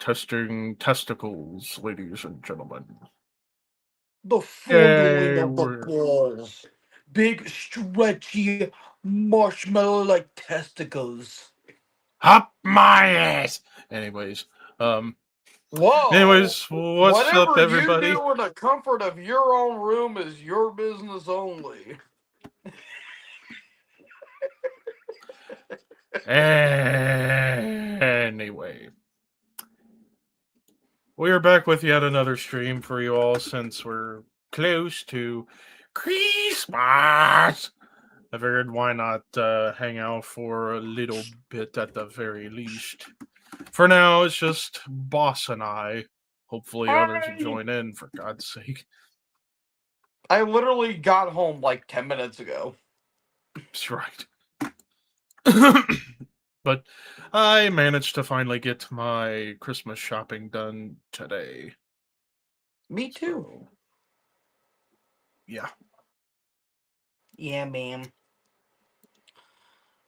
testing testicles, ladies and gentlemen. The fondling Yay, of the we're balls. Big, stretchy, marshmallow-like testicles. up my ass. Anyways, um, Whoa! what's up, Whatever you everybody? do in the comfort of your own room is your business only. Anyway, we are back with yet another stream for you all since we're close to Christmas. I figured why not hang out for a little bit at the very least. For now, it's just Boss and I. Hopefully, others will join in, for God's sake. I literally got home like 10 minutes ago. That's right. But I managed to finally get my Christmas shopping done today. Me too. So, yeah. Yeah, man.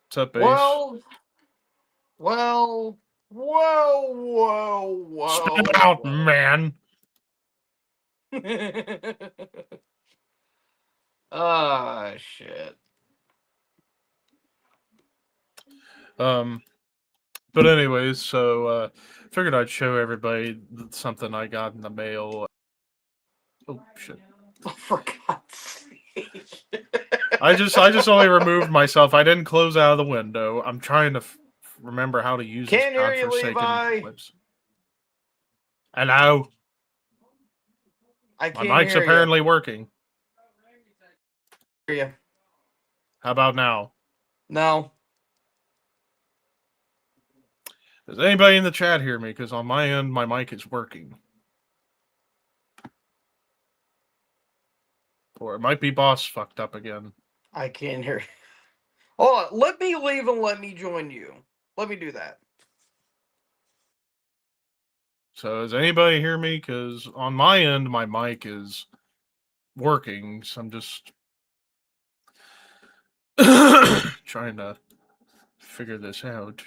What's up, Ace? Well, whoa. Spit it out, man. Ah, shit. But anyways, so figured I'd show everybody something I got in the mail. Oh shit! For God's sake! I just only removed myself. I didn't close out of the window. I'm trying to remember how to use Can't this hear you, godforsaken Levi. clips. Hello. I My can't mic's hear apparently working. you. How about now? No. Does anybody in the chat hear me? Because on my end, my mic is working. Or it might be Boss fucked up again. I can't hear you. Hold on. Let me leave and let me join you. Let me do that. So does anybody hear me? Because on my end, my mic is working. So I'm just trying to figure this out.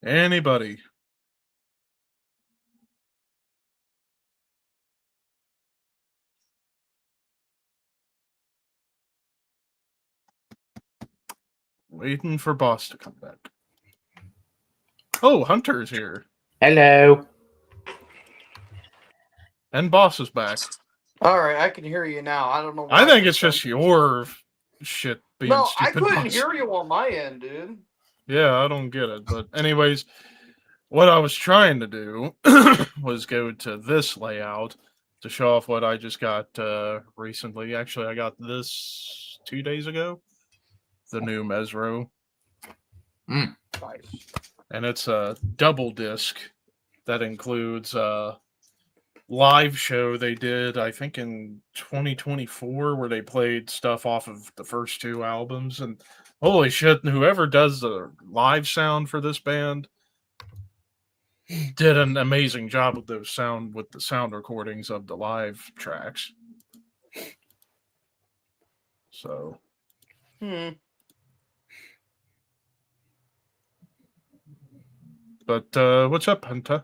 Anybody? Waiting for Boss to come back. Oh, Hunter's here. Hello. And Boss is back. All right, I can hear you now. I don't know I why. think it's just your shit being No, stupid. I couldn't Boss. hear you on my end, dude. Yeah, I don't get it. But anyways, what I was trying to do was go to this layout to show off what I just got recently. Actually, I got this 2 days ago. The new Mesro. Nice. And it's a double disc that includes a live show they did, I think in 2024, where they played stuff off of the first two albums. And holy shit, whoever does the live sound for this band did an amazing job with the sound recordings of the live tracks. So But what's up, Hunter?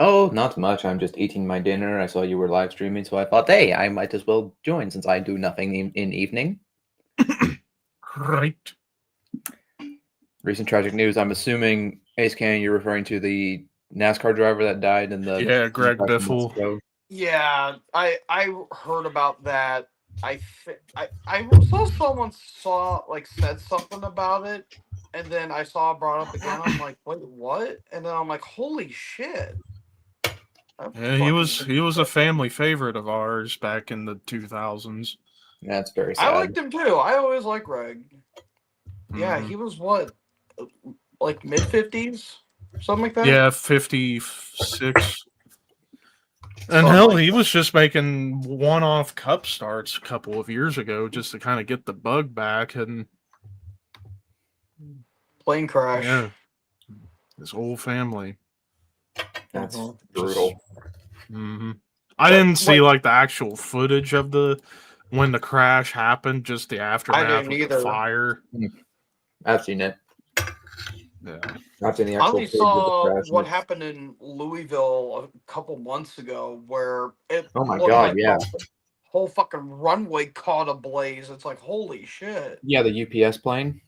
Oh, not much. I'm just eating my dinner. I saw you were live streaming, so I thought, hey, I might as well join since I do nothing in evening. Right. Recent tragic news. I'm assuming, Ace Can, you're referring to the NASCAR driver that died in the Greg Biffle. Yeah, I heard about that. I saw someone said something about it, and then I saw it brought up again. I'm like, wait, what? And then I'm like, holy shit. Yeah, he was a family favorite of ours back in the 2000s. That's very sad. I liked him too. I always liked Greg. Yeah, he was what, like mid-50s, something like that. Yeah, 56. And hell, he was just making one-off cup starts a couple of years ago just to kind of get the bug back. And plane crash. Yeah, his whole family. That's brutal. I didn't see like the actual footage of when the crash happened, just the aftermath of the fire. I've seen it. Yeah. Not in the I actual only page of the saw crash. what happened in Louisville a couple months ago, where it Oh my looked God, like yeah. the whole fucking runway caught ablaze. It's like, holy shit. Yeah, the UPS plane.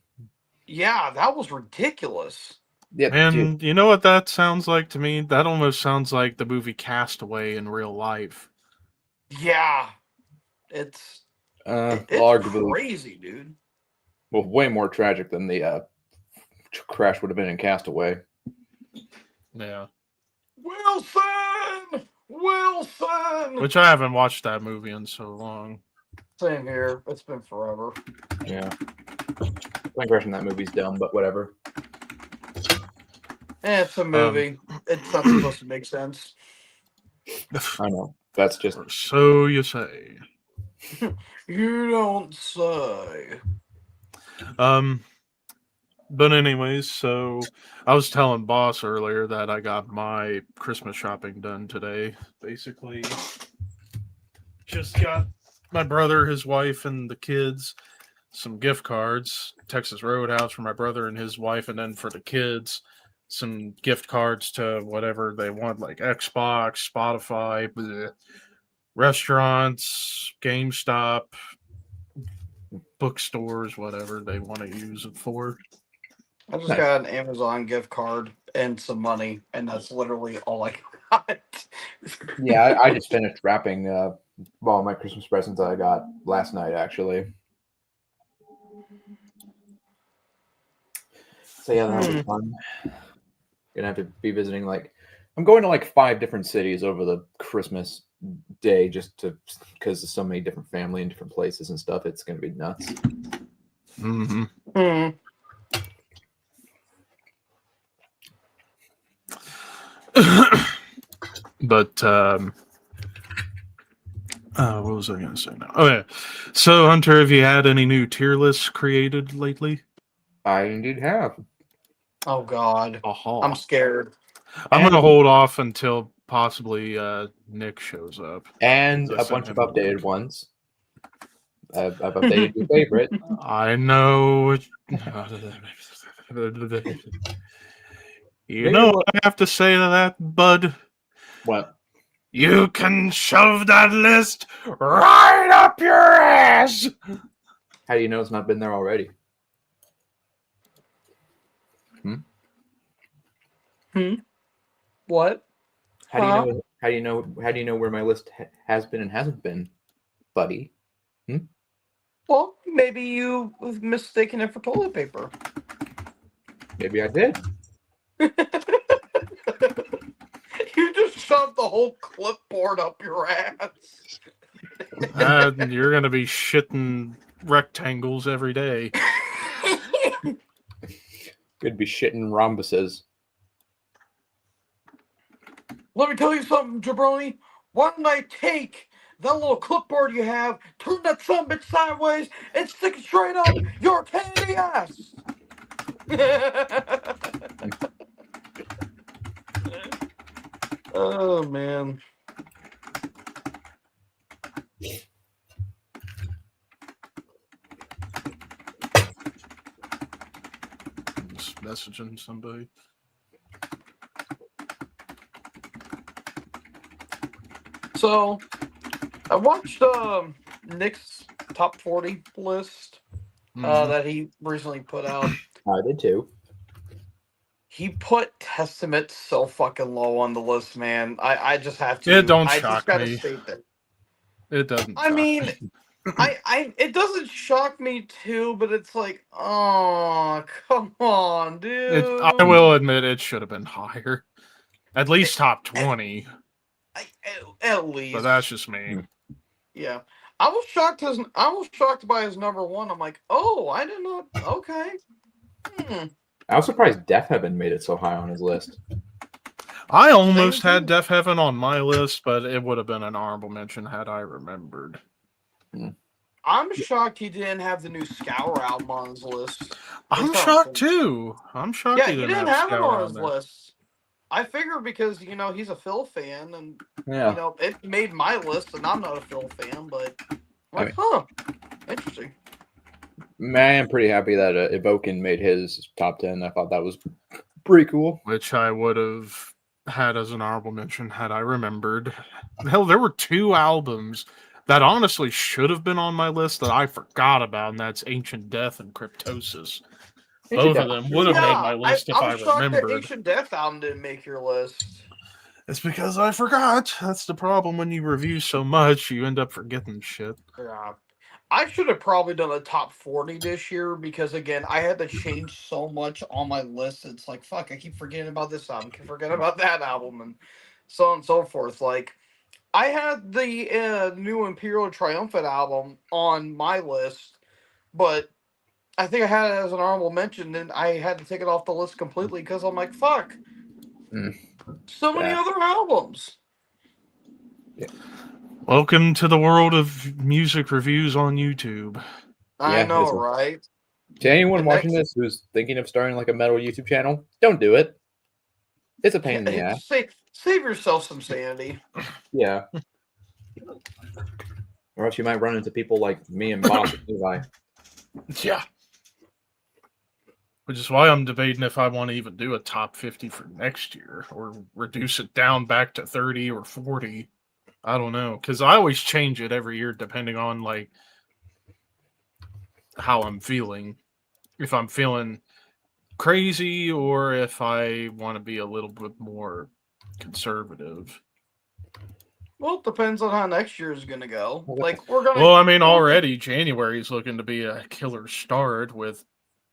Yeah, that was ridiculous. Yeah, dude. And you know what that sounds like to me? That almost sounds like the movie Castaway in real life. Yeah, it's it's Arguably, crazy, dude. well, way more tragic than the crash would have been in Castaway. Yeah. Wilson, Wilson. Which I haven't watched that movie in so long. Same here. It's been forever. Yeah. Plane crash in that movie's dumb, but whatever. It's a movie. It's not supposed to make sense. I know. That's just Or so you say. You don't say. But anyways, so I was telling Boss earlier that I got my Christmas shopping done today. Basically, just got my brother, his wife, and the kids some gift cards. Texas Roadhouse for my brother and his wife, and then for the kids, some gift cards to whatever they want, like Xbox, Spotify, bleh, restaurants, GameStop, bookstores, whatever they want to use it for. I just Nice. got an Amazon gift card and some money, and that's literally all I got. yeah. I just finished wrapping all my Christmas presents I got last night, actually. So yeah, that'll be fun. Gonna have to be visiting I'm going to 5 different cities over the Christmas day just because there's so many different family and different places and stuff. It's gonna be nuts. Mm-hmm. Hmm. But what was I going to say now? Oh yeah. So Hunter, have you had any new tier lists created lately? I indeed have. Oh God, Aha. I'm scared. I'm going to hold off until possibly Nick shows up. And I a sent bunch of him a link. updated ones. I've updated your favorite. I know. You know what I have to say to that, bud? What? You can shove that list right up your ass. How do you know it's not been there already? What? How do you know? How do you know? How do you know where my list has been and hasn't been, buddy? Well, maybe you was mistaken it for toilet paper. Maybe I did. You just shoved the whole clipboard up your ass. You're going to be shitting rectangles every day. Could be shitting rhombuses. Let me tell you something, jabroni. Why don't I take that little clipboard you have, turn that sumbitch sideways, and stick it straight up your candy ass? Oh, man. Just messaging somebody. So, I watched Nick's top 40 list that he recently put out. I did too. He put Testament so fucking low on the list, man. I just have to. It don't I shock just gotta me. state that. It doesn't. I shock mean, me. it doesn't shock me too, but it's like, oh, come on, dude. I will admit it should have been higher. At least top 20. At least. But that's just me. Yeah. I was shocked by his number one. I'm like, oh, I did not. Okay. I was surprised Death Heaven made it so high on his list. I almost Same had too. Death Heaven on my list, but it would have been an honorable mention had I remembered. I'm shocked he didn't have the new Scour album on his list. I'm It's shocked not- too. I'm shocked Yeah, he didn't have it Scour on his there. list. I figured because he's a Phil fan, and Yeah. it made my list, and I'm not a Phil fan, but I'm like, I interesting. Man, I'm pretty happy that Evoken made his top 10. I thought that was pretty cool. Which I would have had as an honorable mention had I remembered. Hell, there were 2 albums that honestly should have been on my list that I forgot about, and that's Ancient Death and Cryptosis. Both of them would have made my list if I I'm shocked that remembered. Ancient Death album didn't make your list. It's because I forgot. That's the problem when you review so much, you end up forgetting shit. Yeah. I should have probably done a top 40 this year because, again, I had to change so much on my list. It's like, fuck, I keep forgetting about this album, keep forgetting about that album, and so on and so forth. Like, I had the new Imperial Triumphant album on my list, but I think I had it as an honorable mention, and I had to take it off the list completely because I'm like, fuck. So many Yeah. other albums. Welcome to the world of music reviews on YouTube. I Yeah, know, it's a- right? To anyone The watching next- this who's thinking of starting like a metal YouTube channel, don't do it. It's a pain in the ass. Save yourself some sanity. Yeah. Or else you might run into people like me and Boss and Levi. Yeah. Which is why I'm debating if I want to even do a top 50 for next year or reduce it down back to 30 or 40. I don't know. Because I always change it every year depending on like how I'm feeling. If I'm feeling crazy or if I want to be a little bit more conservative. Well, it depends on how next year is gonna go. Like we're gonna. Well, I mean, already January is looking to be a killer start with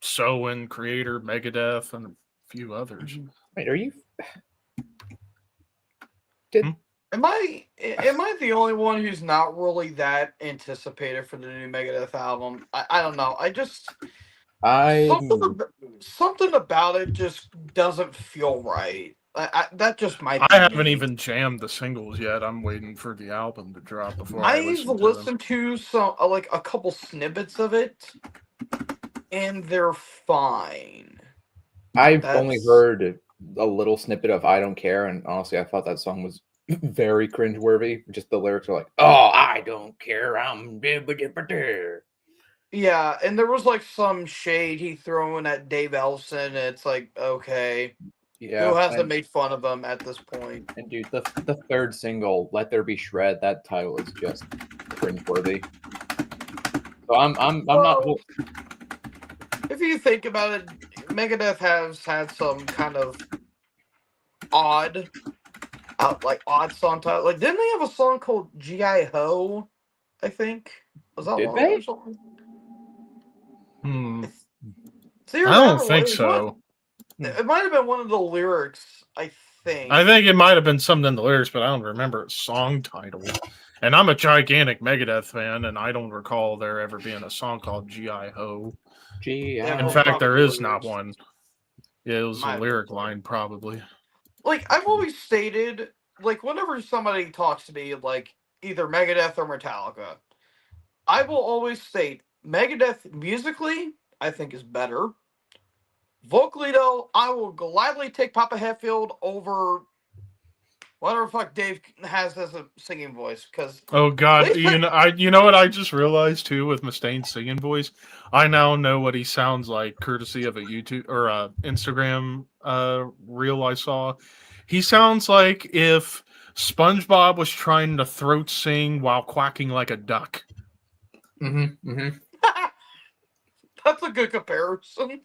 Soen, Creator, Megadeth, and a few others. Wait, are you? Am I the only one who's not really that anticipated for the new Megadeth album? I don't know. I just something about it just doesn't feel right. That just might. I be haven't me. even jammed the singles yet. I'm waiting for the album to drop before I I've listen to them. listened to some like a couple snippets of it, and they're fine. I've only That's- heard a little snippet of "I Don't Care," and honestly, I thought that song was very cringeworthy. Just the lyrics are like, "Oh, I don't care, I'm dibba-dibba-dibba." Yeah, and there was like some shade he thrown at Dave Ellefson. And it's like, okay, Yeah, who hasn't and, made fun of him at this point? and dude, the third single, "Let There Be Shred," that title is just cringeworthy. So I'm not. Well, if you think about it, Megadeth has had some kind of odd, odd song title. Like, didn't they have a song called G.I. Ho? I think was that Did one they? or something? Hmm. See, or I don't that, think or so. It might have been one of the lyrics. I think. I think it might have been something in the lyrics, but I don't remember a song title. And I'm a gigantic Megadeth fan, and I don't recall there ever being a song called G.I. Ho. Gee, Yeah, In well, fact, there probably is not lyrics. one. Yeah, it was Might a have lyric been. line, probably. Like I've always stated, like whenever somebody talks to me, like either Megadeth or Metallica, I will always state Megadeth musically, I think is better. Vocally though, I will gladly take Papa Hetfield over whatever the fuck Dave has as a singing voice. Because Oh God, They said- you know what I just realized too with Mustaine's singing voice. I now know what he sounds like, courtesy of a YouTube or a Instagram reel I saw. He sounds like if SpongeBob was trying to throat sing while quacking like a duck. that's a good comparison.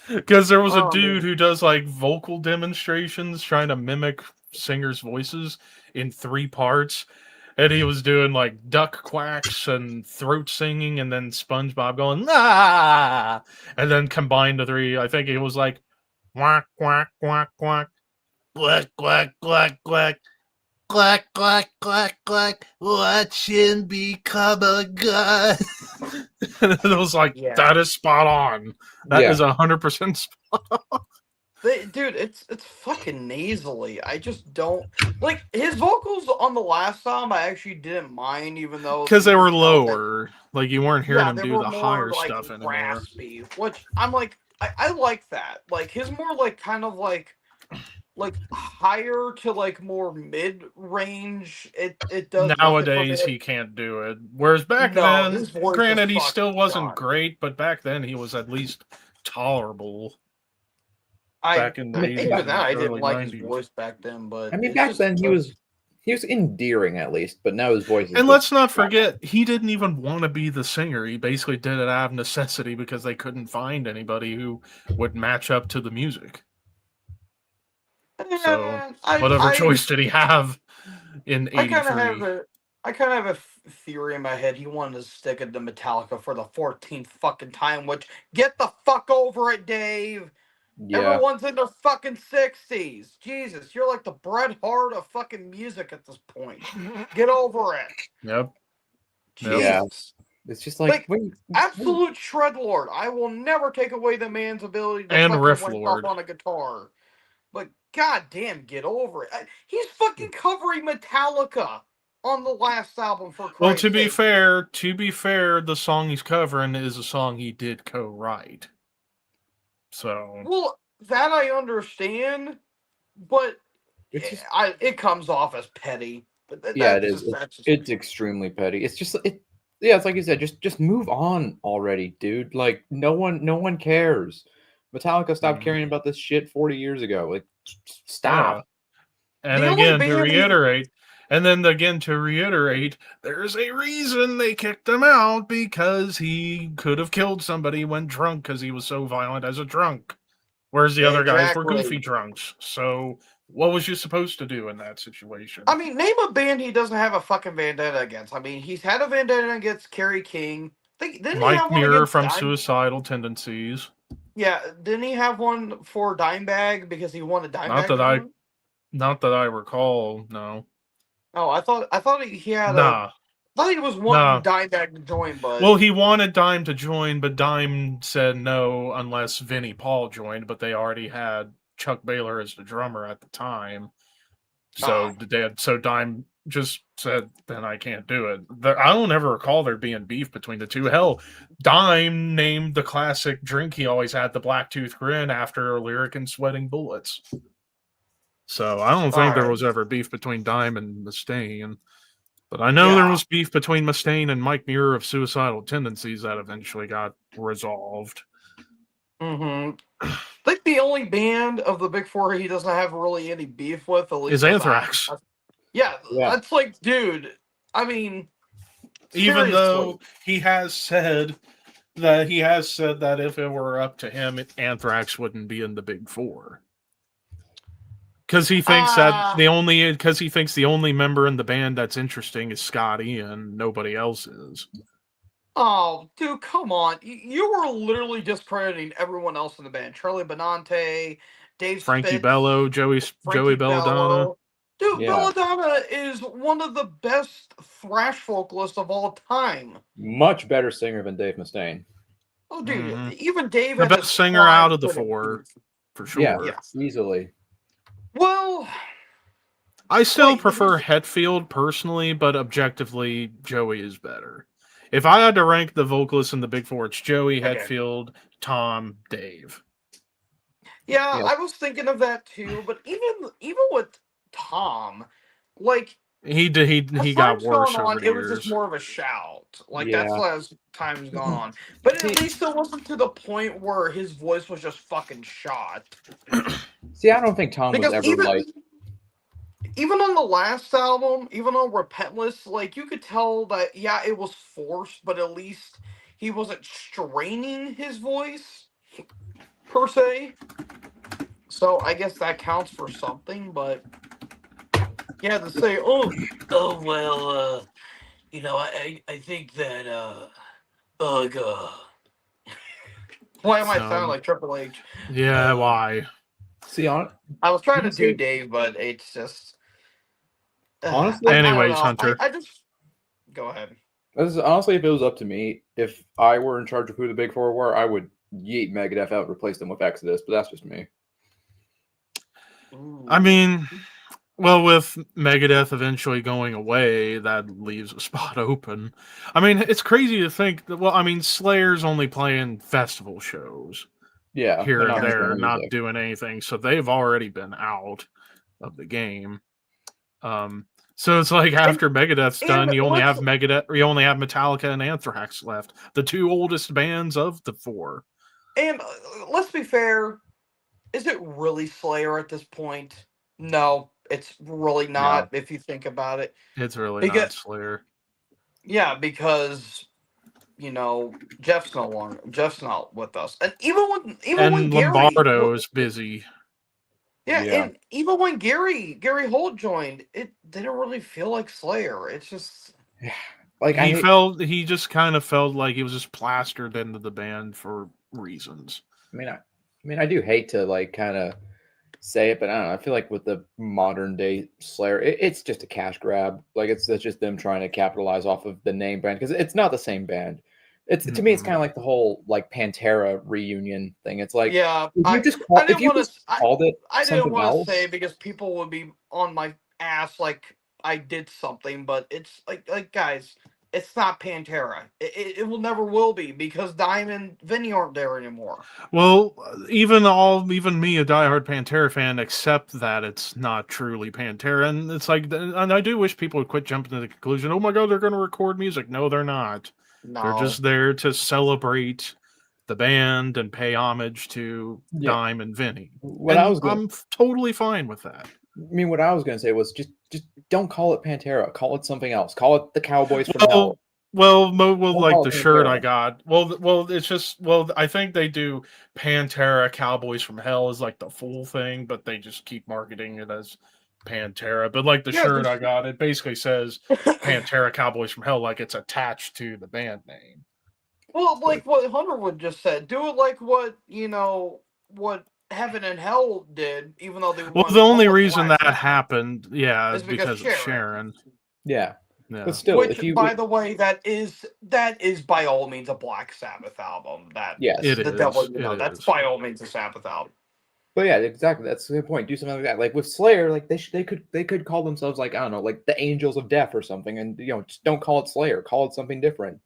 Because there was a Oh, dude man. who does like vocal demonstrations trying to mimic singers' voices in 3 parts. And he was doing like duck quacks and throat singing, and then SpongeBob going, ah! And then combined the 3, I think it was like, quack, quack, quack, quack, quack, quack, quack, quack. Quack, quack, quack, quack, watch him become a god. And it was like, Yeah. that is spot on. That Yeah. is 100% spot on. Dude, it's fucking nasally. I just don't like his vocals on the last album. I actually didn't mind, even though Because they were you know, that- lower. Like, you weren't hearing him they do were the more, higher like, stuff anymore. raspy, which I'm like, I like that. Like his more like kind of like like higher to like more mid range, it does nothing for Nowadays, me. he can't do it. Whereas back No, then, his voice granted, is he still fucking wasn't shot. great, but back then he was at least tolerable. I Back in the mean, 80s even and then I didn't early like his 90s. voice back then, but I mean, it's back just then he was endearing at least, but now his voice is. And just- let's not forget, he didn't even want to be the singer. He basically did it out of necessity because they couldn't find anybody who would match up to the music. So, whatever choice did he have in I kind of 83? have a theory in my head. He wanted to stick it to Metallica for the 14th fucking time. Which get the fuck over it, Dave. Yeah, Everyone's in their fucking 60s. Jesus, you're like the Bret Hart of fucking music at this point. Get over it. Yep. Yeah. Jesus. it's just like, wait, Absolute shred lord. I will never take away the man's ability to And fucking riff rank lord. up on a guitar. But goddamn, get over it. He's fucking covering Metallica on the last album for Christ's Well, to be sake. fair, the song he's covering is a song he did co-write. So, Well, that I understand, but it's just, it comes off as petty. But yeah, that's it is. That's just It's extremely petty. It's just it. Yeah, it's like you said. Just move on already, dude. Like no one cares. Metallica stopped Mhm. caring about this shit 40 years ago. Like, yeah. stop. And The only again, to band he- reiterate, there's a reason they kicked him out because he could have killed somebody when drunk because he was so violent as a drunk. Whereas the other guys were Exactly. goofy drunks. So what was you supposed to do in that situation? I mean, name a band he doesn't have a fucking vendetta against. I mean, he's had a vendetta against Kerry King. Didn't he Mike have one Muir against from Dime- Suicidal Tendencies. Yeah, didn't he have one for Dimebag because he wanted Dimebag? Not that I recall, no. Oh, I thought he had Nah. I thought he was wanting Dimebag to join, but Well, he wanted Dime to join, but Dime said no unless Vinnie Paul joined, but they already had Chuck Baylor as the drummer at the time. So Dime just said, then I can't do it. I don't ever recall there being beef between the two. Hell, Dime named the classic drink he always had the Blacktooth Grin after a lyric in Sweating Bullets. So I don't think there was ever beef between Dime and Mustaine. But I know there was beef between Mustaine and Mike Muir of Suicidal Tendencies that eventually got resolved. I think the only band of the big four he doesn't have really any beef with, at least, is Anthrax. Yeah, that's like, dude. I mean, even though he has said that if it were up to him, Anthrax wouldn't be in the big four. Because he thinks the only member in the band that's interesting is Scott Ian. Nobody else is. Oh, dude, come on! You were literally discrediting everyone else in the band: Charlie Benante, Dave Frankie Spitz, Bello, Joey Belladonna. Dude, Belladonna is one of the best thrash vocalists of all time. Much better singer than Dave Mustaine. Oh, dude, even Dave the has best singer out of the four, for sure. Yeah, easily. Well, I still prefer Hetfield personally, but objectively, Joey is better. If I had to rank the vocalists in the big four, it's Joey, Hetfield, Tom, Dave. Yeah, I was thinking of that too, but even with Tom, like he got worse over the It years. was just more of a shout. Like that's as time's gone on. But at least it wasn't to the point where his voice was just fucking shot. See, I don't think Tom was ever even on the last album, even on Repentless, like you could tell that it was forced, but at least he wasn't straining his voice per se. So I guess that counts for something, but to say, I think that why am I sounding like Triple H? Yeah, why? See, I was trying to do Dave, but it's just honestly. Anyways, Hunter, I just go ahead. Honestly, if it was up to me, if I were in charge of who the big four were, I would yeet Megadeth out and replace them with Exodus. But that's just me. I mean, well, with Megadeth eventually going away, that leaves a spot open. I mean, it's crazy to think that, Slayer's only playing festival shows. Yeah, here they're and not making there, not music. doing anything. So they've already been out of the game. So it's like after Megadeth's done, and you only have let's Megadeth, or you only have Metallica and Anthrax left, the two oldest bands of the four. and let's be fair. Is it really Slayer at this point? No, it's really not. If you think about it, It's really because not Slayer. yeah, because Jeff's no longer Jeff's not with us, and even when And Gary, Lombardo's busy. yeah, Yeah. and even when Gary Holt joined, it didn't really feel like Slayer. It's just Like He just kind of felt like he was just plastered into the band for reasons. I do hate to like kind of say it, but I don't know. I feel like with the modern day Slayer, it's just a cash grab. Like it's just them trying to capitalize off of the name brand because it's not the same band. It's to me, it's kind of like the whole like Pantera reunion thing. It's like yeah. if you just called it I didn't something want to else, say because people would be on my ass like I did something, but it's like guys, it's not Pantera. It will never will be because Diamond Vinny aren't there anymore. Well, even me, a diehard Pantera fan, accept that it's not truly Pantera, and it's like, and I do wish people would quit jumping to the conclusion. Oh my God, they're going to record music. No, they're not. No, They're just there to celebrate the band and pay homage to Dime and Vinny. I'm totally fine with that. I mean, what I was going to say was just don't call it Pantera. Call it something else. Call it the Cowboys from Hell. Well, like the shirt I got. Well, it's just I think they do Pantera Cowboys from Hell is like the full thing, but they just keep marketing it as Pantera. But like the shirt I got, it basically says Pantera Cowboys from Hell, like it's attached to the band name. Well, like what Hunterwood just said, do it like what Heaven and Hell did, even though they the only reason that happened, is because of Sharon. Yeah. Yeah. But still, by the way, that is by all means a Black Sabbath album. That's by all means a Sabbath album. But yeah, exactly. That's a good point. Do something like that. Like with Slayer, like they could call themselves like I don't know, like the Angels of Death or something, and just don't call it Slayer. Call it something different.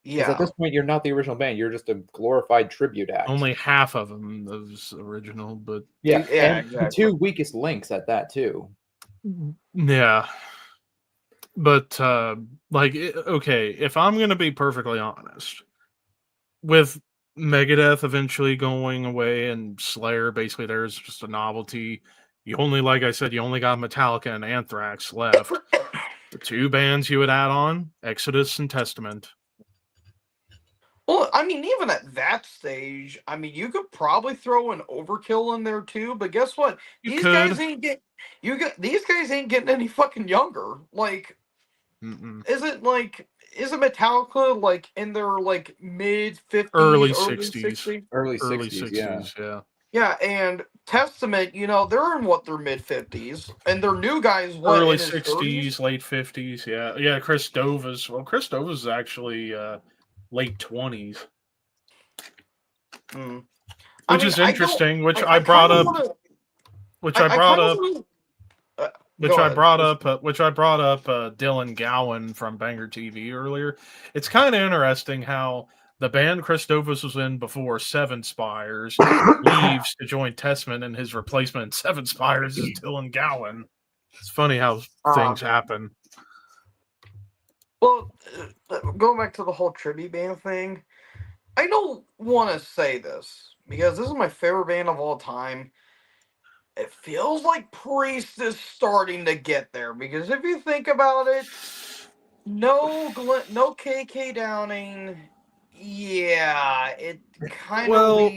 Yeah. At this point, you're not the original band. You're just a glorified tribute act. Only half of them was original, but exactly. The two weakest links at that too. Yeah. But okay, if I'm gonna be perfectly honest, with Megadeth eventually going away and Slayer basically there's just a novelty. You only, like I said, you only got Metallica and Anthrax left. The two bands you would add on, Exodus and Testament. Well, I mean, even at that stage, I mean, you could probably throw an Overkill in there too. But guess what? These guys ain't getting any fucking younger. Like, isn't Metallica like in their like mid 50s, early 60s, early 60s, yeah. Yeah, and Testament, they're in their mid 50s, and their new guys early 60s, late 50s, yeah. Chris Dova's is actually late 20s, which is interesting. Which I brought up Dylan Gowan from Banger TV earlier. It's kind of interesting how the band Chris Dovas was in before Seven Spires leaves to join Testament, and his replacement in Seven Spires is Dylan Gowan. It's funny how things happen. Well, going back to the whole tribute band thing, I don't want to say this because this is my favorite band of all time. It feels like Priest is starting to get there because if you think about it, no KK Downing, it kind of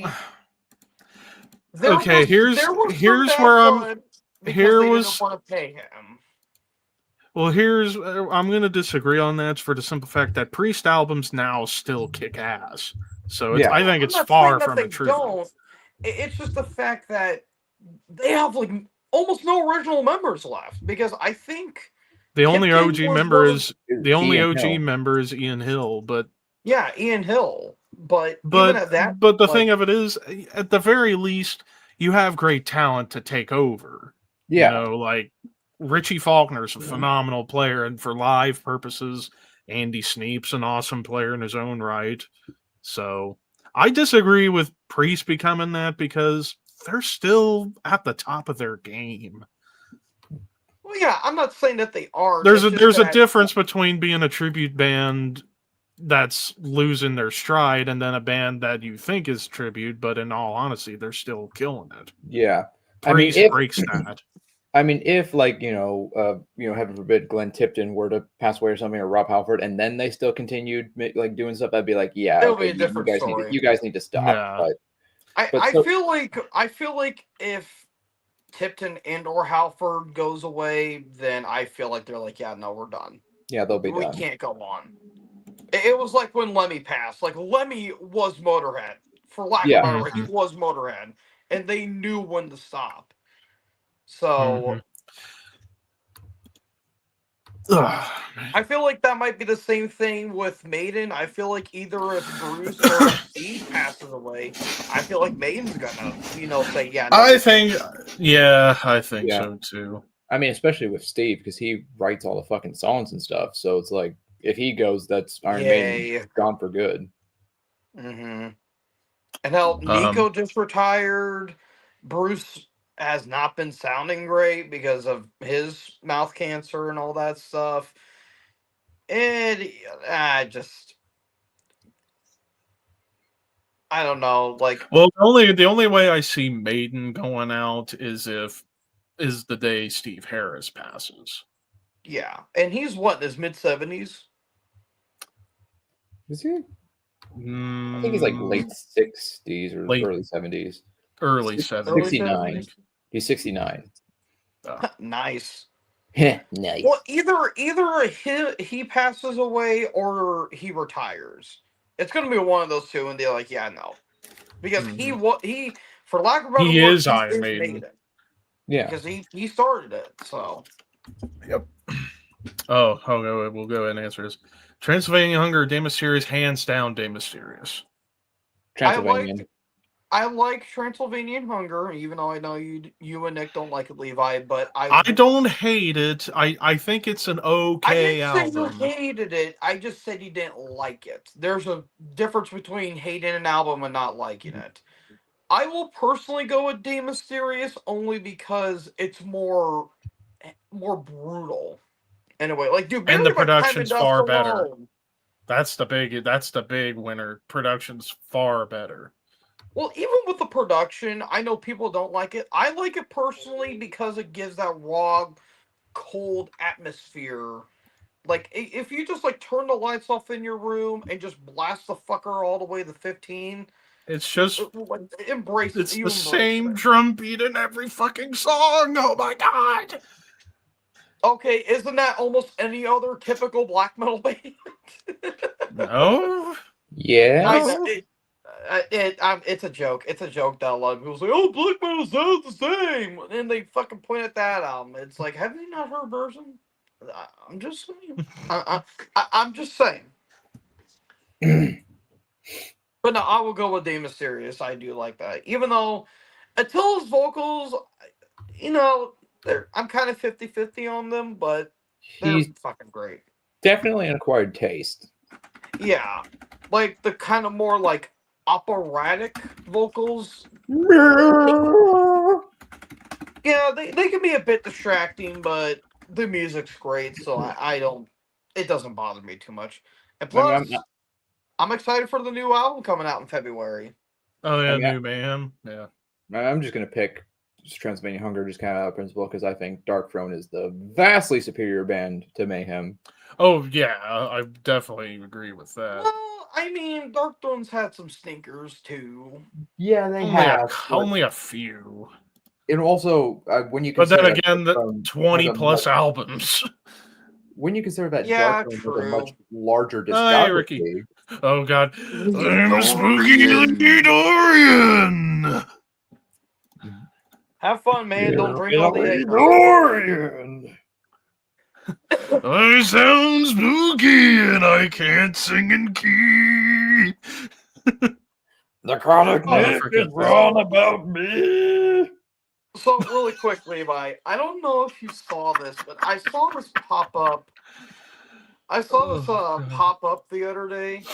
okay. Here's where I'm. Here was didn't want to pay him. Well, I'm going to disagree on that for the simple fact that Priest albums now still kick ass. So I think it's far from the truth. It's just the fact that they have like almost no original members left because I think the only OG member is Ian Hill, but Ian Hill. But even at that, but the thing of it is, at the very least, you have great talent to take over. Yeah, like Richie Faulkner's a phenomenal player, and for live purposes, Andy Sneap's an awesome player in his own right. So I disagree with Priest becoming that because they're still at the top of their game. Well, yeah, I'm not saying that they aren't. There's it's a just there's a that- difference between being a tribute band that's losing their stride and then a band that you think is tribute, but in all honesty, they're still killing it. Yeah. I mean, Priest breaks that. if like heaven forbid, Glenn Tipton were to pass away or something, or Rob Halford, and then they still continued like doing stuff, I'd be like, yeah, It'll be a you different guys story. you guys need to stop. Yeah. But I so- feel like if Tipton and or Halford goes away, then I feel like they're like, yeah, no, we're done. yeah, they'll be We done. can't go on. It was like when Lemmy passed. Like Lemmy was Motorhead, for lack Yeah. of a better word, he was Motorhead, and they knew when to stop. So Ugh. I feel like that might be the same thing with Maiden. I feel like either if Bruce or if Steve passes away, I feel like Maiden's gonna, say, yeah. No, I think Yeah. so too. I mean, especially with Steve, because he writes all the fucking songs and stuff. So it's like, if he goes, that's Iron Maiden gone for good. Mm-hmm. And hell, Nico just retired. Bruce has not been sounding great because of his mouth cancer and all that stuff. And I don't know. Like, Well, the only way I see Maiden going out is the day Steve Harris passes. yeah, and he's what, in his mid-70s? Is he? I think he's like late 60s or Late- early 70s. Early Early 70s. 69. 70s? He's 69. Nice. Nice. Well, either he passes away or he retires. It's gonna be one of those two, and they're like, yeah, no, because he for lack of a better He word, is Iron Maiden. Yeah. because he started it. So Oh, we'll go ahead and answer this. Transylvania Hunger, Dame Mysterious, hands down, Dame Mysterious. Transylvanian. I like Transylvanian Hunger, even though I know you and Nick don't like it, Levi. But I don't hate it. I think it's an okay I didn't say album. you hated it. I just said you didn't like it. There's a difference between hating an album and not liking it. I will personally go with Dame Mysterious only because it's more brutal in a way. Like, dude, And the Buried by Time production's and Dust far better. alone- That's the big winner. Production's far better. Well, even with the production, I know people don't like it. I like it personally because it gives that raw, cold atmosphere. Like, if you just like turn the lights off in your room and just blast the fucker all the way to 15, It's just embrace it's it. You the embrace same it. drum beat in every fucking song. Oh my god. Okay, isn't that almost any other typical black metal band? No. Yeah. I know, it's a joke. It's a joke that a lot of people say, "Oh, black metal sounds the same," and they fucking point at that album. It's like, have you not heard version? I'm just saying. I'm just saying. But no, I will go with Dame Mysterious. I do like that, even though Attila's vocals, I'm kind of 50-50 on them, but they're He's fucking great. definitely an acquired taste. Yeah, like the kind of more like operatic vocals. Yeah, they can be a bit distracting, but the music's great, so I don't. It doesn't bother me too much. And plus, I'm excited for the new album coming out in February. Oh yeah, I mean, New Man. Yeah. I'm just gonna pick Transylvania Hunger just kind of out of principle because I think Dark Throne is the vastly superior band to Mayhem. Oh yeah, I definitely agree with that. Well, I mean, Dark Throne's had some stinkers too. Yeah, they Only a few. And also, when you But then consider again, the Dark Throne 20 has a plus much- albums. when you consider that Yeah, Dark Throne has a true. much larger Oh, hey, Ricky. discography. Oh god. I'm a spooky Lindy Dorian. Have fun, man. Don't drink all the egg. Dorian. I sound spooky and I can't sing in key. The chronic Oh, I myth forget is that. wrong about me. So really quick, Levi, I don't know if you saw this, but I saw this pop up. I saw this Oh, God. pop up the other day.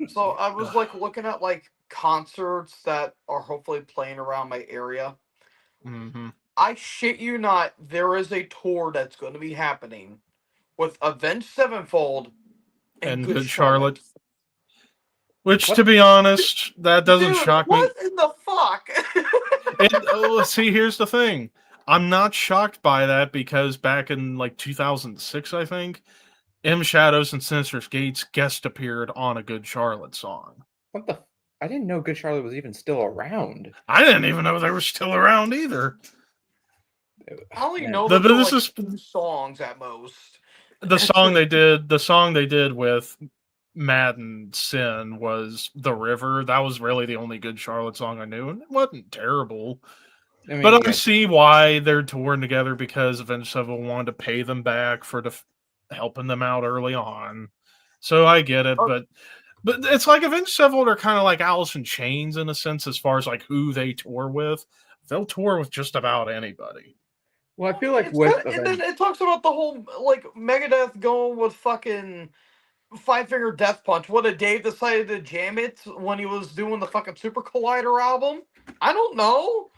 So I was like looking at like concerts that are hopefully playing around my area. Hmm. I shit you not, there is a tour that's going to be happening with Avenged Sevenfold and And Good Good Charlotte. Charlotte. Which, What? to be honest, that doesn't Dude, shock me. what in the fuck? See, here's the thing. I'm not shocked by that because back in like 2006, I think, M Shadows and Sinister Gates guest appeared on a Good Charlotte song. What the? I didn't know Good Charlotte was even still around. I didn't even know they were still around either. I only Man, know The, them but for this like is 2 songs at most. the song they did with Madden Sin was The River. That was really the only Good Charlotte song I knew, and it wasn't terrible. I mean, But I yeah, see why they're touring together because Avenged Sevenfold wanted to pay them back for helping them out early on. So I get it, Oh, but it's like Avenged Sevenfold are kind of like Alice in Chains in a sense, as far as like who they tour with. They'll tour with just about anybody. well, I feel like it's with and then Avenged, it talks about the whole like Megadeth going with fucking Five Finger Death Punch. What if Dave decided to jam it when he was doing the fucking Super Collider album? I don't know.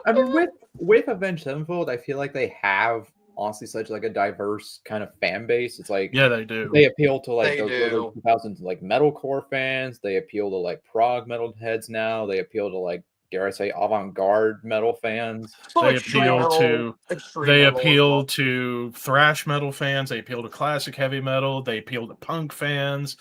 I mean, with Avenged Sevenfold, I feel like they have honestly such like a diverse kind of fan base. It's like Yeah, they do. they appeal to like They those early do. 2000s like metalcore fans. They appeal to like prog metal heads now. They appeal to like dare I say avant-garde metal fans. Some They extreme appeal metal, to extreme they metal as appeal well. to thrash metal fans. They appeal to classic heavy metal. They appeal to punk fans.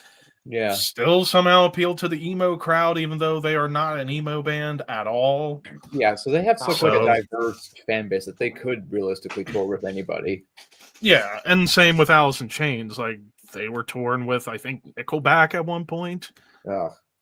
Yeah, Still somehow appeal to the emo crowd, even though they are not an emo band at all. yeah. So they have such like a So diverse fan base that they could realistically tour with anybody. yeah, and same with Alice in Chains. Like they were touring with, I think, Nickelback at one point.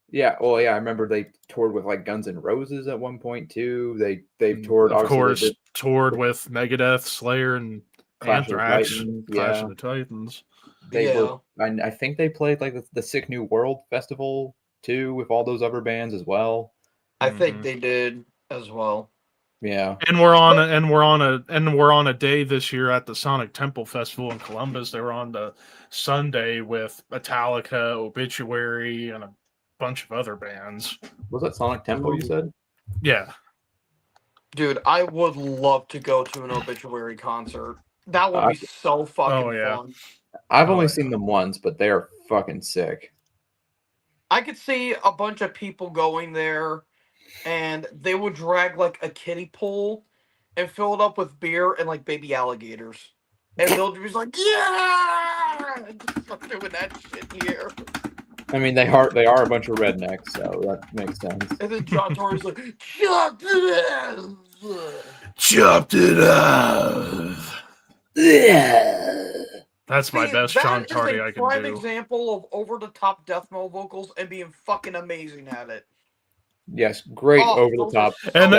Yeah, well, yeah. I remember they toured with like Guns N' Roses at one point too. They've toured. Of Obviously, they course, did toured with Megadeth, Slayer, and Clash of the Anthrax, Titans. Clash of Yeah, the Titans. they were. Yeah. I think they played like the Sick New World festival too with all those other bands as well. I think Mhm. they did as well. Yeah, And we're on a day this year at the Sonic Temple Festival in Columbus. They were on the Sunday with Metallica, Obituary, and a bunch of other bands. was that Sonic Temple you said? Yeah. Dude, I would love to go to an Obituary concert. That would Uh, be so fucking Oh, yeah. fun. I've Oh, only yeah. seen them once, but they are fucking sick. I could see a bunch of people going there and they would drag like a kiddie pool and fill it up with beer and like baby alligators. And they'll just be like, yeah! And just start doing that shit here. I mean, they are a bunch of rednecks, so that makes sense. And then John Tory's like, shut this! Chopped it off. That's my See, best that John is Tardy a I can prime do. example of over-the-top death metal vocals and being fucking amazing at it. Yes, great Oh, over the those are top. so And,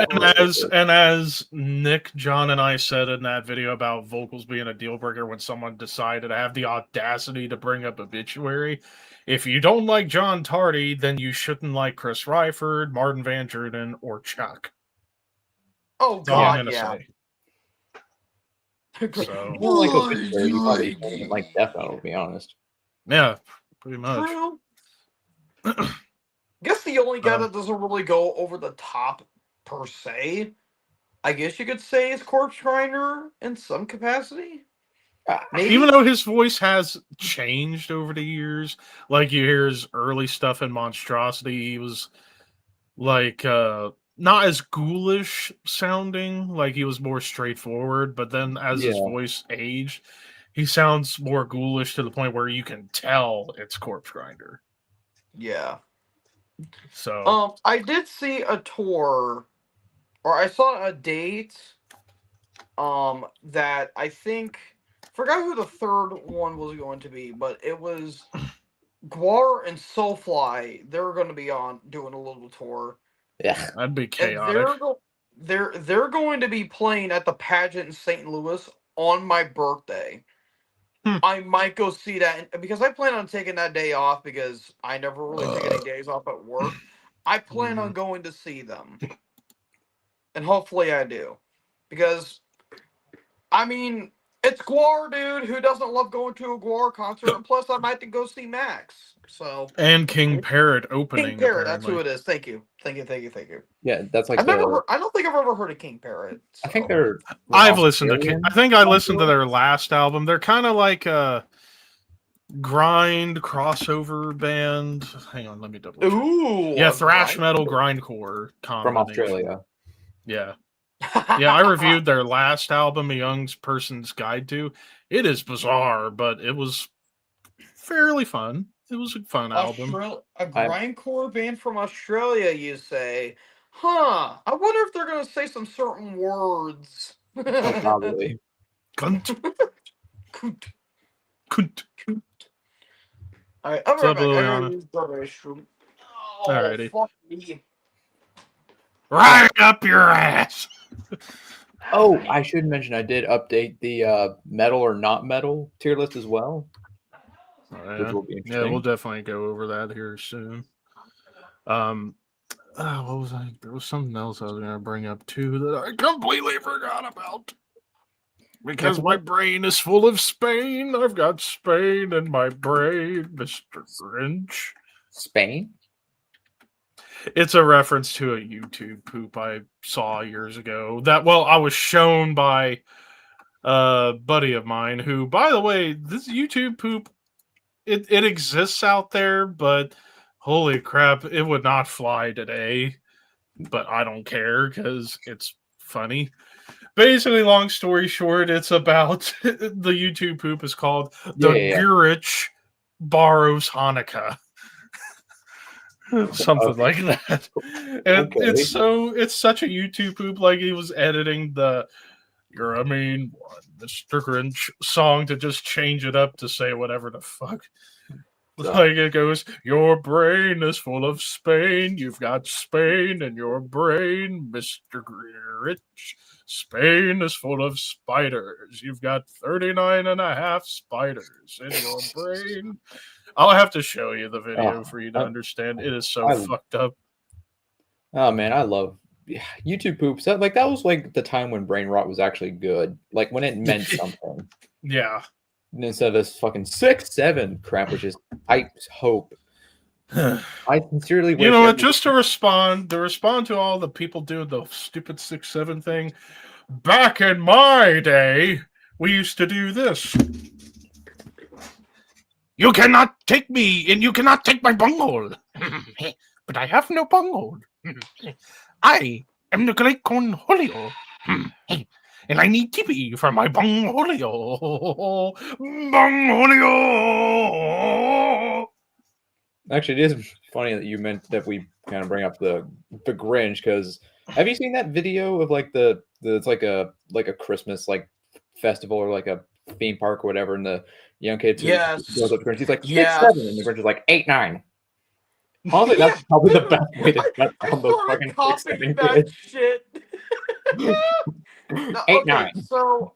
good. as Nick, John, and I said in that video about vocals being a deal breaker when someone decided to have the audacity to bring up Obituary, if you don't like John Tardy, then you shouldn't like Chris Ryford, Martin Van Druten, or Chuck. Oh That's all I'm god, gonna yeah. say. So If you don't like Obituary, you probably don't like death metal, to be honest. yeah, pretty much. True. Guess the only guy Um, that doesn't really go over the top per se, I guess you could say, is Corpse Grinder in some capacity. Maybe. Even though his voice has changed over the years, like you hear his early stuff in Monstrosity, he was like not as ghoulish sounding, like he was more straightforward, but then as his Yeah. voice aged, he sounds more ghoulish to the point where you can tell it's Corpse Grinder. Yeah. So I did see a tour, or I saw a date, that I think forgot who the third one was going to be, but it was Guar and Soulfly. They're going to be on doing a little tour, Yeah. that'd be and chaotic. they're going to be playing at the pageant in St. Louis on my birthday. I might go see that because I plan on taking that day off because I never really take any days off at work. I plan on going to see them. And hopefully I do. Because, I mean, It's Guar, dude. Who doesn't love going to a Guar concert? And plus, I might to go see Max. So And King Parrot King opening. Parrot, that's who Apparently. it is. Thank you. Thank you. Yeah, that's like I've never heard, I don't think I've ever heard of King Parrot. I think so. they're. I've listened to. Australian. I think I listened to their last album. They're kind of like a grind crossover band. Hang on, let me double check. Ooh. Yeah, a thrash grind- metal grindcore From combination. Australia. Yeah. Yeah, I reviewed their last album, A Young Person's Guide to. It is bizarre, but it was fairly fun. It was a fun album. A grindcore band from Australia, you say? Huh. I wonder if they're going to say some certain words. Not really. Cunt. Coot. Cunt. All right, I'm What's up, right back. I Liliana? gotta use the restroom. Oh, Alrighty. fuck me. Right up your ass. Oh, I should mention I did update the metal or not metal tier list as well, which will be Yeah, interesting. we'll definitely go over that here soon. What was I? There was something else I was going to bring up too that I completely forgot about. Because my brain is full of Spain. I've got Spain in my brain, Mr. Grinch. Spain? It's a reference to a YouTube poop I saw years ago. I was shown by a buddy of mine who, by the way, this YouTube poop, it exists out there, but holy crap, it would not fly today. But I don't care because it's funny. Basically, long story short, it's about the YouTube poop is called The Gurich Borrows Hanukkah. Something like that. And it's such a YouTube poop, like he was editing the You're a Mean One, Mr. Grinch song to just change it up to say whatever the fuck. Like it goes, your brain is full of Spain. You've got Spain in your brain, Mr. Grinch. Spain is full of spiders. You've got 39 and a half spiders in your brain. I'll have to show you the video for you to understand. It is so fucked up. Oh man, I love YouTube poops. That was like the time when brain rot was actually good. Like when it meant something. Yeah. Instead of this fucking 6-7 crap, which is I hope. I sincerely wish. You know what? Just to respond to all the people doing the stupid 6-7 thing. Back in my day, we used to do this. You cannot take me, and you cannot take my bunghole. But I have no bunghole. I am the great Cornholio. And I need tippy for my bungholio. Bungholio. Actually, it is funny that you meant that we kind of bring up the Grinch, because have you seen that video of like the it's like a Christmas like festival or like a theme park or whatever, and the young kid goes up to Grinch, he's like 6-7, and the Grinch is like 8-9. Honestly, that's probably the best way to cut down those fucking 6-7 kids. Shit. 8-9. So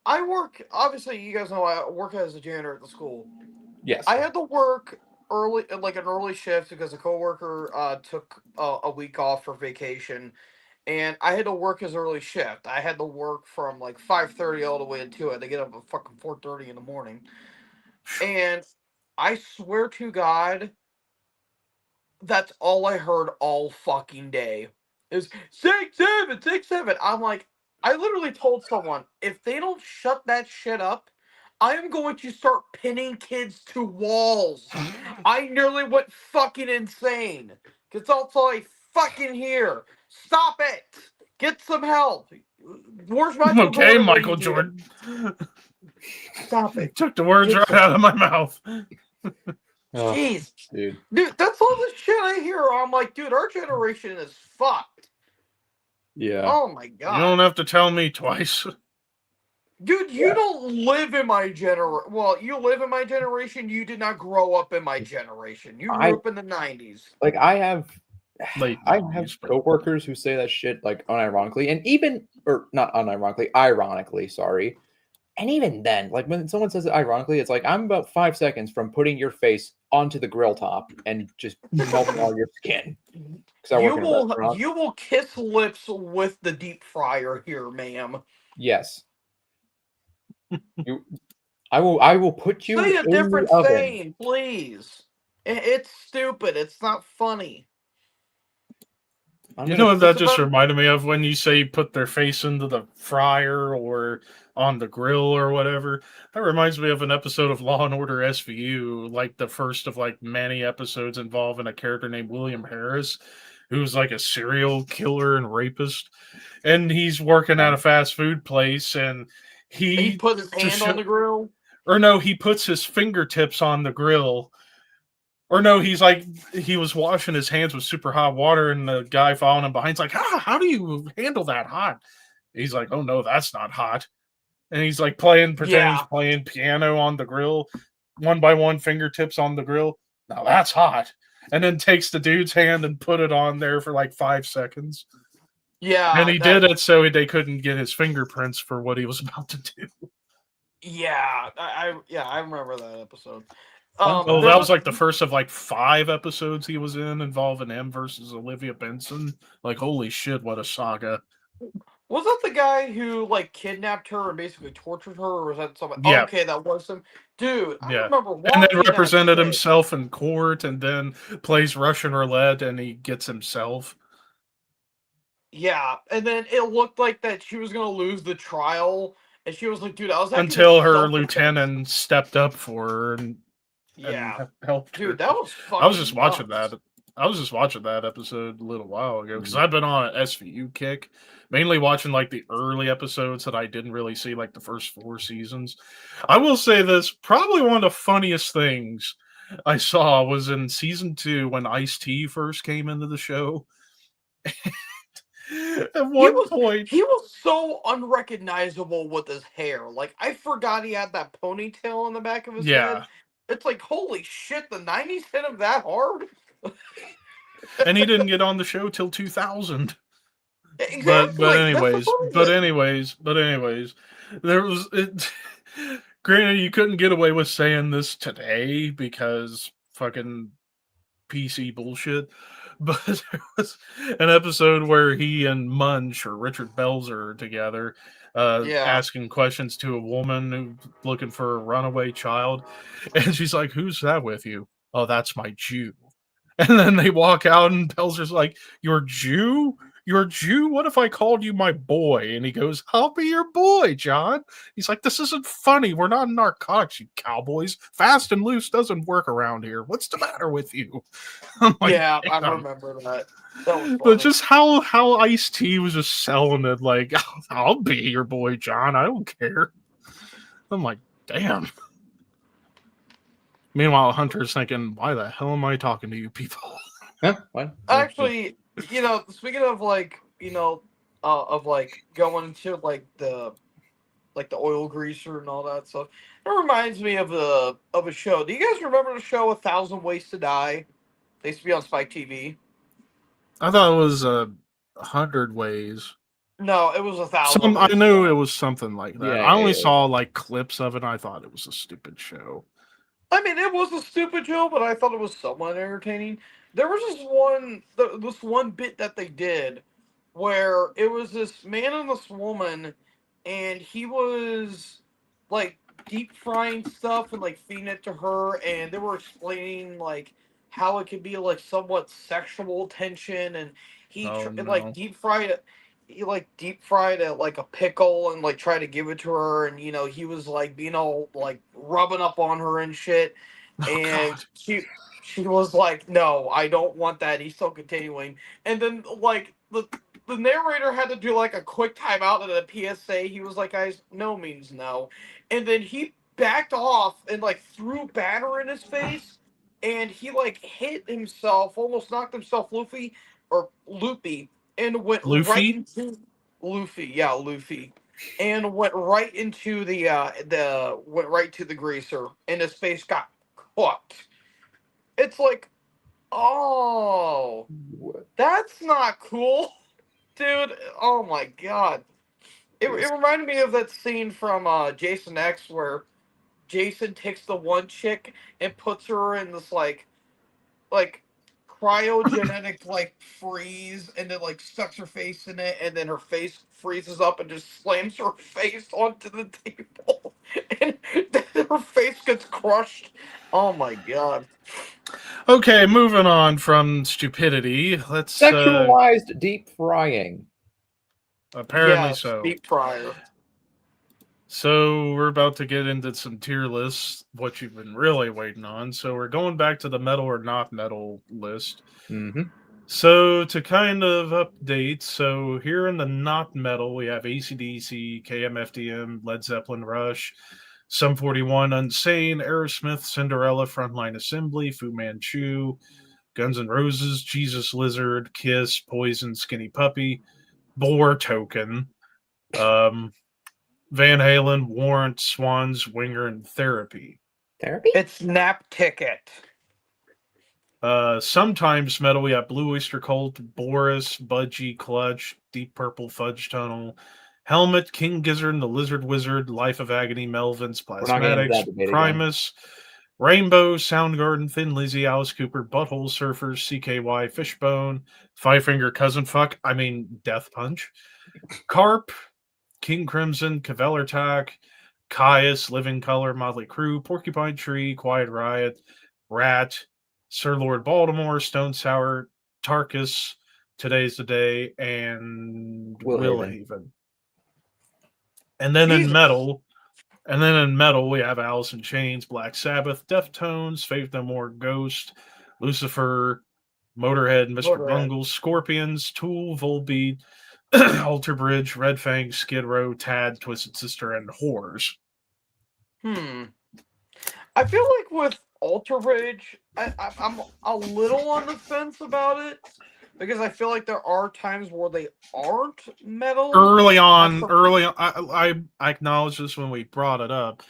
I work. Obviously, you guys know I work as a janitor at the school. Yes. I had to work early, like an early shift, because a coworker took a week off for vacation, and I had to work his early shift. I had to work from like 5:30 all the way to 2. I had to get up at fucking 4:30 in the morning, and I swear to God, that's all I heard all fucking day. Is 6-7, 6-7. I'm like, I literally told someone, if they don't shut that shit up, I am going to start pinning kids to walls. I nearly went fucking insane. Because that's all I fucking hear. Stop it. Get some help. Where's my Okay, Michael Jordan. Stop it. Took the words right out of my mouth. Jeez. Dude, that's all the shit I hear. I'm like, dude, our generation is fucked. Yeah. Oh my God. You don't have to tell me twice. Dude, you don't live in my generation. Well, you live in my generation. You did not grow up in my generation. You grew up in the 90s. Like, I have Late I 90s, have but- coworkers who say that shit like unironically, and even or not unironically, ironically, sorry. And even then, like when someone says it ironically, it's like I'm about 5 seconds from putting your face onto the grill top and just melting all your skin. You will kiss lips with the deep fryer here, ma'am. Yes. I will put you Say a in different the oven. saying, please. It's stupid. It's not funny. I'm You gonna know what that It's just about reminded me of when you say put their face into the fryer or on the grill or whatever? That reminds me of an episode of Law and Order SVU, like the first of like many episodes involving a character named William Harris, who's like a serial killer and rapist. And he's working at a fast food place and he he put his to hand on show the grill. or no, he puts his fingertips on the grill. Or no, he's like he was washing his hands with super hot water, and the guy following him behind's like, how do you handle that hot? He's like, oh no, that's not hot. And he's like pretending he's Yeah. playing piano on the grill, one by one, fingertips on the grill. Now that's hot. And then takes the dude's hand and put it on there for like 5 seconds. Yeah. And he did it so they couldn't get his fingerprints for what he was about to do. Yeah. I remember that episode. Oh, there that was like the first of like 5 episodes he was in involving him versus Olivia Benson. Like, holy shit, what a saga. Was that the guy who like kidnapped her and basically tortured her, or was that somebody? Yeah. Okay, that was him. Dude, I Yeah. remember And watching then that represented shit. himself in court and then plays Russian roulette and he gets himself. Yeah, and then it looked like that she was gonna lose the trial, and she was like, "Dude, I was acting in Until her self-defense." lieutenant stepped up for her and Yeah, helped her. dude, that was fucking. I was just watching nuts. that. I was just watching that episode a little while ago because I've been on an SVU kick, mainly watching like the early episodes that I didn't really see, like the first 4 seasons. I will say this: probably one of the funniest things I saw was in season 2 when Ice-T first came into the show. At one point, He was so unrecognizable with his hair. Like I forgot he had that ponytail on the back of his yeah, head. It's like holy shit, the '90s hit him that hard. and he didn't get on the show till 2000. Exactly. But anyways, there was it. Granted, you couldn't get away with saying this today because fucking PC bullshit. But there was an episode where he and Munch or Richard Belzer are together, Yeah. asking questions to a woman who's looking for a runaway child, and she's like, "Who's that with you?" "Oh, that's my Jew." And then they walk out, and Belzer's like, "Your Jew? Your Jew? What if I called you my boy?" And he goes, "I'll be your boy, John." He's like, "This isn't funny. We're not in narcotics, you cowboys. Fast and loose doesn't work around here. What's the matter with you?" I'm like, Yeah, I "Damn." remember that. That was funny. But just how Ice-T was just selling it like, "I'll be your boy, John. I don't care." I'm like, damn. Meanwhile, Hunter's thinking, why the hell am I talking to you people? Huh? What? Actually, speaking of like, of like going into like the oil greaser and all that stuff, it reminds me of a show. Do you guys remember the show 1,000 Ways to Die? They used to be on Spike TV. I thought it was 100 Ways. No, it was 1,000. I knew it was something like that. Yeah, I only yeah. saw like clips of it. And I thought it was a stupid show. I mean, it was a stupid show, but I thought it was somewhat entertaining. There was this one bit that they did where it was this man and this woman, and he was like deep frying stuff and like feeding it to her, and they were explaining like how it could be like somewhat sexual tension, and like deep fried it like a pickle and like try to give it to her, and he was like being all like rubbing up on her and shit, and God. she was like, no, I don't want that. He's still continuing, and then like the narrator had to do like a quick timeout and a PSA. He was like, guys, no means no, and then he backed off and like threw batter in his face, and he like hit himself, almost knocked himself loopy, and went right Luffy? into Luffy, and went right into went right to the greaser, and his face got cooked. It's like, oh, What? that's not cool, dude. Oh my god, it reminded me of that scene from Jason X where Jason takes the one chick and puts her in this like cryogenic like freeze, and then like sucks her face in it, and then her face freezes up and just slams her face onto the table, and then her face gets crushed. Oh my god! Okay, moving on from stupidity. Let's Sexualized deep frying. apparently Yes, so. deep fryer. So we're about to get into some tier lists, what you've been really waiting on. So we're going back to the metal or not metal list. Mm-hmm. So to kind of update, so here in the not metal, we have AC/DC, KMFDM, Led Zeppelin, Rush, Sum 41, Unsane, Aerosmith, Cinderella, Frontline Assembly, Fu Manchu, Guns N' Roses, Jesus Lizard, Kiss, Poison, Skinny Puppy, Bore Token, Van Halen, Warrant, Swans, Winger, and Therapy. Therapy? It's Nap Ticket. Sometimes metal, we have Blue Oyster Cult, Boris, Budgie, Clutch, Deep Purple, Fudge Tunnel, Helmet, King Gizzard, and the Lizard Wizard, Life of Agony, Melvins, not getting into that Plasmatics, debate again. Primus, Rainbow, Soundgarden, Thin Lizzy, Alice Cooper, Butthole Surfers, CKY, Fishbone, Five Finger Cousin Fuck, Death Punch, Carp, King Crimson, Cavell Attack, Caius, Living Color, Motley Crue, Porcupine Tree, Quiet Riot, Rat, Sir Lord Baltimore, Stone Sour, Tarkus, Today's the Day, and Willhaven. And then in Jesus. metal, we have Alice in Chains, Black Sabbath, Deftones, Faith No More, Ghost, Lucifer, Motorhead, Mr. Motorhead. Bungle, Scorpions, Tool, Volbeat, Alter Bridge, Red Fang, Skid Row, Tad, Twisted Sister, and Whores. I feel like with Alter Bridge, I'm a little on the fence about it because I feel like there are times where they aren't metal. Early on, I acknowledge this when we brought it up.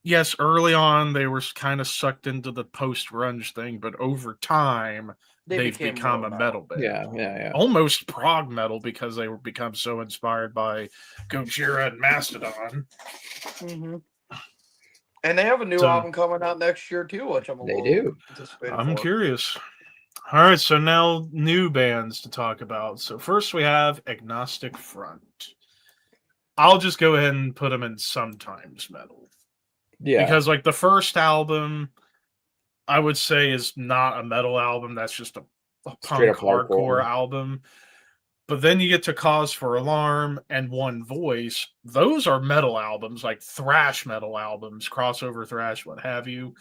Yes, early on they were kind of sucked into the post-grunge thing, but over time they've become a metal band. Yeah. Almost prog metal because they were become so inspired by Gojira and Mastodon. Mm-hmm. And they have a new album coming out next year too, which I'm I'm curious. All right, so now new bands to talk about. So first we have Agnostic Front. I'll just go ahead and put them in sometimes metal. Yeah. Because like the first album, I would say is not a metal album. That's just a punk hardcore album. But then you get to Cause for Alarm and One Voice. Those are metal albums, like thrash metal albums, crossover thrash, what have you.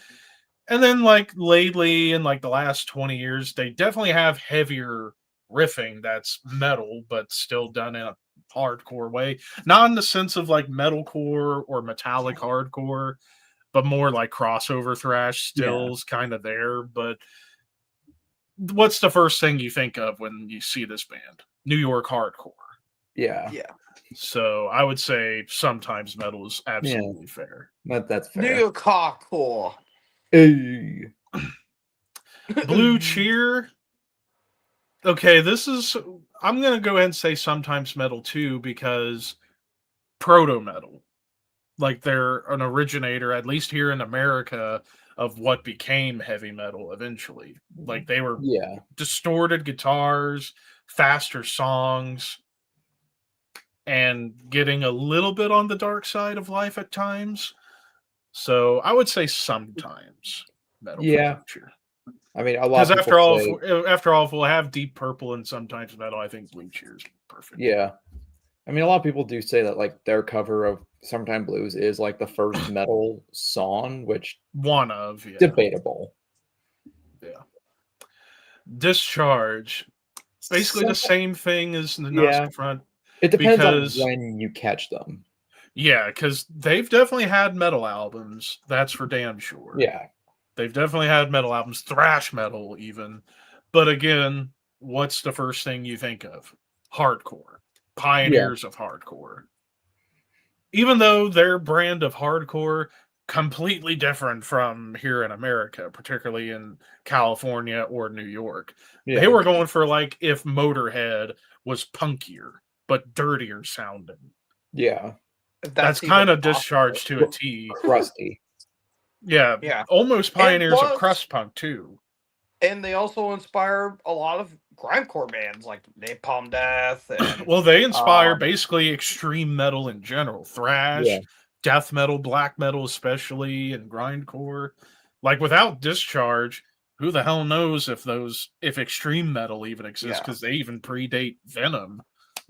And then like lately in like the last 20 years, they definitely have heavier riffing that's metal, but still done in a hardcore way. Not in the sense of like metalcore or metallic hardcore, but more like crossover thrash stills kind of there. But what's the first thing you think of when you see this band? New York hardcore. Yeah. So I would say sometimes metal is absolutely fair. That's fair. New York hardcore. Hey. Blue Cheer. Okay, I'm going to go ahead and say sometimes metal too, because proto metal. Like they're an originator, at least here in America, of what became heavy metal eventually. Like they were distorted guitars, faster songs, and getting a little bit on the dark side of life at times. So I would say sometimes metal. Yeah. I mean, a lot because after all, if we'll have Deep Purple and sometimes metal, I think Blue Cheer is perfect. Yeah. I mean, a lot of people do say that like their cover of Summertime Blues is like the first metal song, which debatable. Yeah. Discharge. Basically the same thing as the Agnostic Front. It depends on when you catch them. Yeah, because they've definitely had metal albums. That's for damn sure. Yeah. They've definitely had metal albums, thrash metal even. But again, what's the first thing you think of? Hardcore. Pioneers of hardcore. Even though their brand of hardcore completely different from here in America, particularly in California or New York. Yeah. They were going for like if Motorhead was punkier but dirtier sounding. Yeah. That's kind of Discharge to a T. Crusty. Yeah. Almost pioneers of crust punk too. And they also inspire a lot of grindcore bands like Napalm Death and Well, they inspire um, basically extreme metal in general, thrash, Yeah. death metal, black metal, especially, and grindcore. Like without Discharge, who the hell knows if extreme metal even exists? yeah, Because they even predate Venom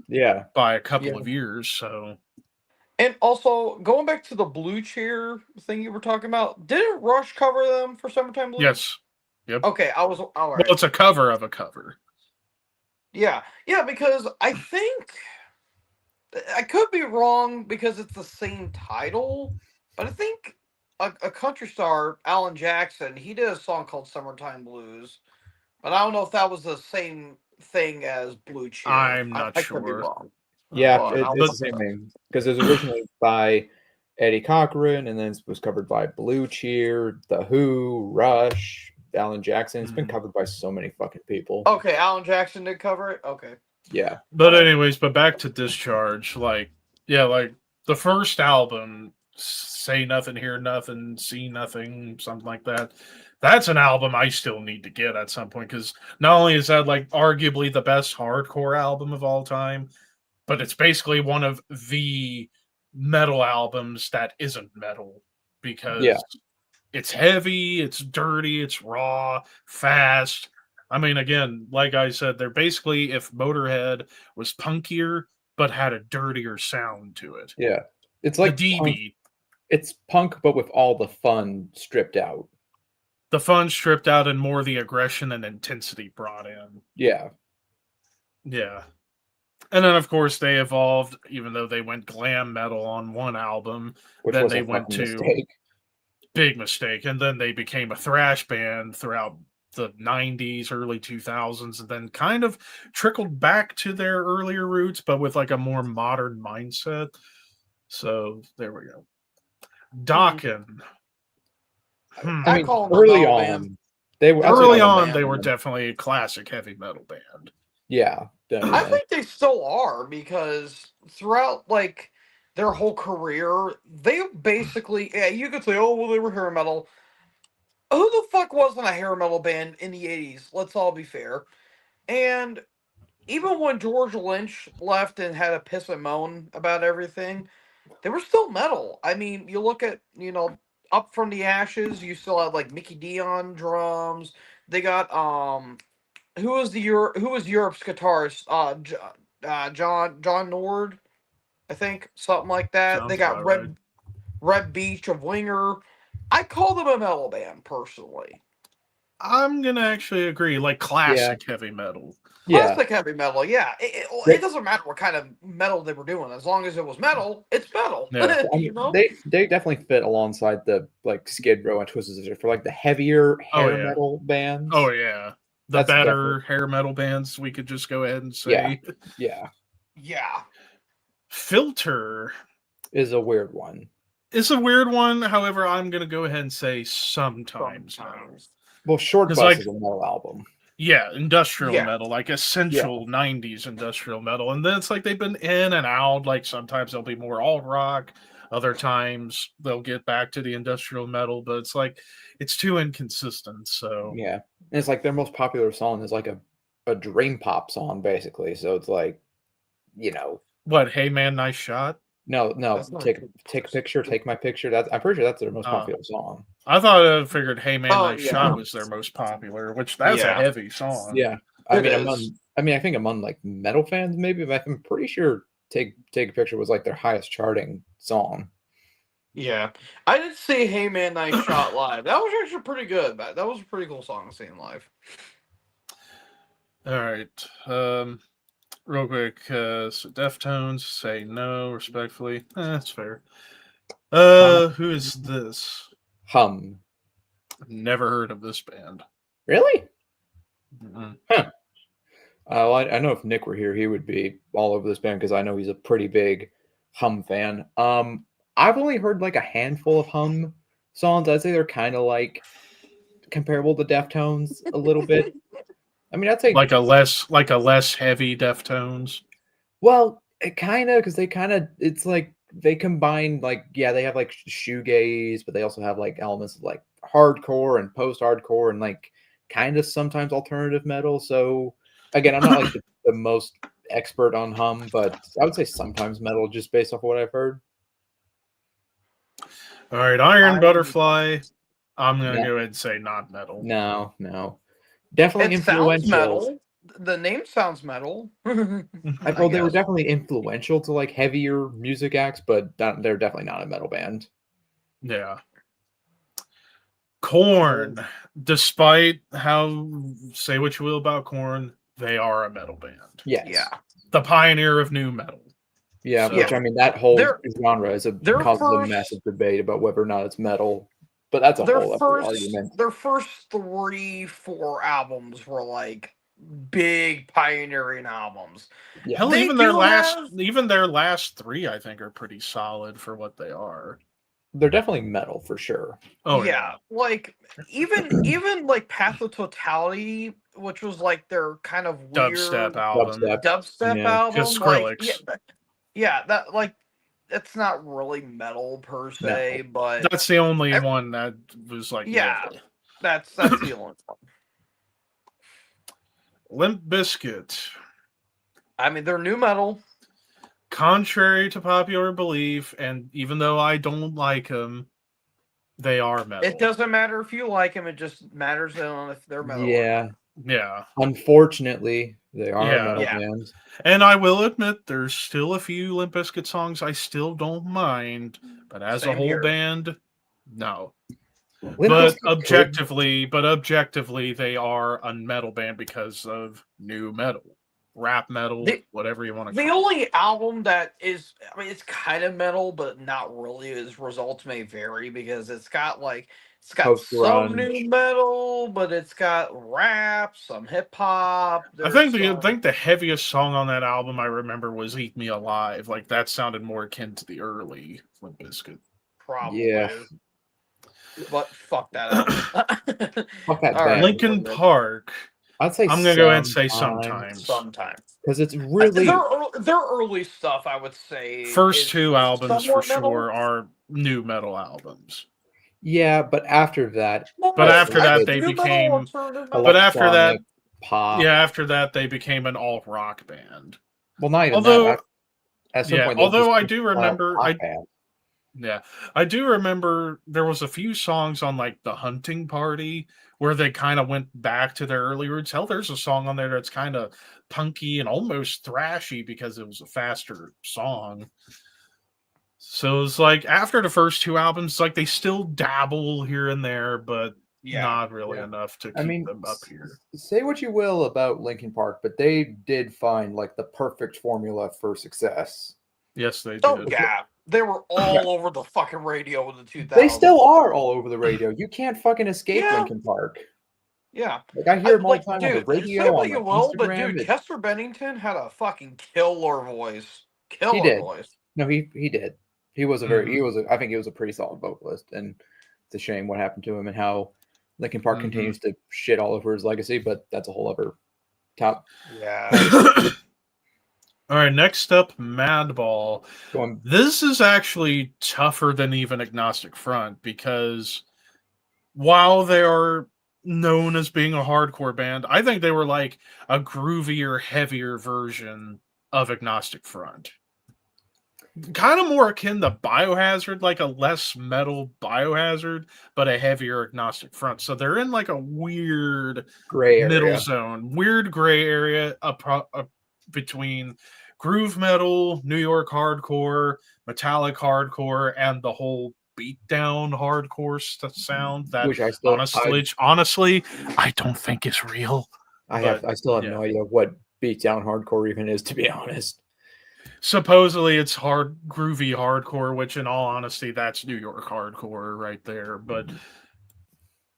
Yeah. by a couple Yeah. of years. So and also going back to the Blue Cheer thing you were talking about, didn't Rush cover them for Summertime Blues? yes, yep. Okay, I was all Well, right. it's a cover of a cover. Yeah, yeah, because I think I could be wrong because it's the same title, but I think a country star, Alan Jackson, he did a song called "Summertime Blues," but I don't know if that was the same thing as Blue Cheer. I'm not I could be sure. wrong. Yeah, But I'll it's But the look it same up. thing because it was originally by Eddie Cochran, and then it was covered by Blue Cheer, The Who, Rush, Alan Jackson. It's been Mhm. covered by so many fucking people. Okay, Alan Jackson did cover it. Okay. Yeah, But Alright. anyways, but back to Discharge. Like, yeah, like the first album, Say Nothing, Hear Nothing, See Nothing, something like that. That's an album I still need to get at some point because not only is that like arguably the best hardcore album of all time, but it's basically one of the metal albums that isn't metal because Yeah. it's heavy, it's dirty, it's raw, fast. I mean, again, like I said, they're basically if Motorhead was punkier but had a dirtier sound to it. yeah. It's The like punk. DB, It's punk, but with all the fun stripped out. the fun stripped out and more the aggression and intensity brought in. Yeah, Yeah. And then, of course, they evolved, even though they went glam metal on one album. which Then was they a went fucking to mistake. big mistake. And then they became a thrash band throughout the 90s, early 2000s, and then kind of trickled back to their earlier roots, but with like a more modern mindset. So there we go. Dokken. I I mean, call them a early metal on, band. they were I'd say Early they were on, metal they were band. definitely a classic heavy metal band. Yeah, I definitely. think they still are because throughout like their whole career, they basically you could say, oh well, they were hair metal. Who the fuck wasn't a hair metal band in the '80s? Let's all be fair. And even when George Lynch left and had a piss and moan about everything, they were still metal. I mean, you look at Up from the Ashes. You still had like Mickey D on drums. They got who was Europe's guitarist? John Nord, I think something like that. They Sounds got about right. Red Beach of Winger. I call them a metal band personally. I'm gonna actually agree, like classic heavy metal. Yeah, Classic heavy metal, yeah. They- It doesn't matter what kind of metal they were doing, as long as it was metal, it's metal. Yeah. I You mean, know? they definitely fit alongside the like Skid Row and Twisted Sister for like the heavier Oh, hair yeah. metal bands. Oh yeah, the That's better hair metal bands. We could just go ahead and say Yeah, Yeah. Filter is a weird one. is a weird one. However, I'm gonna go ahead and say sometimes metal. Sometimes. Well, Short 'Cause, Bus like- is a metal album. Yeah, industrial Yeah. metal, like essential '90s industrial metal, and then it's like they've been in and out. Like sometimes they'll be more alt rock, other times they'll get back to the industrial metal, but it's like it's too inconsistent. So Yeah, and it's like their most popular song is like a dream pop song, basically. So it's like, you know, what? Hey man, nice shot. no, That's not take good. a picture, take my picture. That's I'm pretty sure that's their most Oh. popular song. I thought I figured "Hey Man, Oh, Nice yeah. Shot" was their most popular, which that's Yeah. a heavy song. Yeah, It is. I think among like metal fans, maybe, but I'm pretty sure take a picture was like their highest charting song. Yeah. I did see Hey Man Nice Shot live. That was actually pretty good. That was a pretty cool song to see in live. All right. Real quick, so Deftones say no respectfully. That's fair. Who is this? Hum. Never heard of this band. Really? Mm-mm. Well, I know if Nick were here, he would be all over this band because I know he's a pretty big Hum fan. I've only heard like a handful of Hum songs. I'd say they're kind of like comparable to Deftones a little bit. I mean, I'd say Like a less heavy Deftones. well, it kind of because they kind of it's like they combine like they have like shoegaze, but they also have like elements of like hardcore and post-hardcore and like kind of sometimes alternative metal. So again, I'm not like the most expert on Hum, but I would say sometimes metal just based off of what I've heard. All right, Iron I'm- Butterfly. I'm gonna Yeah. go ahead and say not metal. No. Definitely It sounds influential. metal. The name sounds metal. Well, I they were guess. definitely influential to like heavier music acts, but they're definitely not a metal band. Yeah. Korn, despite how say what you will about Korn, they are a metal band. Yes. Yeah. The pioneer of new metal. Yeah, So- which I mean, that whole Their- genre is their causes a first- massive debate about whether or not it's metal. But that's a whole other argument. Their first 3-4 albums were like big pioneering albums. Yeah. Hell, They even their do last have- even their last 3, I think, are pretty solid for what they are. They're definitely metal for sure. Oh yeah, like even like Path of Totality, which was like their kind of weird Dubstep album. dubstep Yeah. album. Just like, Skrillex. that like it's not really metal per se, but That's the only Ev- one that was like Yeah. lovely. that's the only one. Limp Bizkit. I mean, they're new metal. Contrary to popular belief, and even though I don't like them, they are metal. It doesn't matter if you like them; it just matters on if they're metal. or Yeah. Yeah. Unfortunately, they are Yeah. a metal Yeah. band. And I will admit there's still a few Limp Bizkit songs I still don't mind, but as a Same whole here. band, no. Limp But Bizkit could- objectively, they are a metal band because of new metal, rap metal, The- whatever you want to The call it. only album that is, I mean, it's kind of metal, but not really. Is Results May Vary because it's got some Post-grunge. new metal, but it's got rap, some hip hop. I think the heaviest song on that album I remember was "Eat Me Alive." Like that sounded more akin to the early Limp Bizkit. probably. Yeah. But fuck that album. Fuck that All right. band. Linkin Park. I'd say I'm gonna go ahead and say sometimes. Sometimes because it's really their early stuff, I would say. First is 2 albums for somewhat metal. sure are new metal albums. yeah, but after that, But after that, think they new metal, became- alternative metal- But after that, electronic pop. yeah, after that they became an alt rock band. Well, not even Although- that. At some yeah, point, they although just I do flat remember- pop I- band. Yeah, I do remember there was a few songs on like the Hunting Party where they kind of went back to their early roots. Hell, there's a song on there that's kind of punky and almost thrashy because it was a faster song. So it's like after the first 2 albums, like they still dabble here and there, but not really yeah. enough to keep I mean, them up here. say what you will about Linkin Park, but they did find like the perfect formula for success. Yes, they Oh did. yeah, they were all over the fucking radio in the 2000s. They still are all over the radio. You can't fucking escape Yeah. Linkin Park. Yeah. Like I hear them all the time on the dude, radio, say what on you like, will, but Instagram. dude, It- Chester Bennington had a fucking killer voice. Killer did. voice. no, he did. He was a very Mm-hmm. I think he was a pretty solid vocalist, and it's a shame what happened to him and how Linkin Park Mhm. continues to shit all over his legacy. But that's a whole other top. Yeah. All right, next up, Madball. Going This is actually tougher than even Agnostic Front because while they are known as being a hardcore band, I think they were like a groovier, heavier version of Agnostic Front. Kind of more akin to Biohazard, like a less metal Biohazard, but a heavier Agnostic Front. So they're in like a weird gray area. middle zone, weird gray area between groove metal, New York hardcore, metallic hardcore, and the whole beatdown hardcore sound that Which I still honestly, I don't think is real. I still have yeah. no idea what beatdown hardcore even is, to be honest. Supposedly it's groovy hardcore, which in all honesty, that's New York hardcore right there. But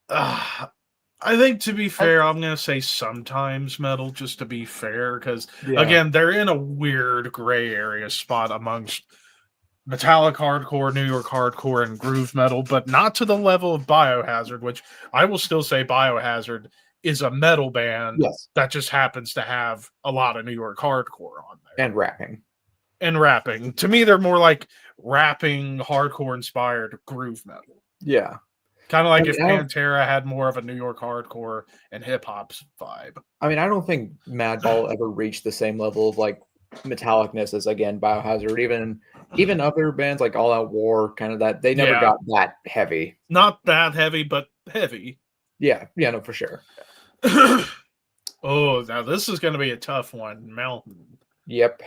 I think to be fair, I'm going to say sometimes metal just to be fair, because again, they're in a weird gray area spot amongst metallic hardcore, New York hardcore, and groove metal, but not to the level of Biohazard, which I will still say Biohazard is a metal band yes, that just happens to have a lot of New York hardcore on there. and rapping. And rapping. To me, they're more like rapping, hardcore inspired groove metal. Yeah. Kind of like I if mean, I don't- Pantera had more of a New York hardcore and hip hop vibe. I mean, I don't think Madball ever reached the same level of like metallicness as again Biohazard, even other bands like All Out War, kind of that they never Yeah. got that heavy. Not that heavy, but heavy. Yeah, no, for sure. Oh, now this is going to be a tough one. Mountain. Yep.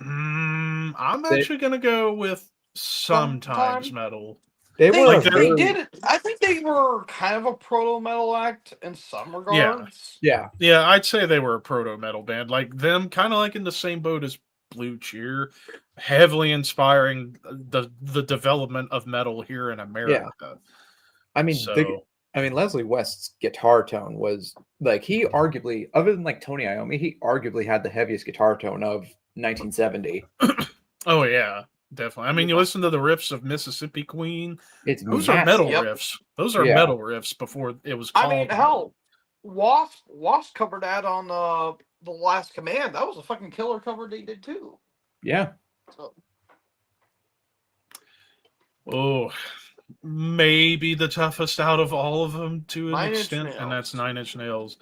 I'm They- actually going to go with sometimes Sometime. metal. They They, were Like, a they very- did. I think they were kind of a proto metal act in some regards. Yeah, Yeah, I'd say they were a proto metal band. Like them, kind of like in the same boat as Blue Cheer, heavily inspiring the development of metal here in America. I mean, So Leslie West's guitar tone was like he arguably, other than like Tony Iommi, he arguably had the heaviest guitar tone of 1970. oh yeah, definitely. I mean, you listen to the riffs of Mississippi Queen; It's those are massive. metal Yep. riffs. Those are Yeah. metal riffs before it was I called. mean, hell, Wasp covered that on the Last Command. That was a fucking killer cover they did too. Yeah, So, Oh, maybe the toughest out of all of them to an 9 Inch extent, and that's Nails. 9 Inch Nails.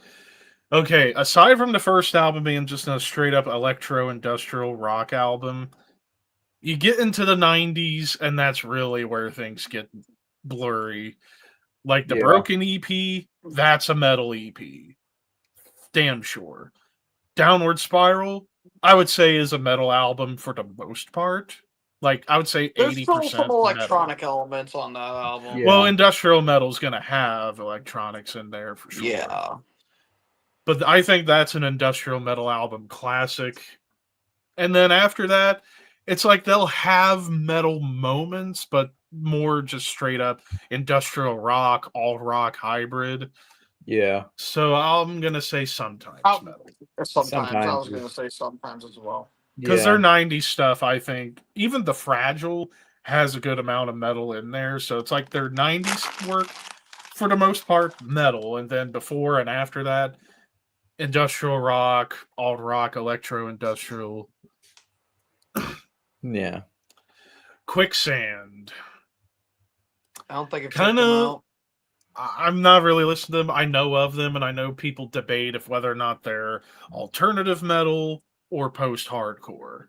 Okay, aside from the first album being just a straight up electro industrial rock album, you get into the 90s, and that's really where things get blurry. Like the Yeah. Broken EP, that's a metal EP. Damn sure. Downward Spiral, I would say, is a metal album for the most part. Like, I would say there's 80% still some metal. electronic elements on that album. Yeah. Well, industrial metal's going to have electronics in there for sure. Yeah. But I think that's an industrial metal album classic. And then after that, it's like they'll have metal moments, but more just straight up industrial rock, alt rock hybrid. yeah. So I'm going to say sometimes Oh, metal. Sometimes. I Sometimes. was going to say sometimes as well. Because Yeah. their 90s stuff, I think, even The Fragile has a good amount of metal in there. So it's like their 90s work, for the most part, metal. And then before and after that, industrial rock, alt rock, electro industrial. Yeah. Quicksand. I don't think it's Kinda- I'm not really listening to them. I know of them, and I know people debate if whether or not they're alternative metal or post-hardcore.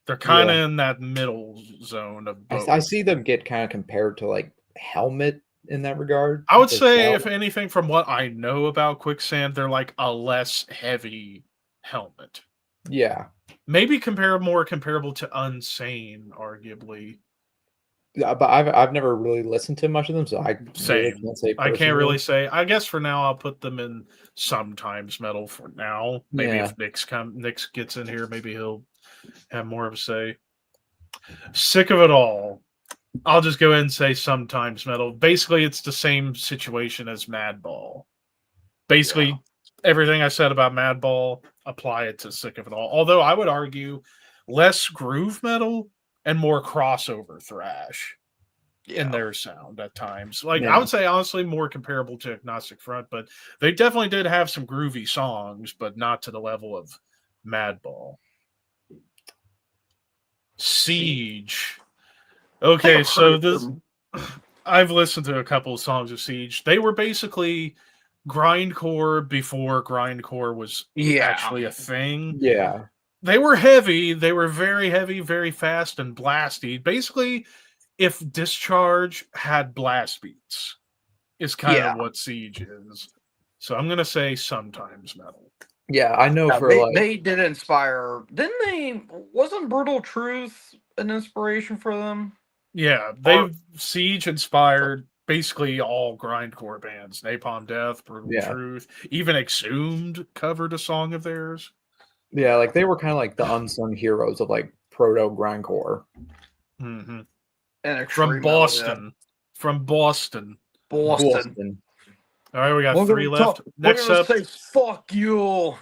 They're kind of in that middle zone of both. I see them get kind of compared to like Helmet in that regard. I would as say, well. if anything, from what I know about Quicksand, they're like a less heavy Helmet. Yeah. Maybe more comparable to Unsane, arguably. Yeah, but I've never really listened to much of them, so I really Same. can't say. I can't personally. really say. I guess for now, I'll put them in sometimes metal for now. Maybe Yeah. if Nick's gets in here, maybe he'll have more of a say. Sick of It All. I'll just go ahead and say sometimes metal. Basically, it's the same situation as Madball. Basically, Yeah. everything I said about Madball, apply it to Sick of It All. Although I would argue less groove metal and more crossover thrash in their sound at times. Like, I Yeah. would say, honestly, more comparable to Agnostic Front, but they definitely did have some groovy songs, but not to the level of Madball. Siege. Okay, I've so heard this them. I've listened to a couple of songs of Siege. They were basically grindcore before grindcore was Yeah. actually a thing. Yeah. They were heavy. They were very heavy, very fast, and blasty. Basically, if Discharge had blast beats, is kind Yeah. of what Siege is. So I'm gonna say sometimes metal. Yeah, I know Yeah, for they, like they did inspire. Didn't they? Wasn't Brutal Truth an inspiration for them? Yeah, Siege inspired basically all grindcore bands. Napalm Death, Brutal Yeah. Truth, even Exhumed covered a song of theirs. yeah, like they were kind of like the unsung heroes of like proto grindcore. hmm And extreme From metal, Boston. From Boston. yeah. Boston. All right, we got We're 3 gonna left. talk- Next we're up, gonna say fuck you.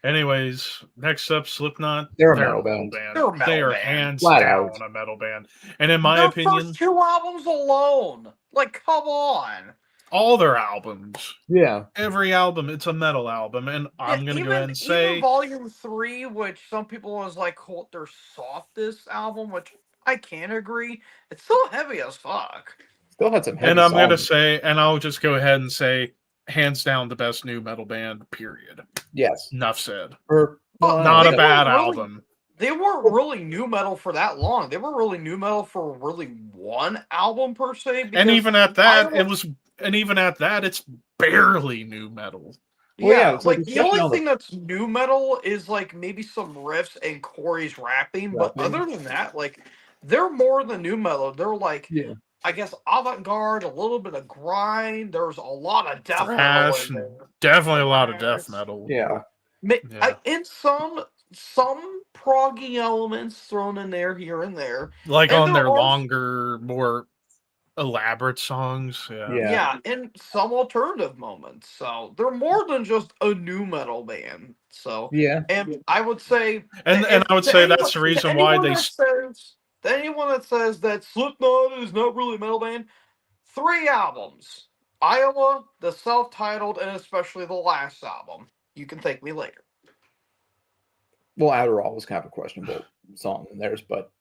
anyways, next up, Slipknot. They're a metal band. They're a metal They are band. hands Flat down out. a metal band. And in my Their opinion, first 2 albums alone. Like, come on. all their albums, Yeah. every album, it's a metal album. And I'm Yeah, going to go ahead and say, even Volume 3, which some people was like called their softest album, which I can agree. It's still heavy as fuck. Still had some heavy And I'm going to songs. say, and I'll just go ahead and say, hands down, the best new metal band, period. Yes. Enough said. Or, Well, Not they a bad weren't really- album. They weren't really new metal for that long. They were really new metal for really one album per se. And because even at I that, almost- it's barely new metal. Well, yeah, yeah, it's like like the especially only on the- thing that's new metal is like maybe some riffs and Corey's rapping, but Rapping. other than that, like they're more than new metal. They're like, Yeah. I guess, avant-garde, a little bit of grind. There's a lot of death Thrash, metal in and there. definitely a lot of death Thrash. metal. Yeah. Yeah. In some proggy elements thrown in there here and there. Like And on there their are- longer, more elaborate songs. Yeah. Yeah. And some alternative moments. So they're more than just a new metal band. So Yeah. and I would say And I would to say anyone- that's the to reason why anyone they that says to anyone that says that Slipknot is not really a metal band, 3 albums. Iowa, the self-titled, and especially the last album. You can thank me later. Well, Adderall was kind of a questionable song in theirs, but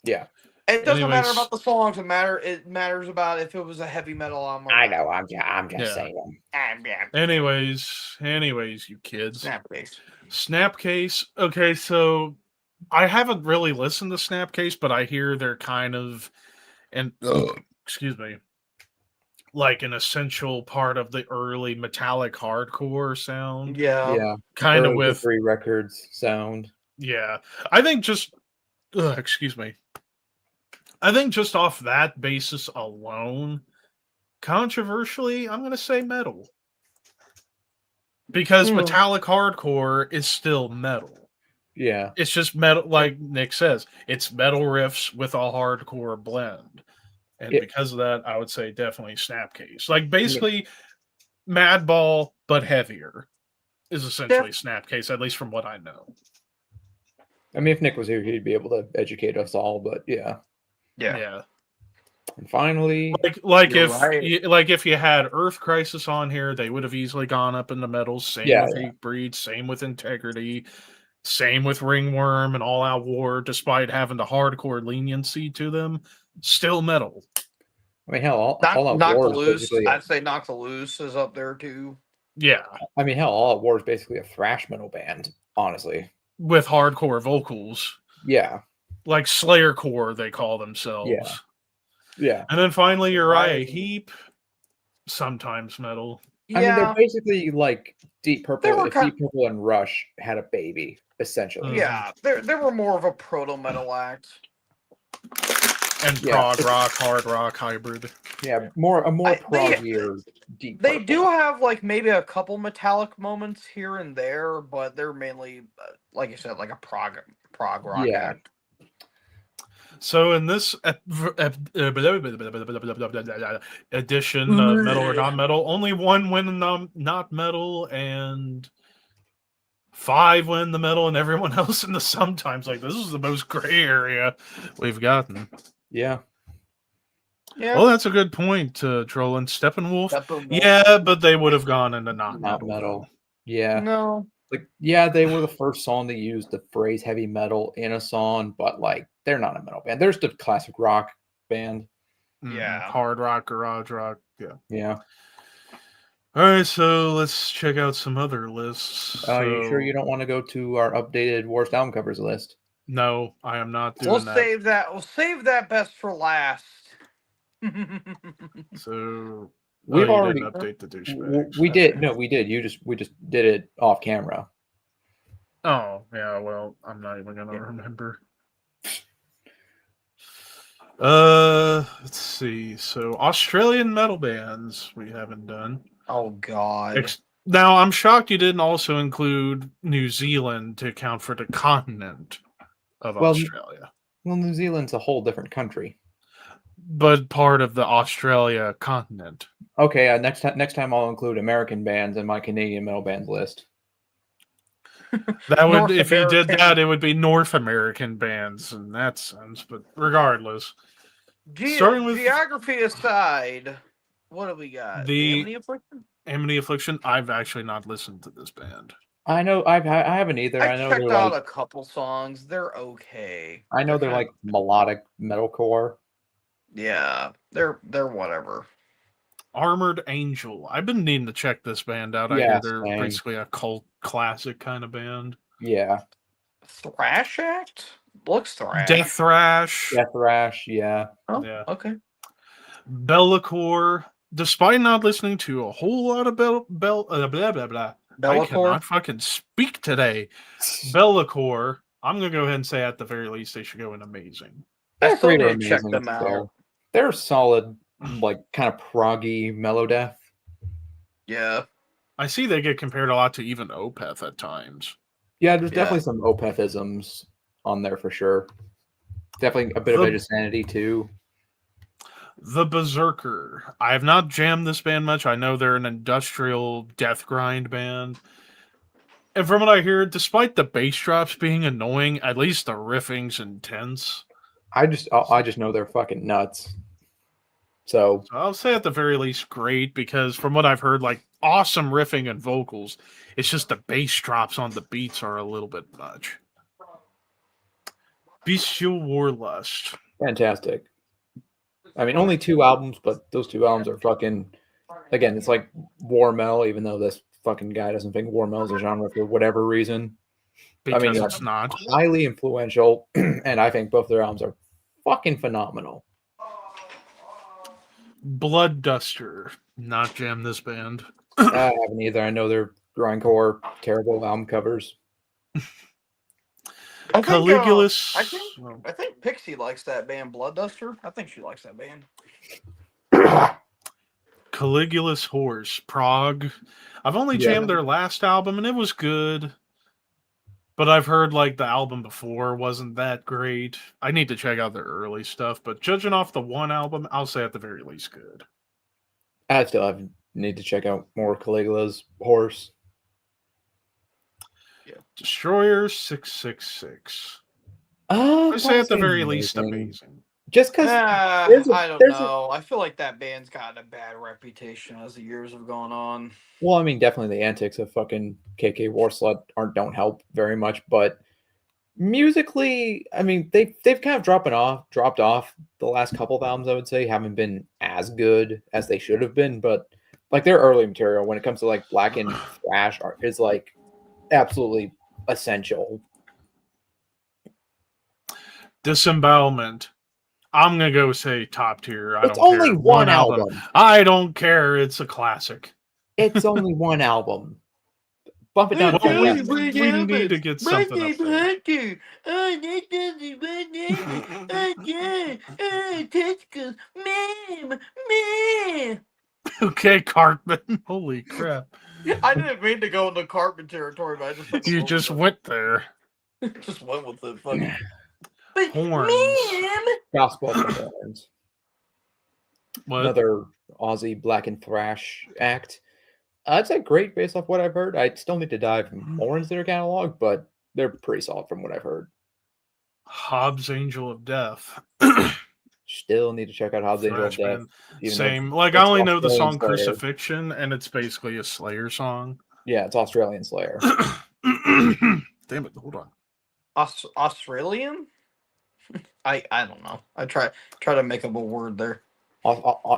yeah. It doesn't matter Anyways. about the songs. It matters about if it was a heavy metal album. Or I not. know. I'm just Yeah. saying. Yeah. Anyways, you kids. Snapcase. Snapcase. Okay, so I haven't really listened to Snapcase, but I hear they're kind of, and excuse me, like an essential part of the early metallic hardcore sound. Yeah. Yeah. Kind of Early with, Victory Records sound. yeah. I think just, excuse me. I think just off that basis alone, controversially, I'm going to say metal. Because Hmm. metallic hardcore is still metal. Yeah. It's just metal, like Nick says, it's metal riffs with a hardcore blend. And Yeah. because of that, I would say definitely Snapcase. Like basically Madball, but heavier is essentially Snapcase, at least from what I know. I mean, if Nick was here, he'd be able to educate us all. But yeah. Yeah. And finally, Like You're if right. if you had Earth Crisis on here, they would have easily gone up in the metal. Same Yeah, with Hatebreed, same with Integrity, same with Ringworm and All Out War, despite having the hardcore leniency to them, still metal. I mean, hell, all Knock out to war is Loose. basically. I'd say Knock to Loose is up there too. Yeah. I mean, hell, all out war is basically a thrash metal band. Honestly. With hardcore vocals. Yeah. Like Slayercore, they call themselves. Yeah. Yeah. And then finally Uriah Right. Heep, sometimes metal. I mean, they're Yeah. basically like Deep They Purple. were If kind- Deep Purple and Rush had a baby, essentially. Yeah. They were more of a proto metal act. And Yeah. prog rock, hard rock hybrid. Yeah, a more They- proggier Deep They Purple. do have like maybe a couple metallic moments here and there, but they're mainly, like you said, like a prog rock Yeah. act. So in this edition of Metal or Not Metal, only one win not metal and 5 win the metal, and everyone else in the sometimes. Like, this is the most gray area we've gotten. Yeah. Yeah. Well, that's a good point, Trollin. Steppenwolf. Steppenwolf. Yeah, but they would have gone into not Not metal. metal. Yeah. No. Like, yeah, they were the first song to use the phrase heavy metal in a song, but like they're not a metal band. They're just a classic rock band. Yeah. Hard rock, garage rock. Yeah. Yeah. All right, so let's check out some other lists. You sure you So- don't want to go to our updated worst album covers list? No, I am not doing We'll that. save that. We'll save that best for last. So We've you already didn't update the douchebags. we did. No, we did. We just did it off camera. Oh yeah, well, I'm not even gonna remember. Let's see. So Australian metal bands we haven't done. Oh God. Now I'm shocked you didn't also include New Zealand to account for the continent of Well, Australia, Well, New Zealand's a whole different country. but part of the Australia continent. Okay, next time I'll include American bands in my Canadian metal bands list. That would, North if you did American. that, it would be North American bands in that sense. But regardless, starting with- geography aside, what do we got? The- Amity Affliction? Amity Affliction. I've actually not listened to this band. I know I haven't either. I I know checked they're out like a couple songs. They're okay. I know they're kinda- like melodic metalcore. yeah, they're whatever. Armored Angel. I've been needing to check this band out. I Yeah, hear they're same. basically a cult classic kind of band. Yeah, Thrash Act looks thrash. Death Thrash. Death Thrash. Yeah, Oh, Yeah. okay. Bellacore. Despite not listening to a whole lot of blah blah blah. I Bellacore. cannot fucking speak today. Bellacore. I'm gonna go ahead and say at the very least they should go in amazing. I They're still great need or to check amazing, them it's fair. out. They're solid, like kind of proggy melodeath. Yeah. I see they get compared a lot to even Opeth at times. Yeah, there's Yeah. definitely some Opethisms on there for sure. Definitely a bit of The- Edge of Sanity too. The Berserker. I have not jammed this band much. I know they're an industrial death grind band. And from what I hear, despite the bass drops being annoying, at least the riffing's intense. I just know they're fucking nuts. So So I'll say at the very least great, because from what I've heard, like awesome riffing and vocals. It's just the bass drops on the beats are a little bit much. Bestial Warlust. fantastic. I mean, only 2 albums, but those 2 albums are fucking. Again, it's like war metal, even though this fucking guy doesn't think war metal is a genre for whatever reason. Because I mean, it's not. Highly influential, and I think both their albums are fucking phenomenal. Blood Duster. Not jam this band. I haven't either. I know they're grindcore, terrible album covers. I think, Caligulus. I think Pixie likes that band Blood Duster. I think she likes that band. Caligulus Horse, Prague. I've only Yeah. jammed their last album and it was good. But I've heard like the album before wasn't that great. I need to check out their early stuff, but judging off the one album, I'll say at the very least good. I still need to check out more Caligula's Horse. Destroyer 666. I I say at the very least amazing. Just because I there's a- don't there's a- know. I feel like that band's gotten a bad reputation as the years have gone on. well, I mean, definitely the antics of fucking KK Warslut don't help very much, but musically, I mean, they've kind of dropped off the last couple of albums. I would say haven't been as good as they should have been, but like their early material when it comes to like black and thrash is like absolutely essential. Disembowelment. I'm gonna go say top tier. I It's don't only care. one album. I don't care. It's a classic. It's only one album. Bump it down. Well, to we- 10. we need to get something up there. Okay, Cartman. Holy crap. I didn't mean to go into Cartman territory, but I just You just went there. just went with it. Fucking. Horns. Gospel of the Horns. What? Another Aussie black and thrash act. It's a great based off what I've heard. I still need to dive more into their catalog, but they're pretty solid from what I've heard. Hobbs Angel of Death. Still need to check out Hobbs Angel of Thrash Death. band. even though Same. Like I it's only know the Australian song Slayer. Crucifixion, and it's basically a Slayer song. Yeah, it's Australian Slayer. Damn it! Hold on. Australian? I don't know. I try to make up a word there.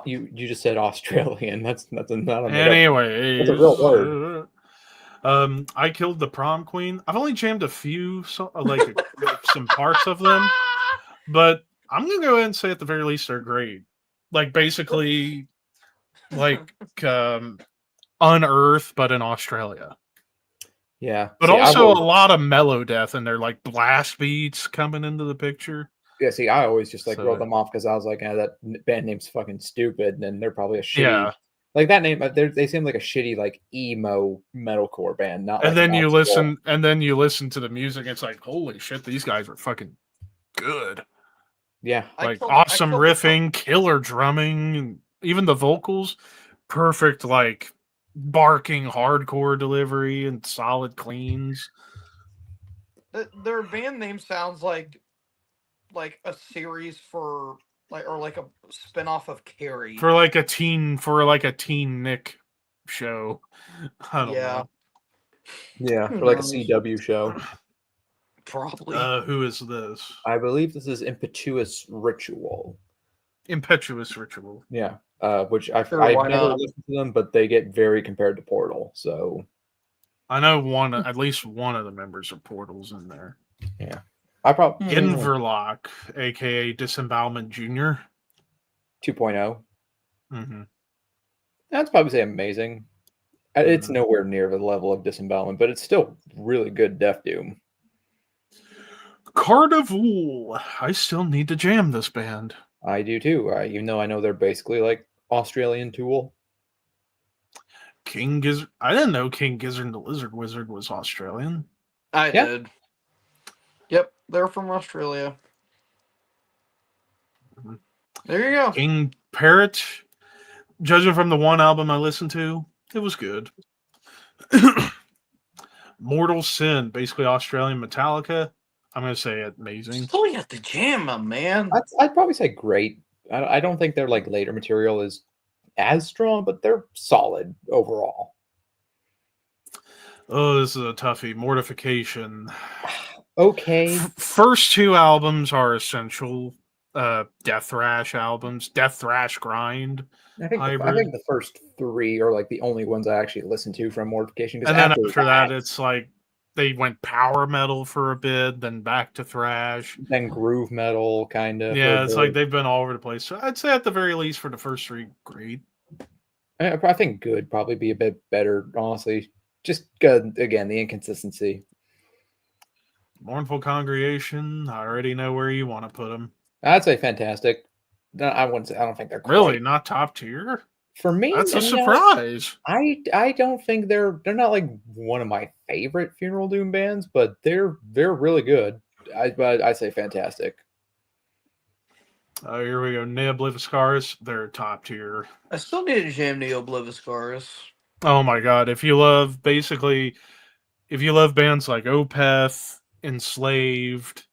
You just said Australian. That's not a made-up- Anyway, That's a real word. I Killed the Prom Queen. I've only jammed a few, some parts of them, but I'm gonna go ahead and say at the very least they're great. Like basically, like Unearth, but in Australia. Yeah, But see, also a lot of mellow death, and they're like blast beats coming into the picture. yeah. See, I always just like So- wrote them off because I was like, that band name's fucking stupid, and they're probably a shitty. Yeah. Like that name, they seem like a shitty like emo metalcore band. Not. And like then you gospel. listen to the music. It's like, holy shit, these guys are fucking good. Yeah, Like I awesome killed the riffing, killer drumming, and even the vocals, perfect like barking hardcore delivery and solid cleans. Their band name sounds like a series for like a spinoff of Carrie. For like a teen Nick show. I don't Yeah. know. Yeah, Who for like a knows? CW show. Probably. Who is this? I believe this is Impetuous Ritual. Impetuous Ritual. Yeah, which I've Sure, why never not? listened to them, but they get very compared to Portal. So I know at least one of the members of Portals in there. yeah, I probably Inverlock, aka Disembowelment Jr. 2.0. Mm-hmm. That's probably say amazing. It's nowhere near the level of Disembowelment, but it's still really good Death Doom. Carnival. I still need to jam this band. I do too, even though I know they're basically like Australian Tool. King Gizzard. I didn't know King Gizzard and the Lizard Wizard was Australian. I Yeah. did. Yep, they're from Australia. Mhm. There you go. King Parrot. Judging from the one album I listened to, it was good. Mortal Sin, basically Australian Metallica. I'm going to say amazing. Still you have to jam them, man. I'd probably say great. I don't think their like later material is as strong, but they're solid overall. Oh, this is a toughie. Mortification. Okay. First two albums are essential Death Thrash albums. Death Thrash Grind. I think Hybrid. the first three are like the only ones I actually listened to from Mortification. And then after that, it's like they went power metal for a bit, then back to thrash. Then groove metal, kind of. Yeah, it's like they've been all over the place. So I'd say at the very least for the first three, great. I think good probably be a bit better, honestly. Just good again, the inconsistency. Mournful Congregation. I already know where you want to put them. I'd say fantastic. No, I wouldn't say. I don't think they're Really quite. Not top tier. For me. That's a you know, surprise. I don't think they're not like one of my favorite funeral doom bands, but they're really good. I say fantastic. Oh, here we go. Neobliviscaris. They're top tier. I still need to jam Neobliviscaris. Oh my god! If you love bands like Opeth, Enslaved,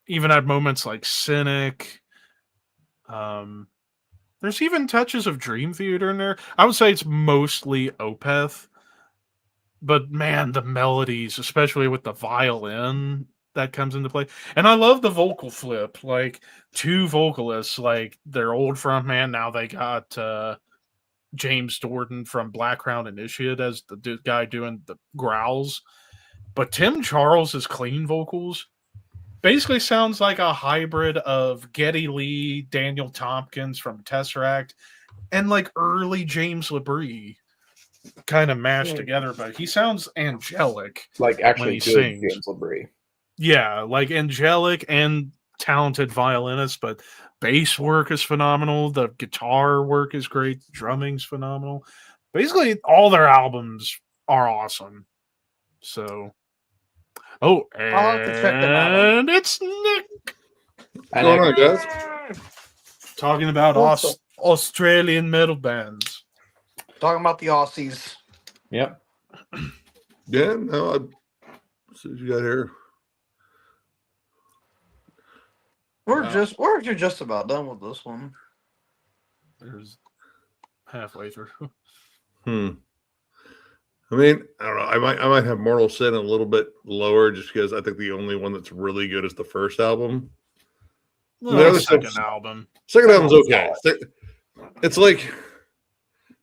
even at moments like Cynic, there's even touches of Dream Theater in there. I would say it's mostly Opeth, but man, the melodies, especially with the violin that comes into play, and I love the vocal flip. Like two vocalists, like their old frontman. Now they got James Jordan from Black Crown Initiate as the guy doing the growls, but Tim Charles' clean vocals basically sounds like a hybrid of Geddy Lee, Daniel Tompkins from Tesseract, and like early James LaBrie kind of mashed together. But he sounds angelic, like actually when he good sings. James LaBrie. Yeah, like angelic and talented violinist, but bass work is phenomenal. The guitar work is great. Drumming's phenomenal. Basically, all their albums are awesome. So, I'll have to check them out. and it's Nick And What's going on, guys? talking about Australian metal bands. Talking about the Aussies. Yep. Yeah, no, let's see what you got here. We're just about done with this one. There's halfway through. I mean, I don't know. I might have Mortal Sin a little bit lower just because I think the only one that's really good is the first album. Well, The other the second stuff's- album. Second album's okay. It's like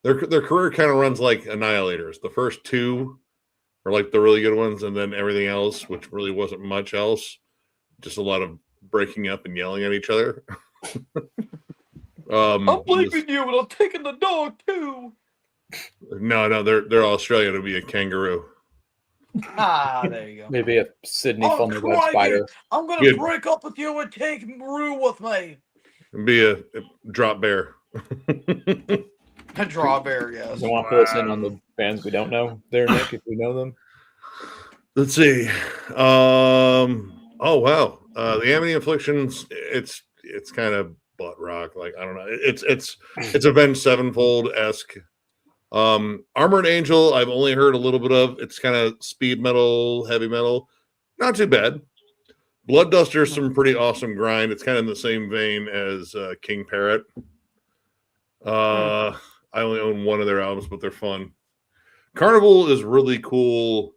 their career kind of runs like Annihilators. The first two are like the really good ones, and then everything else, which really wasn't much else, just a lot of breaking up and yelling at each other. I'm blaming you, and I'm taking the dog too. No, they're Australian. It'll be a kangaroo. Ah, there you go. Maybe a Sydney Oh, Thunderbird crikey. spider. I'm gonna Good. break up with you and take Rue with me. It'll be a drop bear. A draw bear, yes. You want to put us in on the bands we don't know there, Nick, if we know them? Let's see. Oh wow. The Amity Afflictions. It's kind of butt rock. Like I don't know. It's Avenged Sevenfold esque. Armored Angel. I've only heard a little bit of. It's kind of speed metal, heavy metal. Not too bad. Blood Duster, some pretty awesome grind. It's kind of in the same vein as King Parrot. I only own one of their albums, but they're fun. Carnival is really cool.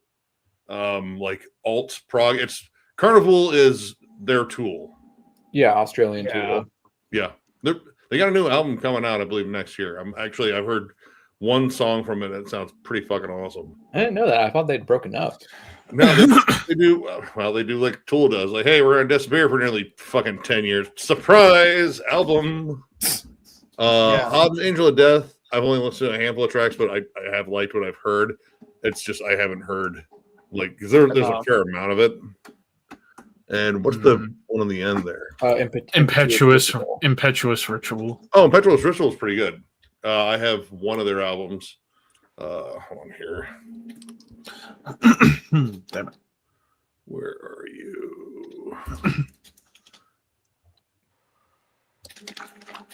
Like alt prog. It's Carnival is their Tool. Yeah, Australian Yeah. Tool. Yeah, they got a new album coming out, I believe, next year. I've heard one song from it that sounds pretty fucking awesome. I didn't know that. I thought they'd broken up. No, they do. Well, they do like Tool does. Like, hey, we're on Disappear for nearly fucking 10 years. Surprise album. Hobbs Angel of Death. I've only listened to a handful of tracks, but I have liked what I've heard. It's just I haven't heard because there's a fair amount of it. And what's the one on the end there? Impetuous Ritual. Oh, Impetuous Ritual is pretty good. I have one of their albums. Hold on here. Damn it. Where are you?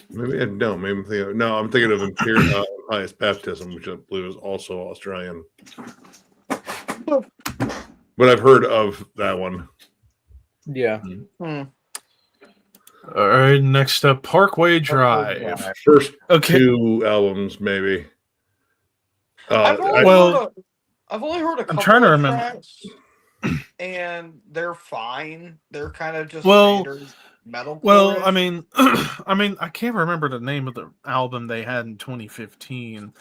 Maybe I don't. Maybe I'm thinking. No, I'm thinking of Imperial Highest Baptism, which I believe is also Australian. But I've heard of that one. Yeah. All right, next up, Parkway Drive. First Okay. 2 albums, maybe. I've only heard a couple trying to of remember. tracks, and they're fine. They're kind of just Well- standard metal. Well, I mean, I can't remember the name of the album they had in 2015,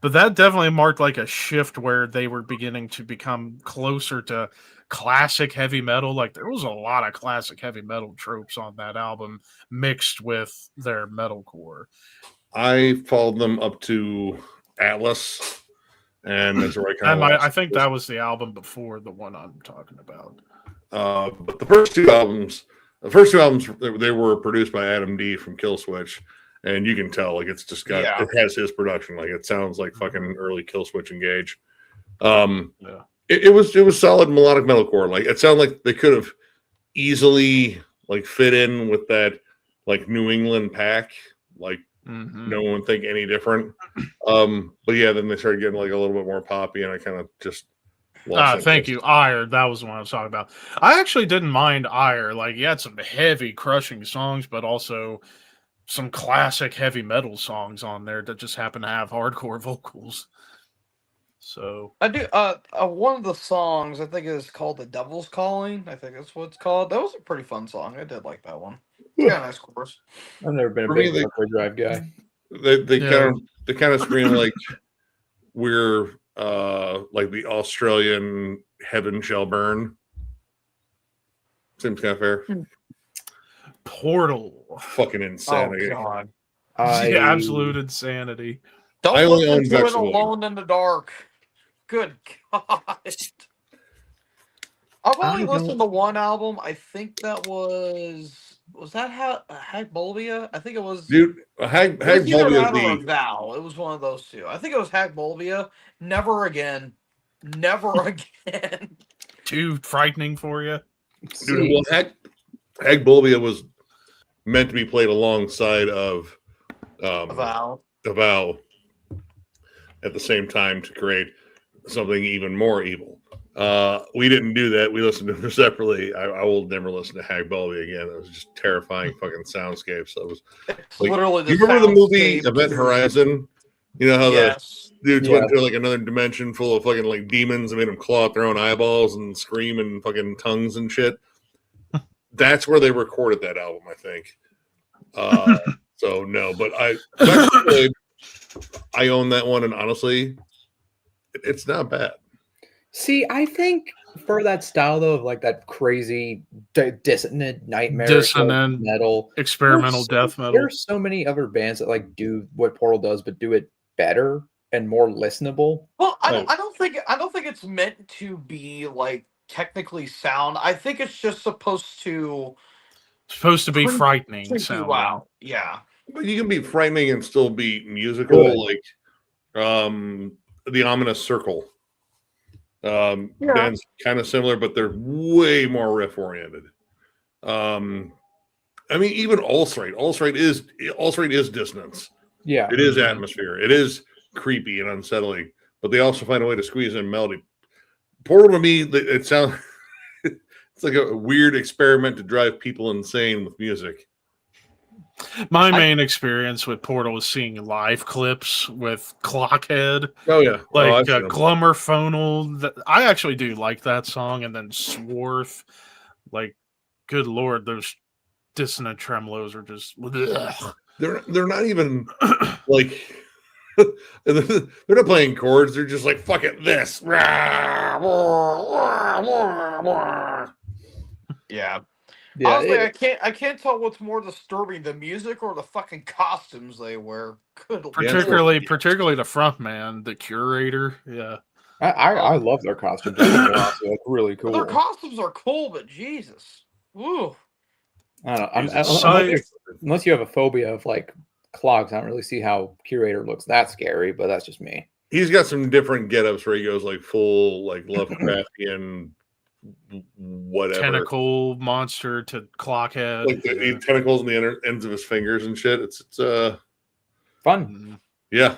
but that definitely marked like a shift where they were beginning to become closer to classic heavy metal. Like there was a lot of classic heavy metal tropes on that album mixed with their metalcore. I followed them up to Atlas, and that's where I kind of. I think that was the album before the one I'm talking about. But the first two albums, they were produced by Adam D from Killswitch, and you can tell like it's just got it has his production. Like it sounds like fucking early Killswitch Engage. Yeah. It was solid melodic metalcore. Like it sounded like they could have easily like fit in with that like New England pack. Like no one would think any different. But yeah, then they started getting like a little bit more poppy, and I kind of just. Thank you, Ire. That was the one I was talking about. I actually didn't mind Ire. Like, he had some heavy, crushing songs, but also some classic heavy metal songs on there that just happen to have hardcore vocals. So I do. One of the songs I think is called "The Devil's Calling." I think that's what it's called. That was a pretty fun song. I did like that one. Yeah, nice chorus. I've never been a For big me, Parkway Drive guy. They kind of scream like we're like the Australian Heaven Shall Burn. Seems kind of fair. Portal. Fucking insanity. Oh God! Yeah, absolute insanity. Don't I only listen own to it Vegetable. alone in the dark. Good God! I've only listened to one album. I think that was that Hagbolvia? I think it was. Dude, Hag It was either Bolvia that or the Val. It was one of those two. I think it was Hagbolvia. Never again. Never again. Too frightening for you. dude. Well, Hag Bolvia was meant to be played alongside of Val. the Vow at the same time to create something even more evil. We didn't do that. We listened to them separately. I will never listen to Hag Bolvia again. It was just terrifying fucking soundscapes. So it was It's like, literally the you remember the movie soundscape. Event Horizon? You know how Yes. the dudes Yeah. went into like another dimension full of fucking like demons and made them claw out their own eyeballs and scream in fucking tongues and shit. That's where they recorded that album, I think. So no, but I own that one, and honestly, it's not bad. See, I think for that style though, of like that crazy dissonant nightmare Dissonant metal, experimental death metal. There's so many other bands that like do what Portal does, but do it better and more listenable. Well, Oh. I don't think it's meant to be like technically sound. I think it's just supposed to Supposed to be Creep- frightening. creep Sound you out. Yeah. But you can be frightening and still be musical, Good. like the Ominous Circle. Yeah. Bands kind of similar, but they're way more riff oriented. I mean, even Allsright is dissonance. Yeah, It is atmosphere. It is creepy and unsettling, but they also find a way to squeeze in melody. Portal to me, it sounds it's like a weird experiment to drive people insane with music. My main experience with Portal was seeing live clips with Clockhead, Oh yeah, like I've seen 'em. Glummer Phonal. I actually do like that song, and then Swarth. Like, good lord, those dissonant tremolos are just. Ugh. They're not even like they're not playing chords. They're just like fuck it, this. Yeah. Yeah, Honestly, it- I can't tell what's more disturbing, the music or the fucking costumes they wear. Good lord. Particularly the front man, the curator. Yeah. I love their costumes. I think they're honestly, like, really cool. Their costumes are cool, but Jesus. Ooh. I don't know. Jesus. Unless you have a phobia of like clogs, I don't really see how Curator looks that scary, but that's just me. He's got some different get-ups where he goes like full like Lovecraftian whatever. Tentacle monster to Clockhead. Like the tentacles in the inner ends of his fingers and shit. It's Fun. yeah.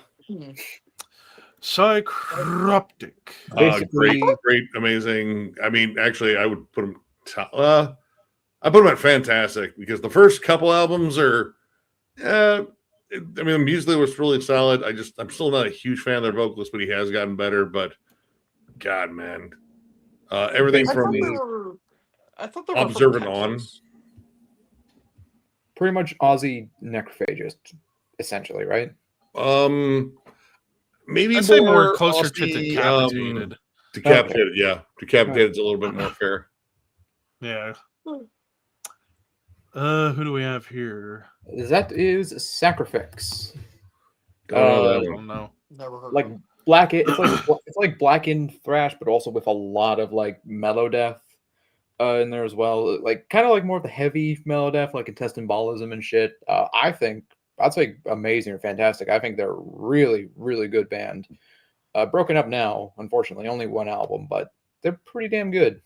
Psychroptic. Great, amazing. I mean, actually, I would put him. I put him at fantastic because the first couple albums are. I mean, musically was really solid. I'm still not a huge fan of their vocalist, but he has gotten better. But God, man, everything I from thought they were Observant from on. Texas. Pretty much Aussie necrophagist, essentially, right? Maybe I'd say more Aussie, closer to Decapitated. Decapitated, yeah. Decapited's a little bit more fair. Yeah. Who do we have here? That is Sacrifix. Don't know I that one. don't know. Never heard Like of them. it's like blackened thrash, but also with a lot of like mellow death in there as well. Like kind of like more of the heavy mellow death, like intestinalism and shit. I'd say amazing or fantastic. I think they're a really, really good band. Broken up now, unfortunately, only one album, but they're pretty damn good.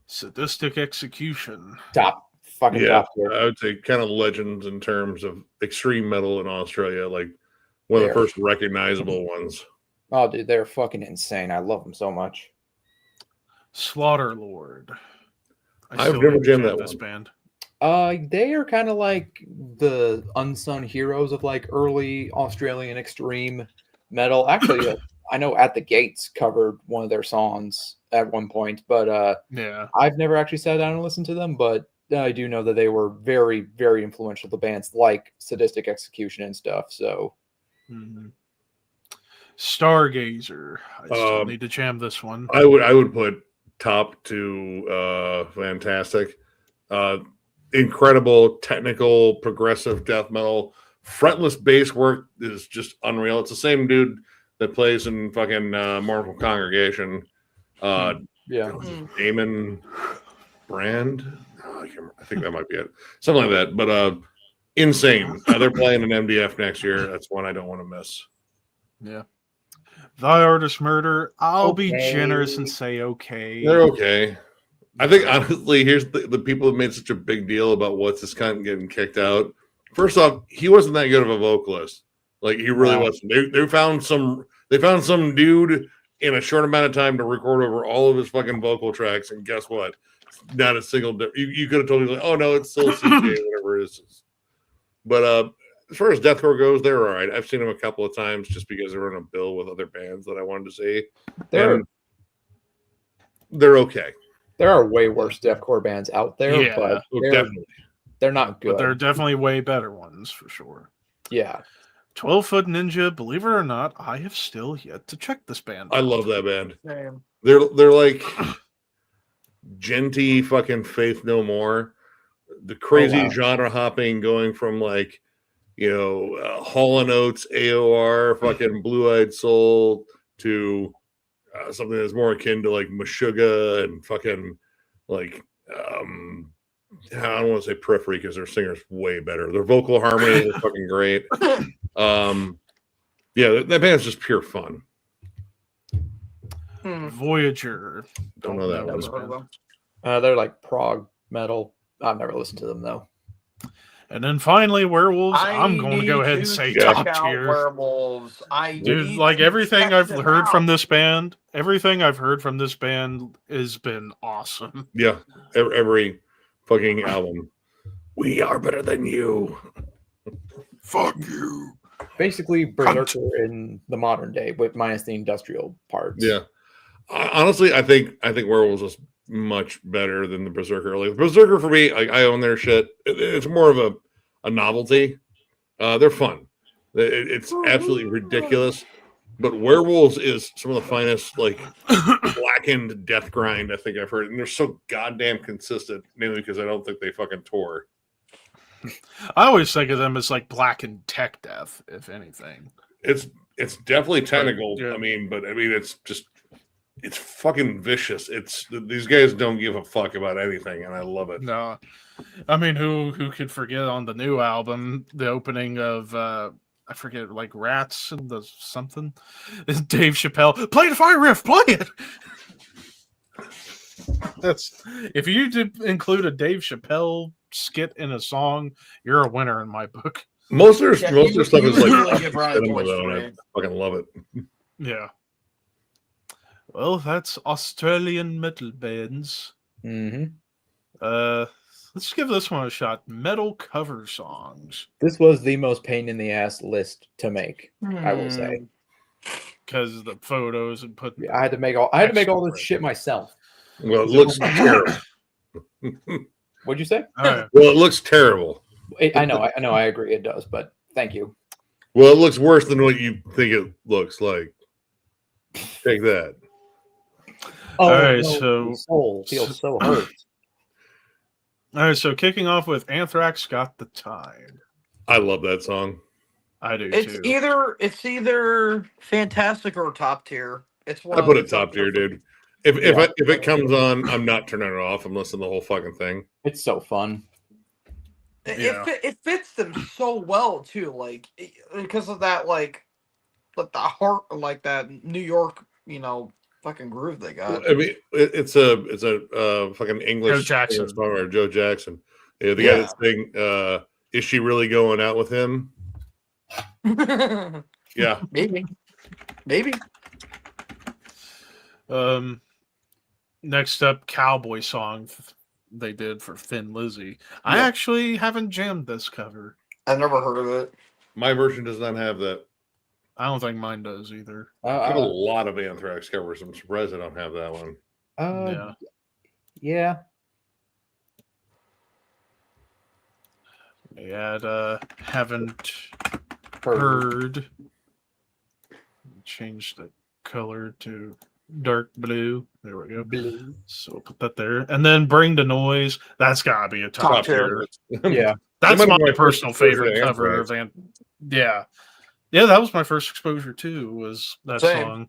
Sadistic Execution. Top tier. I would say kind of legends in terms of extreme metal in Australia, like one of the They're- first recognizable ones. Oh, dude, they're fucking insane. I love them so much. Slaughter Lord. I've still never need to jammed jam that this one. band. They are kind of like the unsung heroes of like early Australian extreme metal. Actually, I know At the Gates covered one of their songs at one point, but Yeah. I've never actually sat down and listened to them. But I do know that they were very, very influential to bands like Sadistic Execution and stuff. So, Mhm. Stargazer. I still need to jam this one. I would put top to fantastic. Incredible technical progressive death metal. Fretless bass work is just unreal. It's the same dude that plays in fucking Mournful Congregation. yeah. Damon Brand. Oh, I think that might be it. Something like that. But insane. They're playing an MDF next year. That's one I don't want to miss. Yeah. Thy Artist Murder. I'll be Okay. generous and say okay. They're okay. I think honestly, here's the people have made such a big deal about what's this cunt getting kicked out. First off, he wasn't that good of a vocalist. Like he really Wow. wasn't. They found some dude in a short amount of time to record over all of his fucking vocal tracks, and guess what? Not a single. You could have told me like, oh no, it's still CJ, whatever it is. But as far as deathcore goes, they're all right. I've seen them a couple of times just because they were on a bill with other bands that I wanted to see. They're Okay. There are way worse deathcore bands out there, Yeah. but Oh, they're, definitely. they're not good. But there are definitely way better ones for sure. Yeah. 12-Foot Ninja, believe it or not, I have still yet to check this band. I love that band. Same. They're like genty fucking Faith No More. The crazy wow. genre hopping going from like, Hall & Oates, AOR, fucking Blue Eyed Soul to something that's more akin to like Meshuggah and fucking like, I don't want to say Periphery because their singer's way better. Their vocal harmony is fucking great. Yeah, that band's just pure fun. Voyager. Don't know that Never one. heard of them. They're like prog metal. I've never listened to them though. And then finally, Werewolves. I'm going to need go ahead and say check top out tier. Werewolves. Dude, need like to everything check I've them heard from out. this band, has been awesome. Yeah, every fucking album. We are better than you. Fuck you. Basically, Berserker in the modern day, but minus the industrial parts. Yeah. Honestly, I think Werewolves is much better than the Berserker. Like Berserker for me, I own their shit. It's more of a novelty. They're fun. It's absolutely ridiculous. But Werewolves is some of the finest, like blackened death grind I think I've heard, and they're so goddamn consistent. Mainly because I don't think they fucking tour. I always think of them as like black and tech death, if anything. It's definitely technical. Yeah. I mean, it's just it's fucking vicious. It's these guys don't give a fuck about anything, and I love it. No, I mean, who could forget on the new album the opening of I forget, like Rats and the something. Dave Chappelle, play the fire riff, play it. That's if you did include a Dave Chappelle skit in a song, you're a winner in my book. Most of Yeah, their you- stuff you is like really give Ryan cinema, points though, for and I me. fucking love it. Yeah. Well, that's Australian metal bands. hmm Let's give this one a shot. Metal cover songs, This was the most pain in the ass list to make. I will say. because the photos and put. I had to make all this shit myself. Well, it looks terrible. What'd you say? All right. Well, it looks terrible. I know, I agree, it does, but thank you. Well, it looks worse than what you think it looks like. Take that. Oh, All right, no, so- my soul feels so hurt. All right, so kicking off with Anthrax Got the Tide. I love that song. I do It's too. either fantastic or top tier. It's one I of put the it top tier, tier. dude. If it comes on, I'm not turning it off. I'm listening to the whole fucking thing. It's so fun. Yeah. It fits them so well too, like because of that, like the heart, like that New York, fucking groove they got. I mean, it's a fucking English Joe Jackson. songwriter, Joe Jackson. Yeah, the guy that's saying, "Is she really going out with him?" Yeah, maybe. Next up, Cowboy Song they did for Thin Lizzy. I Yeah. actually haven't jammed this cover. I've never heard of it. my version does not have that. I don't think mine does either. I have a lot of Anthrax covers. I'm surprised I don't have that one. Yeah. Yeah. They had haven't Heard. heard. Change the color to dark blue. There we go. Blue. So we'll put that there. And then Bring the Noise. That's gotta be a top Top tier. tier. Yeah. That's That might my be my first personal exposure favorite to cover Anthrax. of Yeah. Yeah, that was my first exposure too, was that Same. song.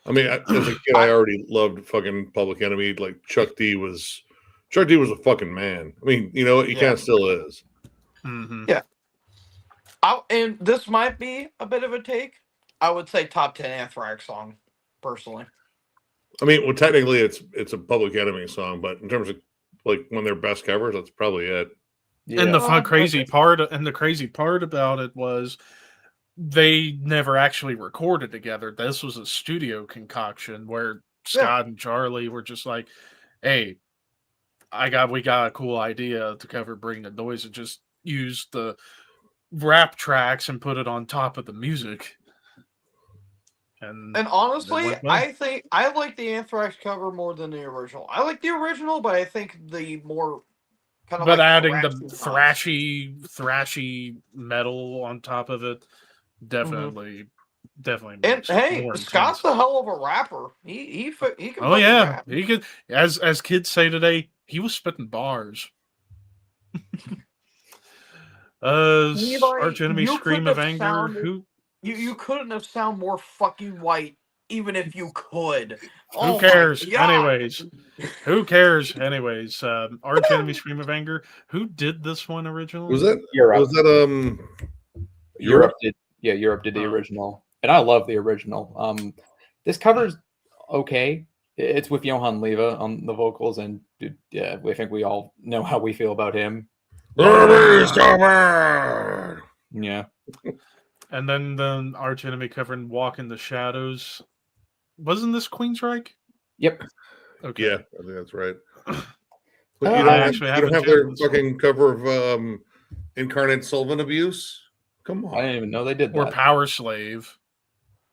I mean, as a kid, I already loved fucking Public Enemy. Like Chuck D was a fucking man. I mean, you know what? He Yeah. kind of still is. Hmm. And this might be a bit of a take. I would say top 10 Anthrax song, personally. I mean, well, technically, it's a Public Enemy song, but in terms of like one of their best covers, that's probably it. Yeah. And the Oh, fun, okay. crazy part about it was they never actually recorded together. This was a studio concoction where Scott and Charlie were just like, "Hey, we got a cool idea to cover Bring the Noise, and just use the rap tracks and put it on top of the music." And And honestly, went well. I think I like the Anthrax cover more than the original. I like the original, but I think the more kind of but like adding the thrashy thrashy metal on top of it definitely And makes it hey, more Scott's intense. a hell of a rapper. He can. Oh fucking yeah, rap. he could, as kids say today, he was spitting bars. Levi, Arch Enemy you Scream couldn't of have Anger. sounded- You couldn't have sound more fucking white, even if you could. Who Oh my cares? God. Anyways, who cares? Anyways, Arch Enemy Scream of Anger. Who did this one originally? Was that Europe. Europe? Europe did the Oh. original, and I love the original. This cover's okay. It's with Johan Leva on the vocals, and yeah, I think we all know how we feel about him. Yeah, And then the Arch Enemy covering Walk in the Shadows. Wasn't this Queensryche? yep. Okay. Yeah, I think that's right. But Oh, you I don't, have, actually you don't haven't have their tuned this fucking cover of Incarnate Sylvan Abuse. Come I on. didn't even know they did Or that. Power Slave.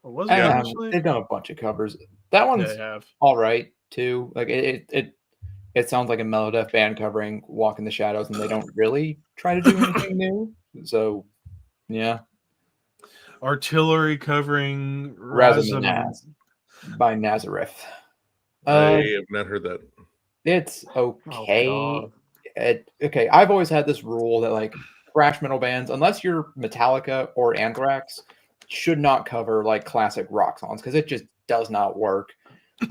Or was it I Power have, Slave? they've done a bunch of covers. That one's They have. all right too. Like it sounds like a Melodeath band covering "Walk in the Shadows," and they don't really try to do anything new. So, yeah, Artillery covering Razum Razum. by Nazareth. I have not heard that. It's okay. God. Okay, I've always had this rule that like thrash metal bands, unless you're Metallica or Anthrax, should not cover like classic rock songs because it just does not work.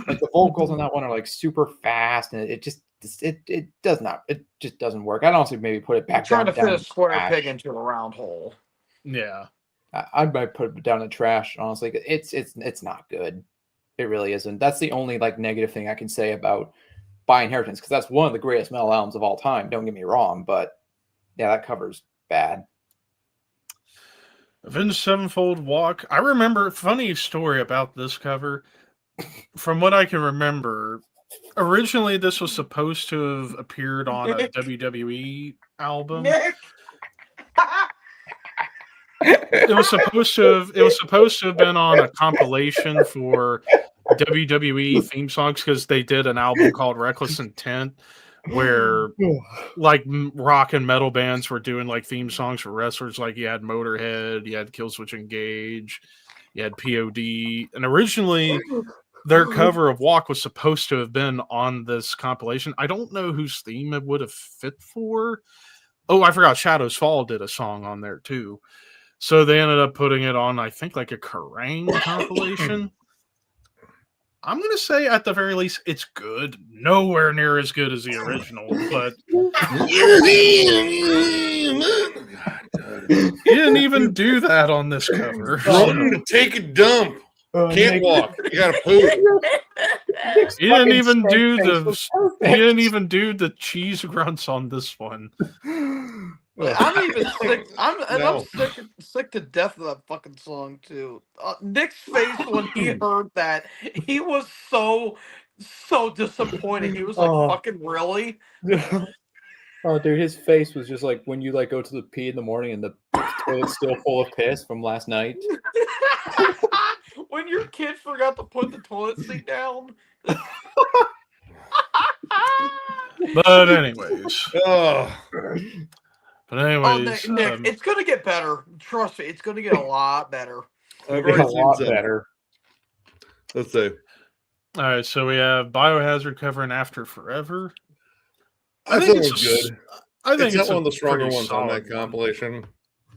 Like the vocals on that one are like super fast, and it just it just doesn't work. I'd honestly maybe put it You're back trying down. to fit down a square trash. peg into a round hole. Yeah. I might put it down in trash. Honestly, it's not good. It really isn't. That's the only like negative thing I can say about By Inheritance, because that's one of the greatest metal albums of all time. Don't get me wrong, but yeah, that cover's bad. Avenged Sevenfold Walk. I remember funny story about this cover. From what I can remember, originally this was supposed to have appeared on a Nick. WWE album. Nick. It was supposed to have been on a compilation for WWE theme songs because they did an album called Reckless Intent where like rock and metal bands were doing like theme songs for wrestlers. Like you had Motorhead, you had Killswitch Engage, you had POD, and originally their cover of Walk was supposed to have been on this compilation. I don't know whose theme it would have fit for. Oh, I forgot Shadows Fall did a song on there too. So they ended up putting it on, I think, like a Kerrang compilation. I'm going to say, at the very least, it's good. Nowhere near as good as the original, but he didn't even do that on this cover. Run, take a dump. Can't Nick- walk. You gotta poop. Nick's He didn't fucking even stank do face the. was He didn't perfect. even do the cheese grunts on this one. I'm even sick. I'm No. sick to death of that fucking song too. Nick's face when he heard that, he was so disappointed. He was like, Oh. "Fucking really?" Oh, dude, his face was just like when you like go to the pee in the morning and the toilet's still full of piss from last night. When your kid forgot to put the toilet seat down. But anyways, Oh, but Oh, anyways, Nick, it's gonna get better. Trust me, it's gonna get a lot better. I've It's a already seen lot some. better. Let's see. all right. So we have Biohazard covering After Forever. I think thought it it's was a good. I think It's not it's one a of the stronger pretty ones on that solid one. compilation.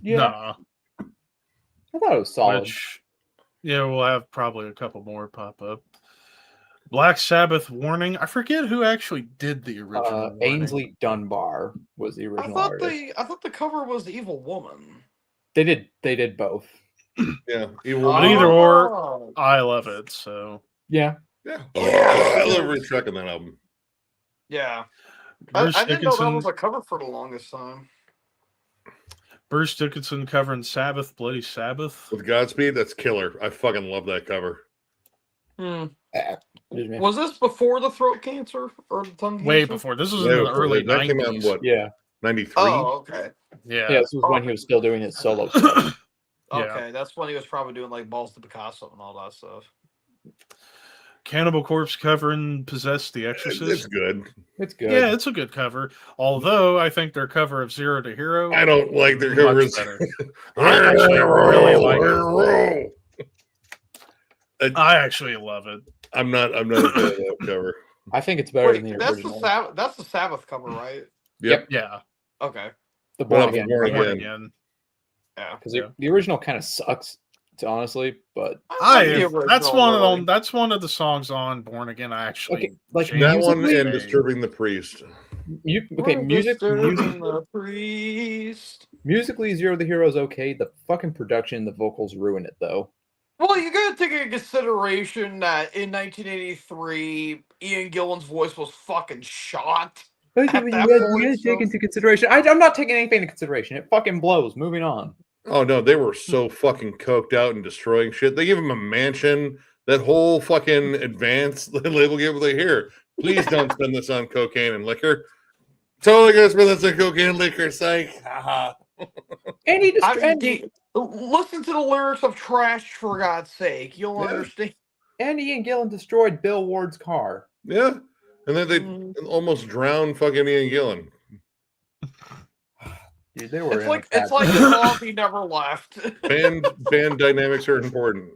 Yeah, Nah, I thought it was solid. which yeah, we'll have probably a couple more pop up. Black Sabbath Warning. I forget who actually did the original. Warning. Ainsley Dunbar was the I original thought artist. the cover was Evil Woman. They did both. Yeah. But either or, Oh. I love it. So Yeah. Yeah. I love every track on that album. Yeah. Bruce I didn't know that Dickinson, was a cover for the longest time. Bruce Dickinson covering Sabbath, Bloody Sabbath. With Godspeed, that's killer. I fucking love that cover. Excuse me. Was this before the throat cancer or the tongue cancer? Way before. This was Way in the before early that. That came out in 90s. what? Yeah. 93? Oh, okay. Yeah. Yeah, this was when he was still doing his solo stuff. Yeah. Okay, that's when he was probably doing like Balls to Picasso and all that stuff. Cannibal Corpse covering Possess the It's Exorcist. good. It's good. Yeah, it's a good cover. Although I think their cover of Zero to Hero I don't like their much covers. better. I actually really like it. I actually love it. I'm not a fan of that cover. I think it's better than Wait, the that's original. that's the Sabbath cover, right? Yep. Yeah. Okay. The Well, Born Again. Born Born Again. Again. Yeah. Because Yeah. the original kind of sucks, honestly. But like the That's original, one of really. them. That's one of the songs on Born Again. I actually okay, like changed That one musically, and Disturbing the Priest. okay, We're disturbing the priest. musically, Zero the Hero is okay. The fucking production, the vocals ruin it though. Well, you gotta take into consideration that in 1983, Ian Gillan's voice was fucking shot. You At that gotta point, take so- into consideration. I'm not taking anything into consideration. It fucking blows. Moving on. Oh no, they were so fucking coked out and destroying shit. They gave him a mansion. That whole fucking advance label gave them like, here, please don't spend this on cocaine and liquor. Totally gonna spend that cocaine liquor, psych. Haha. And he I mean, just listen to the lyrics of Trash for God's sake. You'll Yeah. understand. and Ian Gillan destroyed Bill Ward's car. Yeah. And then they Mhm. almost drowned fucking Ian Gillan. Dude, they were It's like Ozzy never left. Band dynamics are important.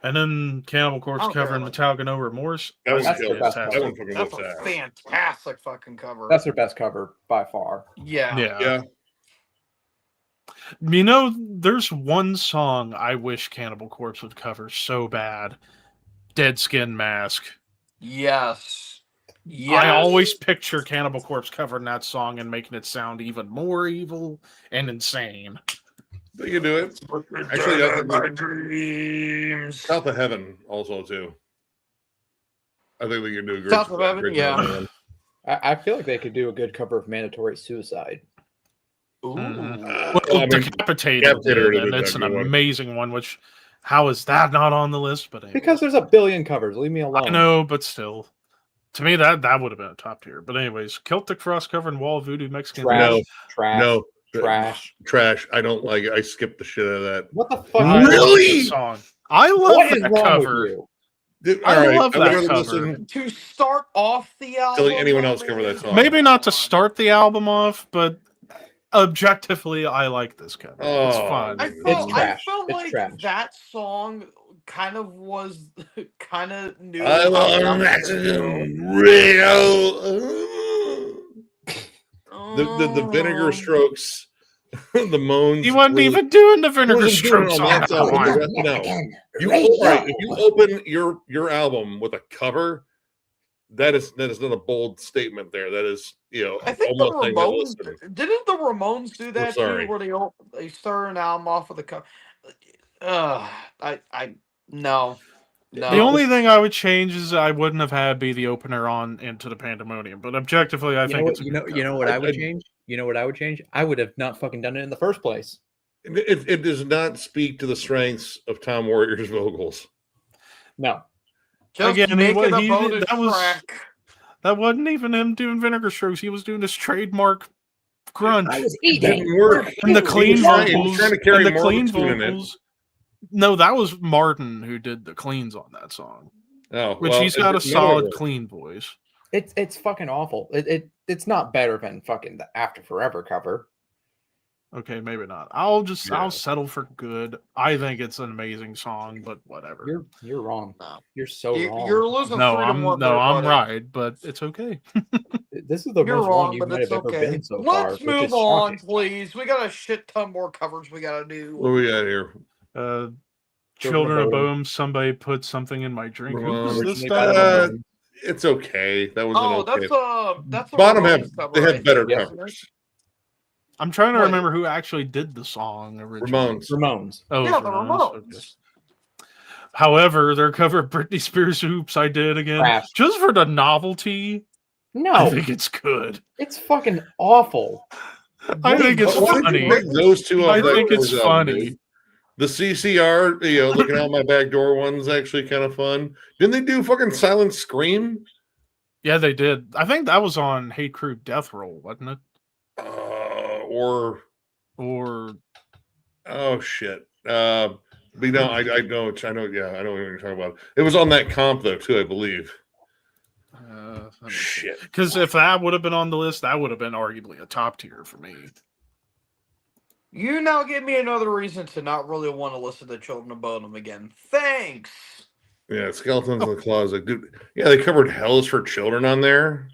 And then Cannibal Corpse I don't care covering about Metallica No Remorse. That was That's killer. the best That cover. one fucking That's whipped a ass. fantastic fucking cover. That's their best cover by far. yeah. Yeah. You know, there's one song I wish Cannibal Corpse would cover so bad. Dead Skin Mask. Yes. Yes. I always picture Cannibal Corpse covering that song and making it sound even more evil and insane. They can do it. Actually, I think my dreams. South of Heaven also too. I think we can do a great South of Heaven, great yeah. job on I feel like they could do a good cover of Mandatory Suicide. Ooh. Mhm. that. Well, I mean, Decapitated, Decapitated did, and is it's a an good one. amazing one. Which, how is that not on the list? But anyways. Because there's a billion covers. Leave me alone. I know, but still, to me that would have been a top tier. But anyways, Celtic Frost covering Wall of Voodoo Mexican. Trash. No, Trash. no, Trash. trash. I don't like it. I skipped the shit out of that. What the fuck? I love Really? that song. I love What is that wrong cover. with you? Dude, I all right, love I'm that gonna cover. listen. To start off the album, anyone else cover that song. Maybe not to start the album off, but objectively, I like this cover. It's Oh, fun. I It's felt, trash. I felt It's like trash. that song kind of was kind of new. I love Mexican radio. The vinegar strokes, the moans. He wasn't really- even doing the He Vinegar wasn't doing it Strokes on on that that song, but the one. rest- no. You, all right, if you open your album with a cover, that is not a bold statement there. That is, I think the almost saying, "Hey, Ramones listen." didn't the Ramones do that sorry. too, where they start an album off of the cover. No. The only thing I would change is I wouldn't have had be the opener on Into the Pandemonium. But objectively, I think it's a you good know cover. what I would I- change? You know what I would change? I would have not fucking done it in the first place. It does not speak to the strengths of Tom Warrior's vocals. No. just Again, make it a he- bonus that was- track. That wasn't even him doing Vinegar Strokes. He was doing his trademark grunge. was It didn't work. And the He clean was trying- he was vocals. trying to carry and the more clean tune in it. vocals. No, that was Martin who did the cleans on that song. Oh, Which well, he's got a none of solid it. clean voice. It's fucking awful. It's not better than fucking the After Forever cover. Okay, maybe not. I'll Yeah. settle for good. I think it's an amazing song, but whatever. You're wrong. No. You're so wrong. You're losing No, 3 to 1 there, I'm buddy. right, but it's okay. This is the You're most wrong, wrong you but might it's have ever okay. been so far. Let's which is move on, shocking. please. We got a shit ton more covers we gotta do. What we got here? Children of Bodom. Boom, somebody put something in my drink. Who was this Originally guy? by the Uh, Ramones. It's okay. That was Oh, an okay. that's a Bottom Ramones have cover, they I have better think, covers. I'm trying to Wait. remember who actually did the song originally. Ramones. Ramones. Oh, Yeah, the Ramones, Ramones. okay. However, their cover of Britney Spears "Oops, I Did Again," Trash. just for the novelty. I No, think it's good. it's fucking awful. I think it's Why did you funny. pick those two I off that think it's Killers album, funny. dude? The CCR, looking out my back door one's actually kind of fun. Didn't they do fucking Silent Scream? Yeah, they did. I think that was on Hate Crew Death Roll, wasn't it? Or Or oh shit. But no, I know. I know. Yeah, I know what you're talking about. It was on that comp though too, I believe. Shit. because if that would have been on the list, that would have been arguably a top tier for me. You now give me another reason to not really want to listen to Children of Bodom again. Thanks. Yeah, Skeletons in the Closet. Dude, yeah, they covered Hell's for Children on there.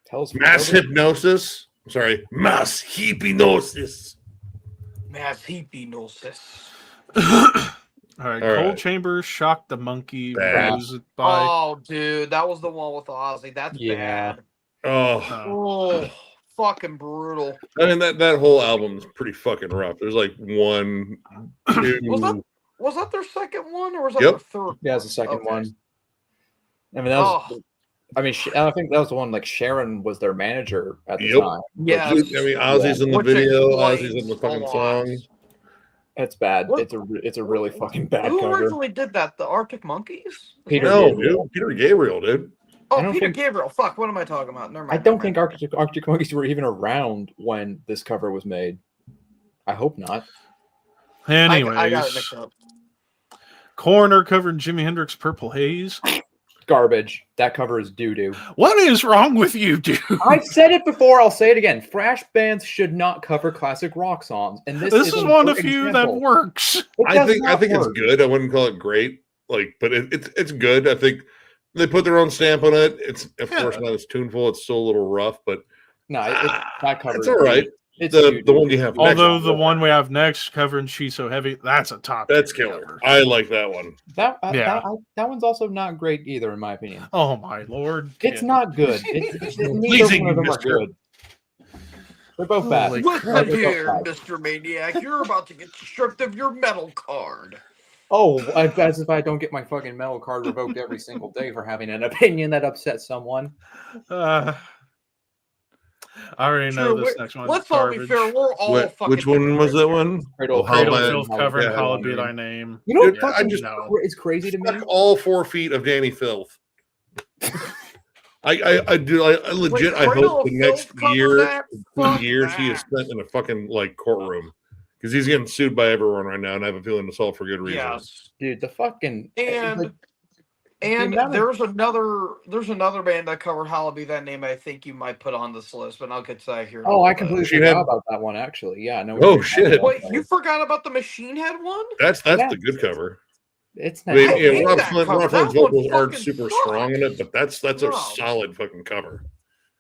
Tell us Mass Hypnosis. I'm sorry, Mass Hypnosis. Mass hypnosis. All right, All Cold right. Chambers, Shock the Monkey, Bad. Rose by. Oh, dude, that was the one with Ozzy. That's Yeah. bad. Oh, Oh, fucking brutal. I mean that whole album is pretty fucking rough. There's like 1, 2. Was that their second one or was that Yep. their third? Yeah, it's the second Okay. one. I mean, that was. Oh, I mean, I think that was the one. Like Sharon was their manager at the Yep. time. yeah. I mean, Ozzy's in the Which video. explains Ozzy's in the a fucking lot. song. It's bad. What- It's a really fucking bad Who cover. originally did that? The Arctic Monkeys? Peter No, Gabriel. dude, Peter Gabriel, dude. Oh, I don't Peter think- Gabriel. Fuck, what am I talking about? Never mind. I don't never think mind. Arctic Monkeys were even around when this cover was made. I hope not. Anyways, I got it mixed up. Corner covering Jimi Hendrix Purple Haze. Garbage. That cover is doo-doo. What is wrong with you, dude? I've said it before. I'll say it again. Thrash bands should not cover classic rock songs, and this This is a one of good few that example. works. It I does think not it's work. good. I wouldn't call it great, like, but it's good. I think they put their own stamp on it. It's of course not as tuneful. It's still a little rough, but No, that cover. it's is all right. doo-doo. It's The doo-doo. one you have next, Although the one we have next covering She's So Heavy, that's a top. that's tier killer. cover. I like that one. that Yeah. that one's also not great either, in my opinion. Oh my lord! It's Yeah. not good. Neither Pleasing, one of them are mister. good. They're both bad. Holy Listen crap. here, Mr. Maniac. You're about to get stripped of your metal card. Oh, as if I don't get my fucking metal card revoked every single day for having an opinion that upsets someone. I already know True, this next one's Let's all be garbage. fair. We're all fucking. Which one was that one? Cradle, Oh, Cradle Hallowed- Filth Hallowed- covering yeah, Hallowed Be Hallowed. Thy Name. You know what Yeah, fucking just- is crazy to me? Fuck all 4 feet of Danny Filth. I do. I legit. I Cradle hope of the next Filth cover year, that? 2 Fuck years, he is that. spent in a fucking like courtroom because he's getting sued by everyone right now, and I have a feeling it's all for good reasons. Yes. Dude, the fucking And like, and amount of- there's another band that covered Hallowed Be That Name I think you might put on this list, but I'll get to that here. in a oh, I little bit. completely Machine forgot Head? about that one. Actually, yeah, no. Oh, shit. Wait, you forgot about the Machine Head one? That's Yeah. the good cover. It's I not. mean, I yeah, hate Rob that Flint, cover. Rob That Flint's one vocals aren't fucking super sucks. strong in it, but that's a No. solid fucking cover.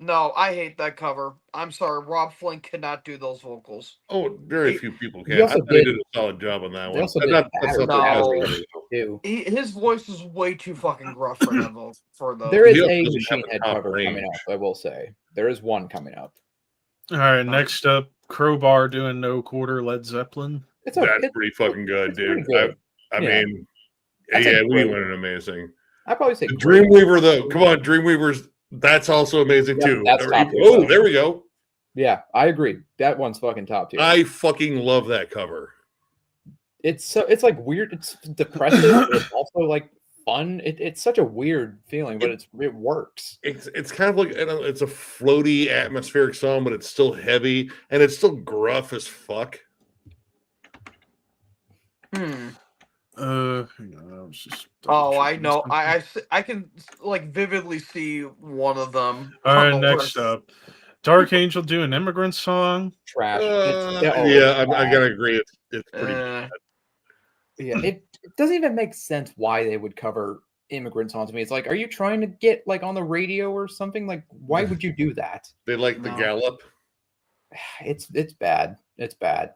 No, I hate that cover. I'm sorry, Rob Flynn cannot do those vocals. Oh, very He- few people he can. I also thought he did- did a solid job on that They one. also That's did not the No. best cover. too. His voice is way too fucking gruff for that for the. There is He also a doesn't have Machine the Head top cover range. coming up. I will say there is one coming up. All right, next up, Crowbar doing No Quarter Led Zeppelin. It's That's okay. pretty fucking good, it's dude. pretty good. I Yeah. mean, That's a yeah, we great- went amazing. I probably say The great. Dreamweaver, though. Come on, Dreamweavers. That's also amazing Yep, too. that's top tier, Oh, though. there we go. Yeah, I agree. That one's fucking top tier. I fucking love that cover. It's like weird. It's depressive. But it's also like fun. It's such a weird feeling, but it works. It's kind of like it's a floaty atmospheric song, but it's still heavy and it's still gruff as fuck. Hmm. Hang on, I was just Oh, I double-checking know. something. I can like vividly see one of them. All on right, the next list. up, Dark Angel doing Immigrant Song. Trash. Yeah, I gotta agree. It's pretty. Yeah, it doesn't even make sense why they would cover immigrant songs to me. It's like, are you trying to get like on the radio or something? Like, why would you do that? They like the No. gallop. It's bad. It's bad.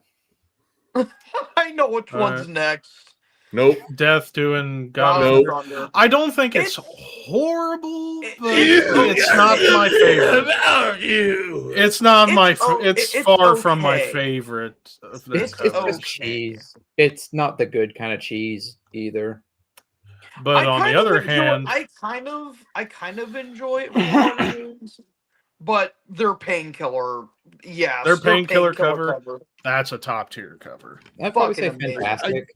I know which All one's right. next. Nope. Death doing God God. of Nope. Thunder. I don't think it's It's- horrible, but Ew, it's not my favorite. About you. It's not my. It's It's far from my okay. favorite. Of the It's It's covers. just cheese. It's not the good kind of cheese either. But I on kind the of other enjoy- hand, I kind of enjoy it, for one reason, but their painkiller, yes, Their Painkiller cover. that's a top tier cover. I'd probably say Fucking amazing. fantastic.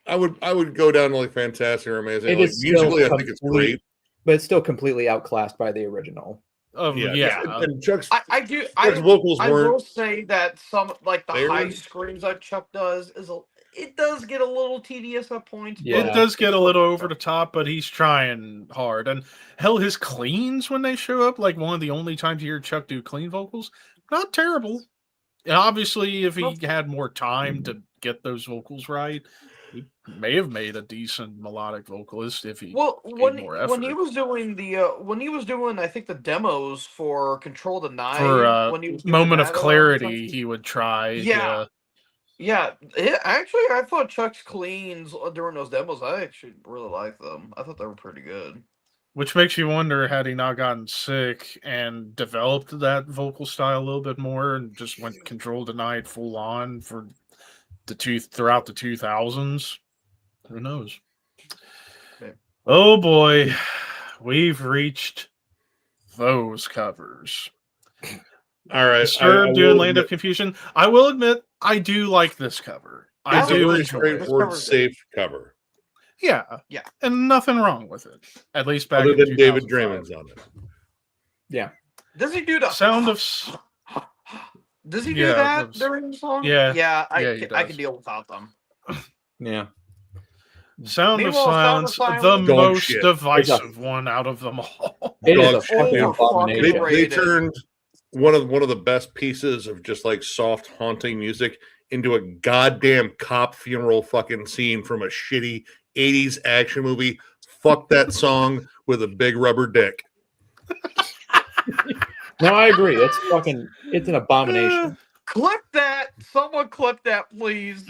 I would go down to like fantastic or amazing. It Like, is still musically, I think it's complete- great. But it's still completely outclassed by the original. Yeah. And Chuck's I do. Chuck's vocals I will weren't. say that some like the high Very- screams that Chuck does it does get a little tedious at points. Yeah. It does get a little over the top, but he's trying hard. And hell, his cleans when they show up, like one of the only times you hear Chuck do clean vocals, not terrible. And obviously, if he had more time to get those vocals right, he may have made a decent melodic vocalist if he. Well, when more when he effort. was doing I think the demos for Control the Night For when he was doing Moment of that a lot clarity, times- he would try. Yeah. Yeah, actually, I thought Chuck's cleans during those demos. I actually really liked them. I thought they were pretty good. Which makes you wonder, had he not gotten sick and developed that vocal style a little bit more and just went Control Denied full on for throughout the 2000s? Who knows? Okay. Oh boy, we've reached those covers. All right. Disturbed I doing will Land of admit, I I will admit, I do like this cover. I it's a do very enjoy it. straightforward, This cover's safe cover. Yeah. Yeah. And nothing wrong with it. At least back Other in than David 2005. Draymond's on it. Yeah. Does he do the Sound of Does he do Yeah, that those- during the song? yeah, Yeah, yeah, he I does. can deal without them. Yeah. Sound of Meanwhile, Sound of Silence, the Silence- Dog most shit. divisive one out of them all. It is Dog a shit, fucking dude. abomination. Fucking They rated. turned one of the best pieces of just like soft haunting music into a goddamn cop funeral fucking scene from a shitty 80s action movie. Fuck that song with a big rubber dick. No, I agree. It's an abomination. Clip that! Someone clip that, please.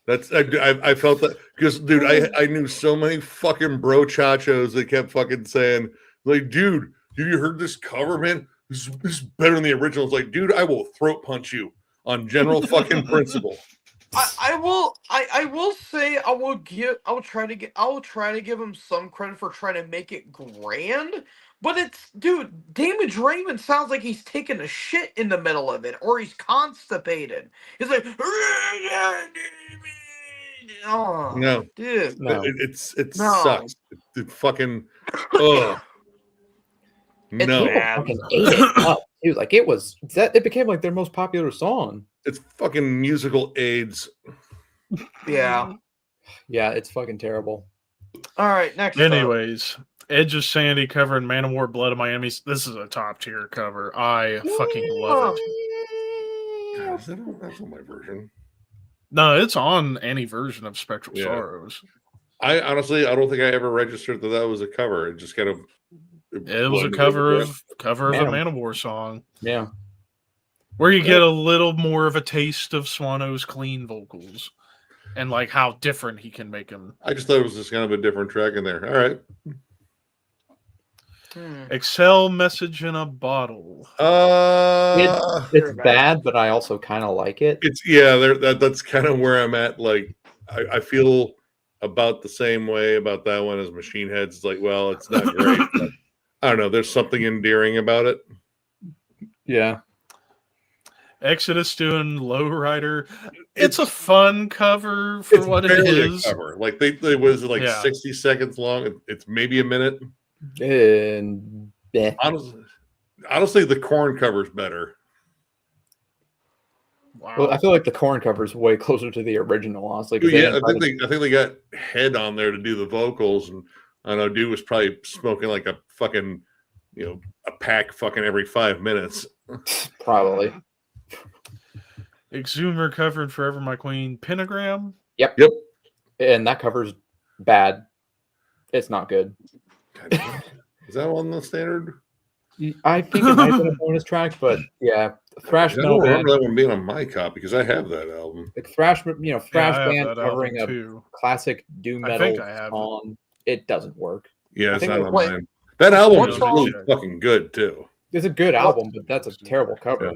That's I felt that because dude, I knew so many fucking bro chachos that kept fucking saying like, dude, you heard this cover, man? This is better than the original. It's like, dude, I will throat punch you on general fucking principle. I will say I will try to give him some credit for trying to make it grand. But it's, dude, Damon Draymond sounds like he's taking a shit in the middle of it, or he's constipated. He's like, oh, No, dude. No. it No. sucks. It fucking ugh. It's No, bad. Fucking ate it up. It was like it became like their most popular song. it's fucking musical aids. Yeah. Yeah, it's fucking terrible. All right, next. up. Anyways, Edge of Sandy covering Manowar Blood of Miami. This is a top tier cover. I fucking love it. That's not my version. No, it's on any version of Spectral Yeah. Sorrows. I honestly, I don't think I ever registered that was a cover. It just kind of It was a blended cover in. of a Manowar song Yeah. where you get a little more of a taste of Swano's clean vocals and like how different he can make them. I just thought it was just kind of a different track in there. All right. Excel message in a bottle. It's bad, but I also kind of like it. It's yeah. That's kind of where I'm at. Like I feel about the same way about that one as Machine Heads. It's like, well, it's not great. But I don't know. There's something endearing about it. Yeah. Exodus doing Lowrider. It's a fun cover for It's what it barely a is. cover. Like they was like Yeah. 60 seconds long. It's maybe a minute. And Honestly, the Corn cover's better. Wow. well, I feel like the Corn cover is way closer to the original, honestly. 'cause they Yeah, didn't I try think they got Head on there to do the vocals, and I know dude was probably smoking like a fucking, a pack fucking every 5 minutes. to- probably. Exhumer covered Forever My Queen. Pentagram. Yep. And that cover's bad. It's not good. Is that on the standard? I think it might have been a bonus track, but yeah, thrash I don't metal remember band, that one being on my copy because I have that album. like thrash Yeah, thrash I have band that album covering a too. classic doom I metal think I have it. song. It doesn't work. Yeah, I it's think not it on was- mine. That album What is song? really fucking good too. It's a good album, but that's a terrible cover. Yeah.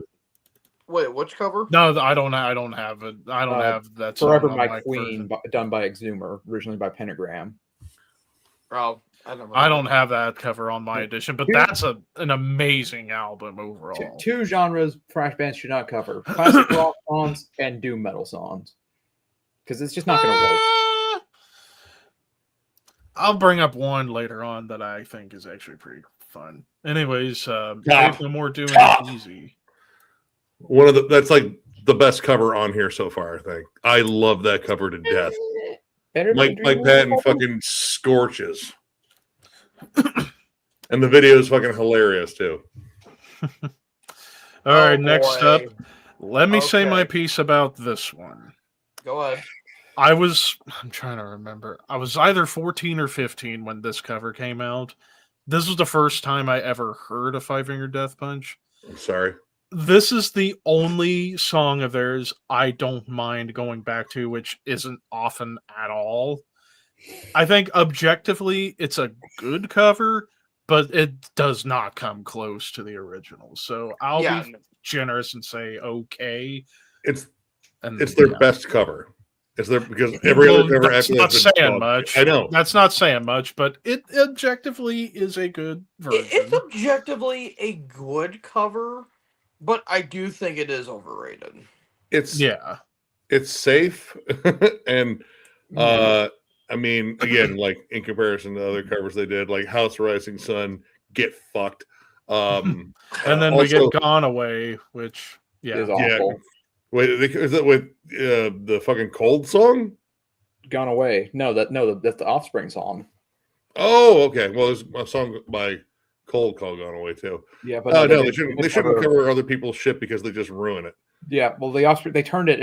Wait, which cover? No, I don't have it. I don't have that. song Forever on My Queen, version. done by Exhumer, originally by Pentagram. Oh, I don't have that cover on my edition, but Dude. that's an amazing album overall. Two genres thrash bands should not cover: classic rock songs and doom metal songs, because it's just not going to work. I'll bring up one later on that I think is actually pretty fun. Anyways, Top. Faith No More doing Top. it easy. That's like the best cover on here so far. I think I love that cover to death. Better Mike than Patton fucking scorches, and the video is fucking hilarious too. All right, Oh, next boy. up, let me say my Okay. piece about this one. Go ahead. I'm trying to remember. I was either 14 or 15 when this cover came out. This was the first time I ever heard a Five Finger Death Punch. I'm sorry. This is the only song of theirs I don't mind going back to, which isn't often at all. I think objectively it's a good cover, but it does not come close to the original. So I'll Yeah. be generous and say okay. It's And it's their yeah. best cover. It's their because every other cover That's after not that's been saying done. much. I know. That's not saying much, but it objectively is a good version. It's objectively a good cover, but I do think it is overrated. It's Yeah. it's safe, and I mean, again, like in comparison to other covers they did, like House Rising Sun, get fucked. And then we get Gone Away, which Is yeah, awful. Wait, is that with the fucking Cold song? Gone Away. No, that's the Offspring song. Oh, okay. Well, there's a song by Cold called Gone Away too. Yeah, but Oh no, they they shouldn't cover other people's shit because they just ruin it. Yeah, well, the Offspring they turned it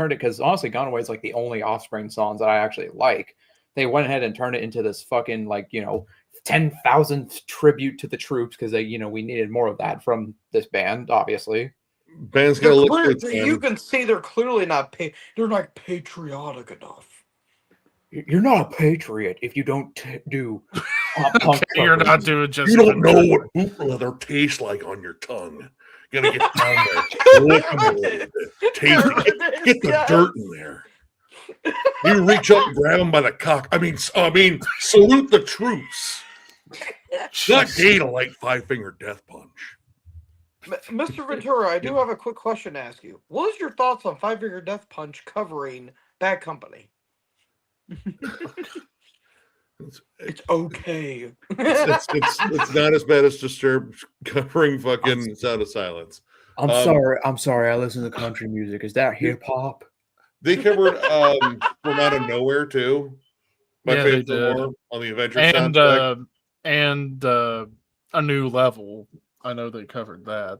because honestly, Gone Away is like the only Offspring songs that I actually like. They went ahead and turned it into this fucking 10,000th tribute to the troops because we needed more of that from this band, obviously. Band's gonna look good. You can see they're clearly they're not patriotic enough. You're not a patriot if you don't do pop punk. you're not doing just. You don't know what boot leather tastes like on your tongue. You gotta get down there, lick 'em a little bit, taste it, get the dirt in there. You reach up and grab them by the cock. I mean, salute the troops. It's not gay to like Five-Finger Death Punch. Mr. Ventura, I do have a quick question to ask you. What is your thoughts on Five-Finger Death Punch covering Bad Company? It's okay. It's not as bad as Disturbed covering fucking Sound of Silence. I'm sorry. I listen to country music. Is that hip hop? They covered From Out of Nowhere too. My Yeah, favorite they did. War on the Avengers and soundtrack. A New Level. I know they covered that.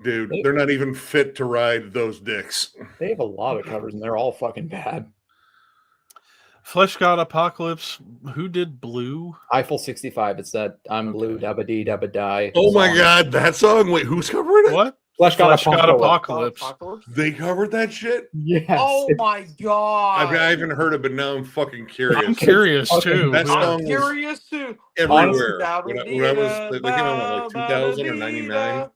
Dude, they're not even fit to ride those dicks. They have a lot of covers, and they're all fucking bad. Flesh God Apocalypse. Who did Blue? Eiffel 65. It's that I'm blue, dabba dee, dabba die. Oh my song. god, that song! Wait, who's covering it? What? Flesh God God Apocalypse. Apocalypse. They covered that shit? Yes. Oh my god! I haven't heard it, but now I'm fucking curious. I'm curious Okay, too. that song I'm was curious too. everywhere. Honestly, When I was, they came out like 2000 or 99. Yeah,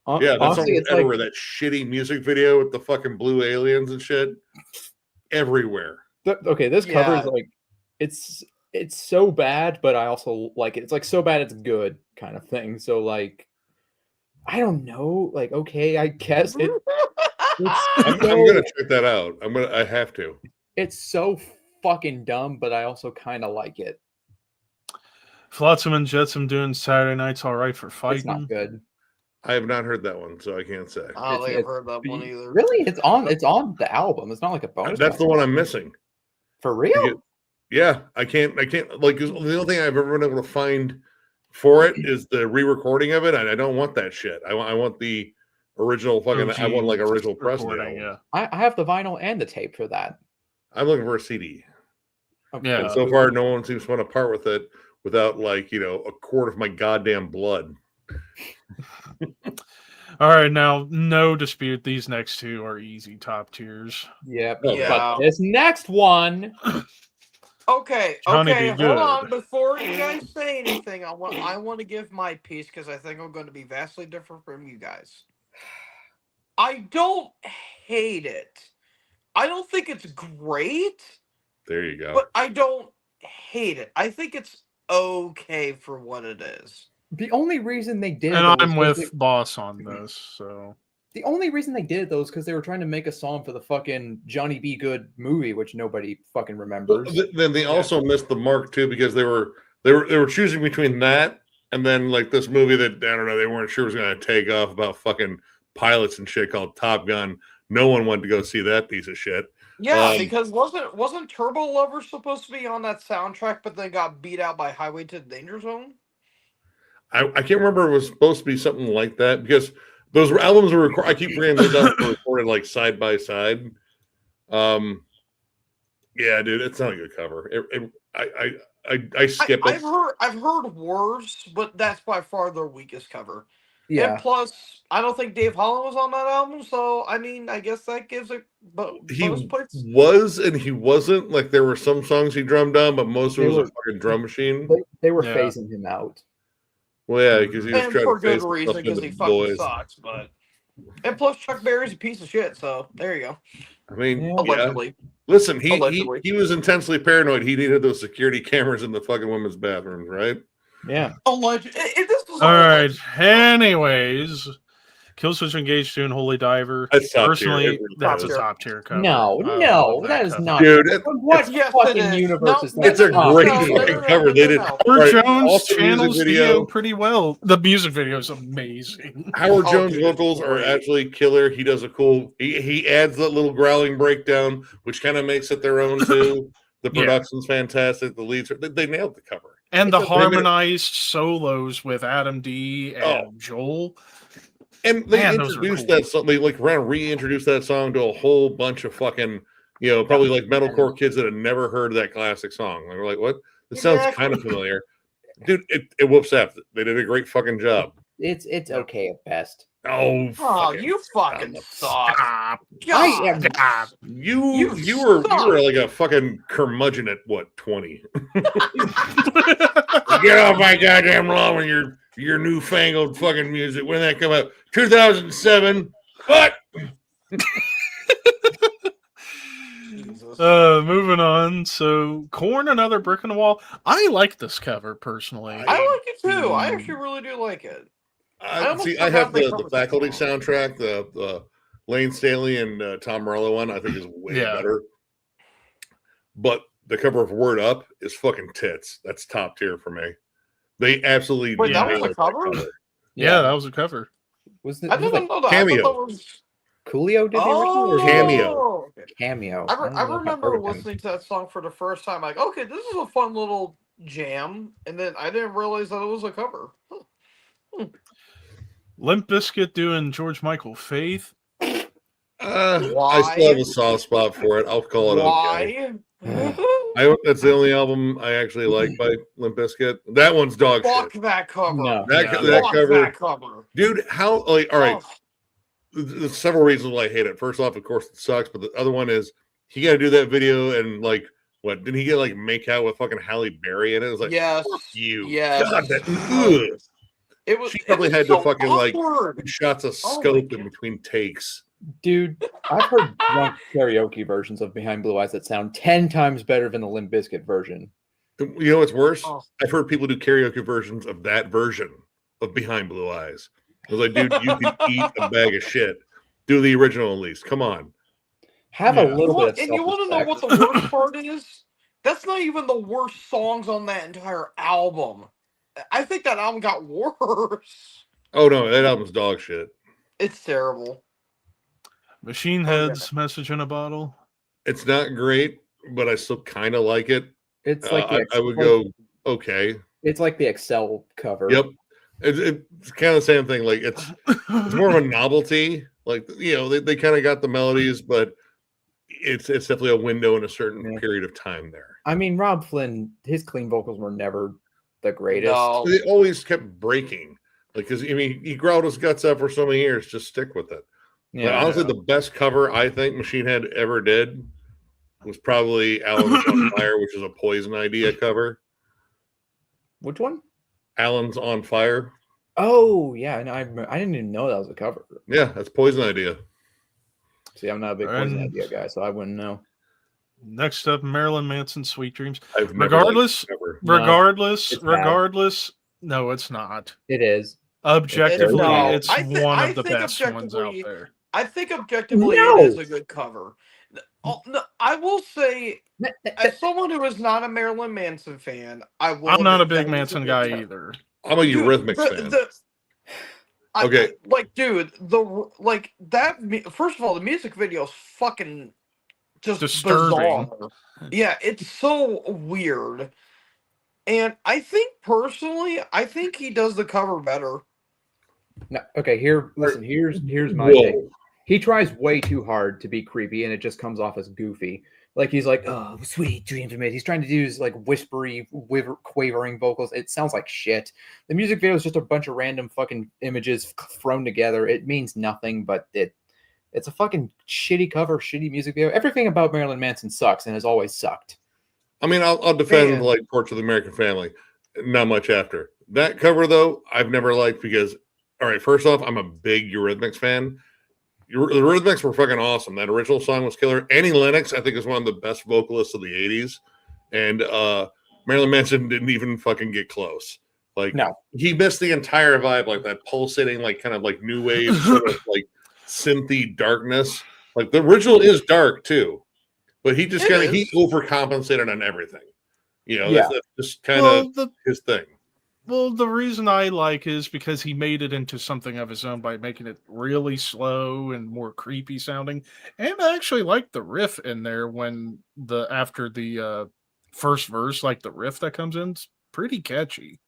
that song Honestly, was it's like everywhere. That shitty music video with the fucking blue aliens and shit. Everywhere. okay. This cover is Yeah. like it's so bad, but I also like it. It's like so bad it's good kind of thing. So like I don't know. Like okay, I guess I'm gonna check that out. I have to. it's so fucking dumb, but I also kind of like it. Flotsam and Jetsam doing Saturday Nights All Right for It's Fighting. not good. I have not heard that one, so I can't say. I don't think I've It's- heard that one either. Really, it's on the album. It's not like a bonus. That's the track. one I'm missing. For real. Yeah, I can't like 'cause the only thing I've ever been able to find for it is the re-recording of it, and I don't want that shit. I want the original fucking. I want like original press. recording, album. yeah. I have the vinyl and the tape for that. I'm looking for a CD. Yeah. And so far, no one seems to want to part with it without like a quart of my goddamn blood. All right, now no dispute. These next two are easy top tiers. Yep. Oh, Yeah. But this next one. Okay, Johnny okay, be hold good. on. Before you guys say anything, I want to give my piece because I think I'm going to be vastly different from you guys. I don't hate it. I don't think it's great, There you go. but I don't hate it. I think it's okay for what it is. The only reason they did And it I'm was with Boss on this, so the only reason they did it though is because they were trying to make a song for the fucking Johnny B. Good movie, which nobody fucking remembers. Then they also missed the mark too because they were choosing between that and then like this movie that I don't know they weren't sure was going to take off about fucking pilots and shit called Top Gun. No one wanted to go see that piece of shit. Yeah, because wasn't Turbo Lover supposed to be on that soundtrack, but then got beat out by Highway to the Danger Zone? I can't remember if it was supposed to be something like that because those albums were I keep forgetting those albums were recorded like side by side. Yeah, dude, it's not a good cover. I skip it. I've heard worse, but that's by far their weakest cover. Yeah. And plus, I don't think Dave Holland was on that album, so I mean, I guess that gives it. But He bonus points. was and he wasn't. Like there were some songs he drummed on, but most of it was a fucking drum machine. They were Yeah. phasing him out. Well, yeah, because he was And trying for to face good reason, himself because into he the fucking boys. sucks. But and plus, Chuck Berry's a piece of shit. So there you go. I mean, Yeah. yeah. Allegedly. Listen, Allegedly. he was intensely paranoid. He needed those security cameras in the fucking women's bathrooms, right? Yeah. Alleged. This was all right. Anyways, Killswitch Engage doing Holy Diver. That's top tier. Personally, It really that's a is. top tier cover. No, I no, love that is cover. not. Dude, What Yes, it fucking is. universe No, is that? It's a no, great no, no, fucking no, no, cover. no, They no, did no. Howard right, Jones awesome channels music video pretty well. The music video is amazing. Howard Oh, Jones dude, vocals it's are great. actually killer. He does a cool. He adds that little growling breakdown, which kind of makes it their own too. The Yeah. production's fantastic. The leads they nailed the cover. And It's the a- harmonized solos with Adam D and Oh. Joel. And they Man, those are introduced cool. that song. They like reintroduced that song to a whole bunch of fucking, probably like metalcore kids that had never heard that classic song. They were like, "What? This sounds kind of Exactly. familiar." Dude, it whoops F. They did a great fucking job. It's okay at best. Oh, Oh, fucking you fucking suck. Stop. God. I am- Stop. You were suck. like a fucking curmudgeon at what 20? Get off my goddamn lawn with your newfangled fucking music. When did that come out? 2007. What? Jesus. Moving on. So, Korn, Another Brick in the Wall. I like this cover personally. I like it too. I actually really do like it. I almost See, I forgot have they the covered that faculty song. soundtrack, the Lane Staley and Tom Morello one. I think is way Yeah. better. But the cover of Word Up is fucking tits. That's top tier for me. They absolutely Wait, that was nailed a cover? Yeah, that was a cover. Was the I was didn't like know that. Cameo. I thought that was Coolio did the original or Cameo. Okay. Cameo? I don't know if I've remember heard of him. listening to that song for the first time. Like, okay, this is a fun little jam, and then I didn't realize that it was a cover. Huh. Limp Bizkit doing George Michael Faith. I still have a soft spot for it. I'll call it okay. Why? That's the only album I actually like by Limp Bizkit. That one's dog Fuck shit. that cover. No. That, Yeah. that Fuck cover, that cover. dude. How like all right? Oh, There's several reasons why I hate it. First off, of course, it sucks. But the other one is he got to do that video and like what? Didn't he get like make out with fucking Halle Berry in it? It was like yes. fuck you. Yes. God, that ugh. It was. She it probably was had to so fucking, like, awkward. shots of Oh my scope in God. between takes. Dude, I've heard drunk karaoke versions of Behind Blue Eyes that sound 10 times better than the Limp Bizkit version. You know what's worse? Oh. I've heard people do karaoke versions of that version of Behind Blue Eyes. I was like, dude, you can eat a bag of shit. Do the original at least. Come on. Have Yeah. a little bit of And you want to know what the worst part is? That's not even the worst songs on that entire album. I think that album got worse. Oh no, that album's dog shit. It's terrible. Machine Oh, yeah. Head's Message in a Bottle. It's not great, but I still kind of like it. It's like the I would go okay. It's like the Excel cover. Yep. It's kind of the same thing. Like it's more of a novelty. Like they kind of got the melodies, but it's definitely a window in a certain Yeah. period of time there. I mean, Rob Flynn, his clean vocals were never the greatest. No. They always kept breaking. Like, because I mean, he growled his guts out for so many years. Just stick with it. But Yeah. honestly, the best cover I think Machine Head ever did was probably Alan's on Fire, which is a Poison Idea cover. Which one? Alan's on Fire. Oh, yeah. And I didn't even know that was a cover. Yeah, that's Poison Idea. See, I'm not a big Poison And- Idea guy, so I wouldn't know. Next up, Marilyn Manson, Sweet Dreams. I've never Regardless, liked the cover. No, regardless, it's bad. regardless. No, it's not. It is. Objectively, No, it's I thi- one I of the think best ones out objectively- there. I think objectively No. it is a good cover. No, I will say, as someone who is not a Marilyn Manson fan, I will. I'm not a admit big that it's a Manson good guy cover. either. I'm a Dude, Eurythmics fan. Okay. Like, dude, first of all, the music video is fucking just Disturbing. bizarre. Yeah, it's so weird. And I think personally, he does the cover better. No, okay, here's my Whoa. thing. He tries way too hard to be creepy, and it just comes off as goofy. Like he's like, "Oh, sweet dreams are made." He's trying to do his like whispery, quavering vocals. It sounds like shit. The music video is just a bunch of random fucking images thrown together. It means nothing, but it's a fucking shitty cover, shitty music video. Everything about Marilyn Manson sucks and has always sucked. I mean, I'll defend Man. like Portrait of the American Family. Not much after that cover, though. I've never liked because, all right, first off, I'm a big Eurythmics fan. The Eurythmics were fucking awesome. That original song was killer. Annie Lennox, I think, is one of the best vocalists of the '80s, and Marilyn Manson didn't even fucking get close. Like No. he missed the entire vibe, like that pulsating, like kind of like new wave sort of like synthy darkness. Like the original is dark too, but he just It kind of he is. overcompensated on everything. You know, Yeah. that's just kind of Well, his thing. the reason I like is because he made it into something of his own by making it really slow and more creepy sounding. And I actually like the riff in there when after the first verse, like the riff that comes in, it's pretty catchy.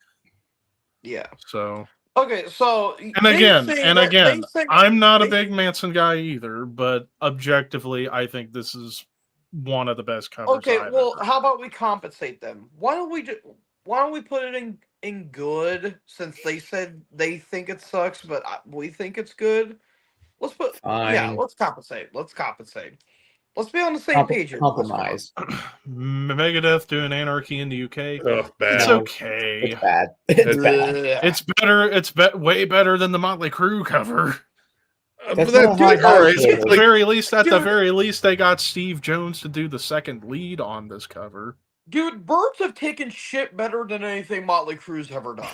Yeah. So Okay, so and they again, say and that- again, they say- I'm not a they- big Manson guy either, but objectively, I think this is one of the best covers. Okay, I've well, ever how heard. about we compensate them? Why don't we put it in good, since they said they think it sucks, but we think it's good. Let's put yeah. Fine. Let's compensate. Let's be on the same page here. Let's Compromise. Megadeth doing Anarchy in the UK. Oh, bad. It's No. okay. It's bad. It's bad. Ugh. It's better. It's way better than the Motley Crue cover. That's But not how dude, I all right, feel. At the like, very least, Dude. they got Steve Jones to do the second lead on this cover. Dude, birds have taken shit better than anything Motley Crue's ever done.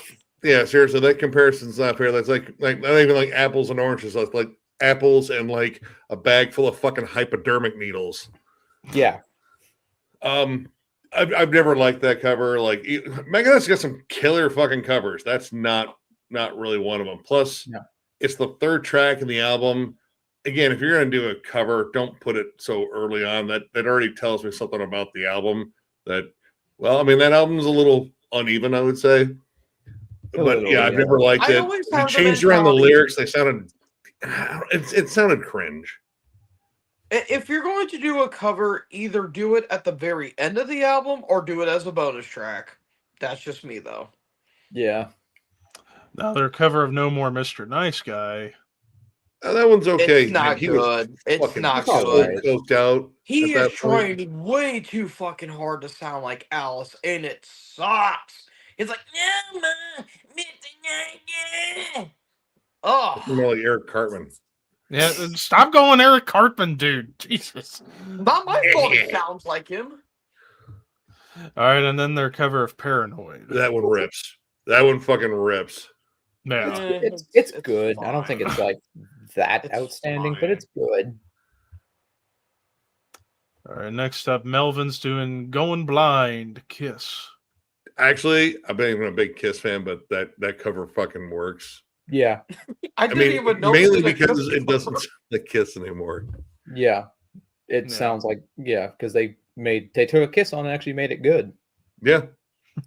yeah, seriously, that comparison's not fair. That's like not even like apples and oranges. That's like apples and like a bag full of fucking hypodermic needles. Yeah. I've never liked that cover. Like Megadeth's got some killer fucking covers. That's not really one of them. Plus, No. it's the third track in the album. Again, if you're gonna do a cover, don't put it so early on. That already tells me something about the album. That that album's a little uneven, I would say. But little, yeah, I've yeah. never liked I it. always He have the changed around the mentality- lyrics. They sounded. It sounded cringe. If you're going to do a cover, either do it at the very end of the album or do it as a bonus track. That's just me, though. Yeah. Now their cover of No More Mr. Nice Guy. That one's okay. It's not He was good. It's fucking not all so good. right. coked out. He at is that point. trying way too fucking hard to sound like Alice, and it sucks. It's like, no, ma, Mr. Nice. Oh, More like Eric Cartman. Yeah, stop going Eric Cartman, dude. Jesus. not my fault. It sounds like him. All right, and then their cover of Paranoid. That one rips. That one fucking rips. Yeah. It's good. I don't think it's fine. like that It's outstanding, but fine. it's good. All right, next up, Melvin's doing Going Blind, Kiss. Actually, I've been even a big Kiss fan, but that cover fucking works. Yeah. I I didn't mean, even know mainly it was a because Kiss it doesn't cover. sound like Kiss anymore. Yeah. It Yeah. sounds like because they took a Kiss on and actually made it good. Yeah,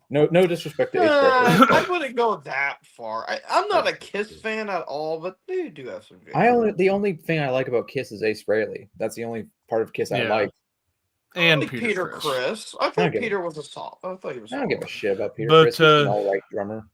No disrespect to Ace Frehley. I wouldn't go that far. I'm not a Kiss fan at all, but they do have some. The only thing I like about Kiss is Ace Frehley. That's the only part of Kiss I Yeah. like. And like Peter Chris. I I thought get it. Peter was a salt. I thought he was. I don't give a solid. shit about Peter But, Criss. He's an all right drummer.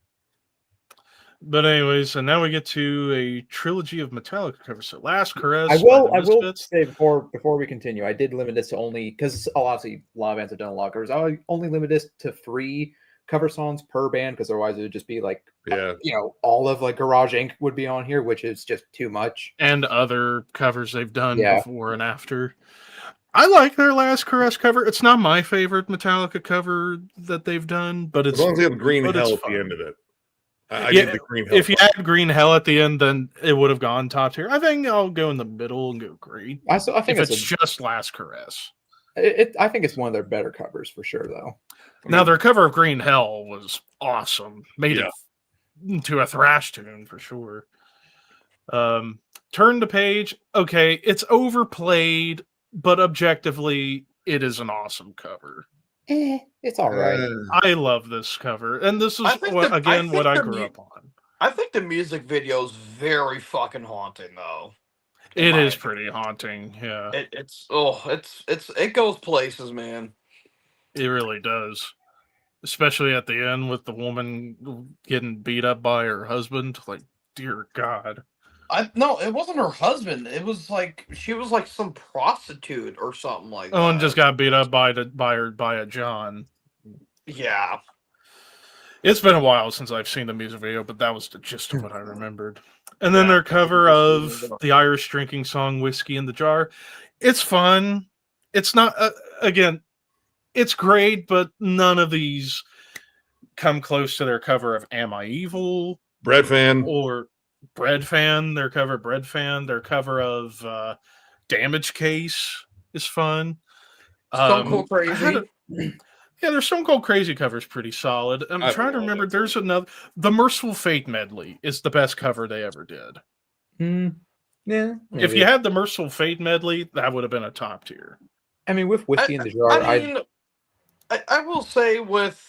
But anyways, and now we get to a trilogy of Metallica covers. So Last Caress. I by will the Misfits. say before we continue, I did limit this to only because obviously a lot of bands have done a lot of covers. I only limit this to 3 cover songs per band because otherwise it would just be like yeah. all of like Garage Inc. would be on here, which is just too much. And other covers they've done Yeah. before and after. I like their Last Caress cover. It's not my favorite Metallica cover that they've done, but As it's long as you have green but hell it's at the fun. end of it. I Yeah, give the green hell. if you add Green Hell at the end, then it would have gone top tier. I think I'll go in the middle and go great. I think If it's it's just Last Caress. I think it's one of their better covers for sure, though. Now their cover of Green Hell was awesome. Made Yeah. it into a thrash tune for sure. Turn the Page. Okay, it's overplayed, but objectively, it is an awesome cover. It's all right. I love this cover, and this is I think what, the- I again think what I the grew mu- up on. I think the music video is very fucking haunting, though. It my is opinion. pretty haunting. Yeah, It goes places, man. it really does. Especially at the end with the woman getting beat up by her husband. Like, dear God. No, it wasn't her husband. It was like she was like some prostitute or something like that. Oh, and just got beat up by a John. yeah. It's been a while since I've seen the music video, but that was the gist of what I remembered. And then their cover of the Irish drinking song "Whiskey in the Jar." It's fun. It's not again. It's great, but none of these come close to their cover of Am I Evil Bread fan. or Bread Fan. Their cover of Bread Fan. Their cover of Damage Case is fun. Stone Cold I had Crazy. Yeah, their Stone Cold Crazy cover is pretty solid. I'm I trying to love remember. that There's another. The Merciful Fate medley is the best cover they ever did. Yeah. If you had the Merciful Fate medley, that would have been a top tier. I mean, with Whiskey in the Jar, I mean, I will say with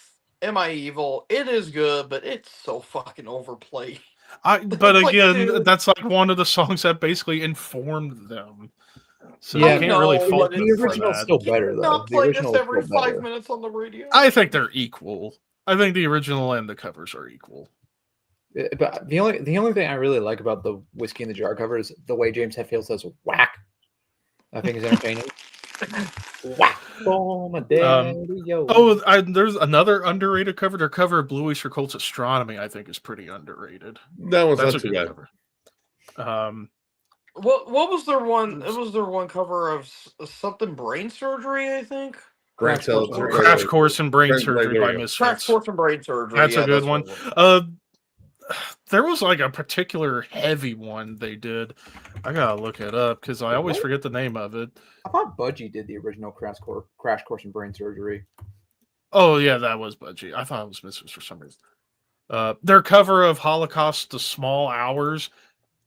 Am I Evil, it is good, but it's so fucking overplayed. But Like, again, dude. that's like one of the songs that basically informed them. So Yeah, you can't really know, fault but them the for original's that. still better though. Not The play this original is every still 5 better. minutes on the radio. I think they're equal. I think the original and the covers are equal. But the only thing I really like about the Whiskey in the Jar cover is the way James Hetfield says "whack." I think is entertaining. Whack on my daddy, yo. There's another underrated cover. Their cover of Blue Oyster Cult's Astronomy, I think, is pretty underrated. That one's That's not a too good bad. cover. What was their one? It was their one cover of something brain surgery, I think. Crash Cell- Course in Crash Course in Brain Right, Surgery there by you go. Crash Misfits. Course and Brain Surgery. That's a yeah, good one. what it was. There was like a particular heavy one they did. I gotta look it up because I always What? forget the name of it. I thought Budgie did the original Crash Course in Brain Surgery. Oh yeah, that was Budgie. I thought it was Misfits for some reason. Their cover of Holocaust: The Small Hours.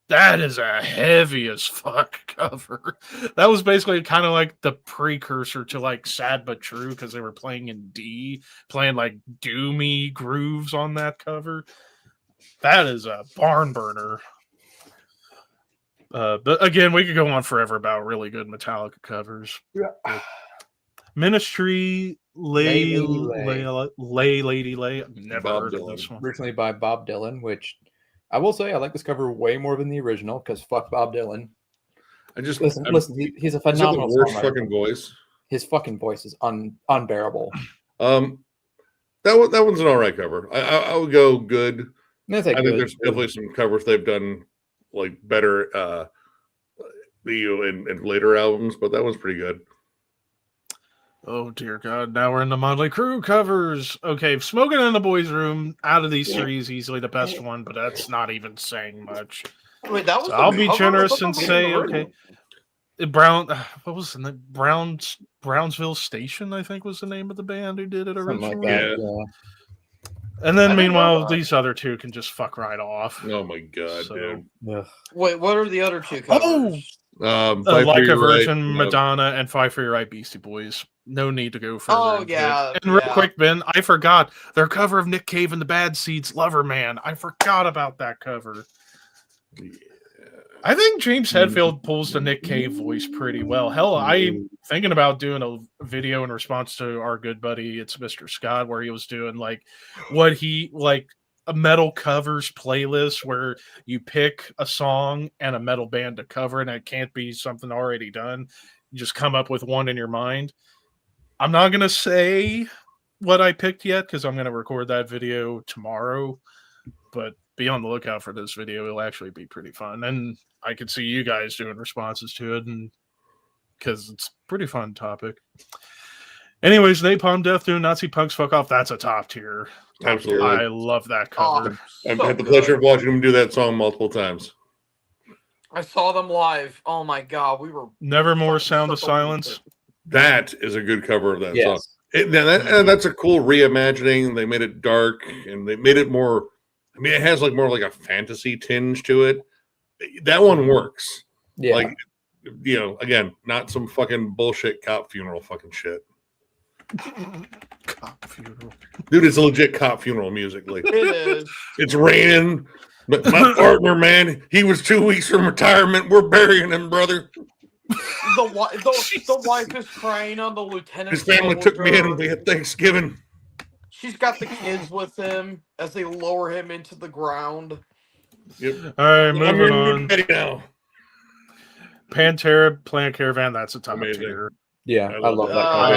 That is a heavy as fuck cover. That was basically kind of like the precursor to like Sad But True because they were playing in D, playing like doomy grooves on that cover. That is a barn burner. But again, we could go on forever about really good Metallica covers. Yeah. Ministry, Lay Lay Lady Lay. I've never Bob heard of Dylan. this one. Originally by Bob Dylan, which I will say I like this cover way more than the original because fuck Bob Dylan. I just Listen, he's a he's got the phenomenal worst songwriter. fucking voice. His fucking voice is unbearable. That one's an all right cover. I would go good. That's I think there's definitely some covers they've done like better in later albums, but that one's pretty good. Oh dear God! Now we're in the Motley Crue covers. Okay, Smoking in the Boys' Room out of these three is easily the best one, but that's not even saying much. Wait, that was. So the I'll be cover? I generous thought that and was say, the original. okay, what was the name? Brownsville Station, I think was the name of the band who did it something originally. like that. Yeah. Yeah. And then I didn't know meanwhile, that. these other two can just fuck right off. Oh my god, So- dude. Ugh. Wait, what are the other two covers? Fight for Like a Your Right, Virgin, Madonna, and Fight for Your Right, Beastie Boys. No need to go further. Oh, into yeah, it. And real yeah. quick, Ben, I forgot their cover of Nick Cave and the Bad Seeds, Lover Man. I forgot about that cover. I think James Hetfield pulls the Nick Cave voice pretty well. Hell, I'm thinking about doing a video in response to our good buddy, It's Mr. Scott, where he was doing like what he like a metal covers playlist where you pick a song and a metal band to cover, and it can't be something already done. You just come up with one in your mind. I'm not gonna say what I picked yet because I'm gonna record that video tomorrow, but be on the lookout for this video. It'll actually be pretty fun, and I could see you guys doing responses to it, and because it's a pretty fun topic. Anyways, Napalm Death doing Nazi Punks Fuck Off. That's a top tier. Absolutely. I love that cover. I've so had the good. pleasure of watching him do that song multiple times. I saw them live. Oh my god, we were Nevermore fucking Sound of so Silence. That is a good cover of that song. Yes. That's a cool reimagining. They made it dark and they made it more. I mean, it has like more like a fantasy tinge to it. That one works. Yeah. Like, you know, again, not some fucking bullshit cop funeral fucking shit. Cop funeral. Dude, it's a legit cop funeral musically. it is. It's raining. But my partner, man, he was 2 weeks from retirement. We're burying him, brother. The wife is crying on the lieutenant. His family took me in. We had Thanksgiving. She's got the kids with him as they lower him into the ground. Yep. All right, I'm moving in on. bed now. Pantera, Planet Caravan. That's a top Amazing. tier. Yeah, I I love love that. that cover.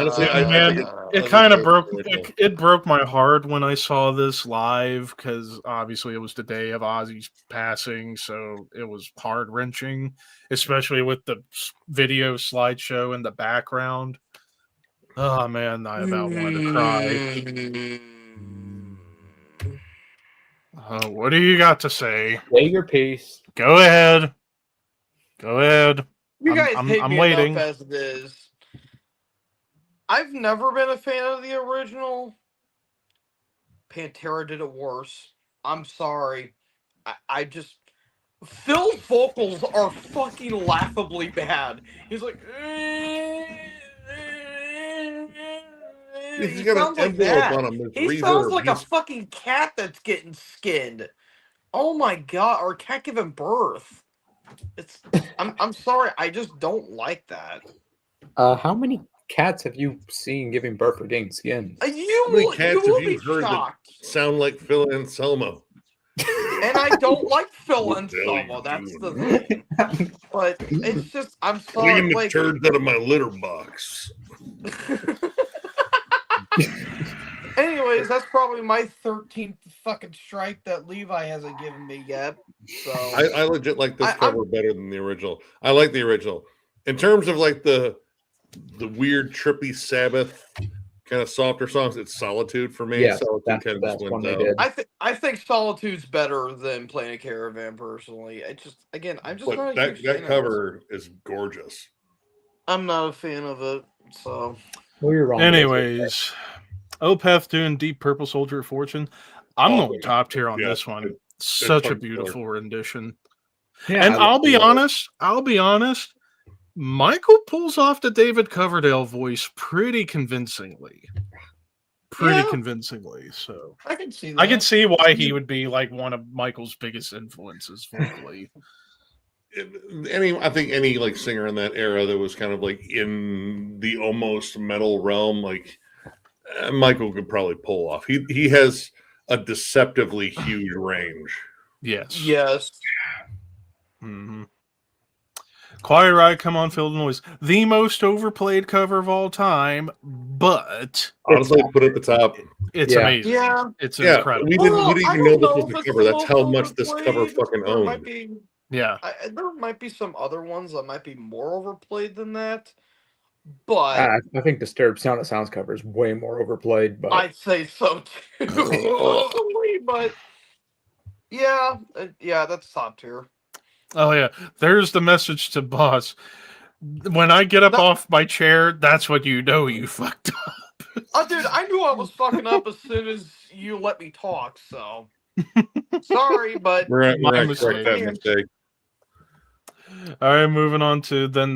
Honestly, I Man, think It kind of that's broke. original. It broke my heart when I saw this live because obviously it was the day of Ozzy's passing, so it was heart wrenching, especially with the video slideshow in the background. Oh man, I about wanted to cry. What do you got to say? Say your piece. Go ahead. Go ahead. You I'm- guys I'm- hate I'm me waiting. enough as it is. I've never been a fan of the original. Pantera did it worse. I'm sorry. I just Phil's vocals are fucking laughably bad. He's like He's he got sounds an like envelope that. on him. There's He sounds reverb. like a He's- fucking cat that's getting skinned. Oh my god, or a cat giving birth. It's I'm sorry, I just don't like that. How many cats have you seen giving birth or getting skinned? You How many will, cats you will have you be heard that shocked. sound like Phil Anselmo? And I don't like Phil What and the hell you Selma. That's the doing? thing. But it's just I'm Clean sorry. the Like turds out of my litter box. anyways, that's probably my 13th fucking strike that Levi hasn't given me yet. So I legit like this I'm- cover better than the original. I like the original. In terms of like the weird trippy Sabbath kind of softer songs, it's Solitude for me. Yeah, Solitude that's kind the of just best one wins they out. did. I think Solitude's better than Playing a Caravan personally. I just again I'm just not But a that, huge fan that of cover is gorgeous. it. I'm not a fan of it. So Well, you're wrong. Anyways, Opeth doing Deep Purple Soldier of Fortune. I'm Oh, going top tier on yeah, this one. it- Such a fucking beautiful rendition. Yeah, And I I'll be love it. honest. I'll be honest. Michael pulls off the David Coverdale voice pretty convincingly. Pretty Yeah. convincingly. So I can see that. I can see why he would be like one of Michael's biggest influences vocally. I think any like singer in that era that was kind of like in the almost metal realm, like Michael could probably pull off. He has a deceptively huge range. Yes. Yes. Mm-hmm. Quiet Riot, Come On, Feel the Noise. The most overplayed cover of all time, but Honestly, put it at the top. it's Yeah. amazing. Yeah. It's Yeah, incredible. we didn't I even don't know this was if the it's cover. the That's most how much this cover overplayed. fucking There might owned. be Yeah. there might be some other ones that might be more overplayed than that, but I think Disturbed Sound of Sounds cover is way more overplayed, but I'd say so too. Personally, but yeah, that's top tier. Oh yeah. There's the message to boss. When I get up No. off my chair, that's what you know you fucked up. Oh, dude, I knew I was fucking up as soon as you let me talk. So sorry, but We're at My correct that mistake. All right, moving on to then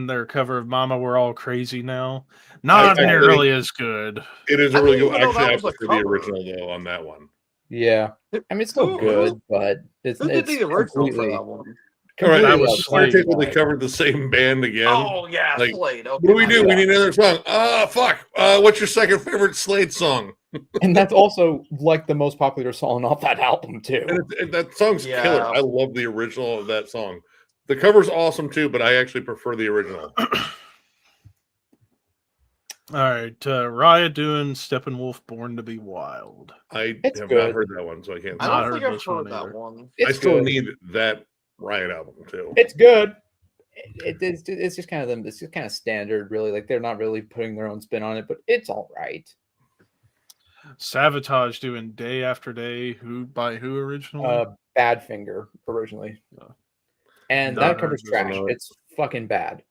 their cover of Mama We're All Crazy Now. Not I nearly as good. It is I a really didn't good. even know Actually, that I was a prefer the cover. original though on that one. yeah. I mean, it's still Who- good, but it's who did it's the original for completely, that one? All right, That completely was outside Slade. the They line. covered the same band again. Oh yeah, like, Slade. Okay, What do we my do? We bad. need another song. Fuck. What's your second favorite Slade song? And that's also like the most popular song off that album too. And that song's Yeah. killer. I love the original of that song. The cover's awesome too, but I actually prefer the original. All right, Riot doing Steppenwolf Born to Be Wild. I It's have good. not heard that one, so I can't. I Not say. don't think heard I've this one heard that either. one. It's I still good. need that Riot album too. It's good. It's just kind of them. It's just kind of standard, really. Like they're not really putting their own spin on it, but it's all right. Savatage doing Day After Day. By who originally? Badfinger originally, Oh. and Not that heard cover's this trash. one. It's fucking bad.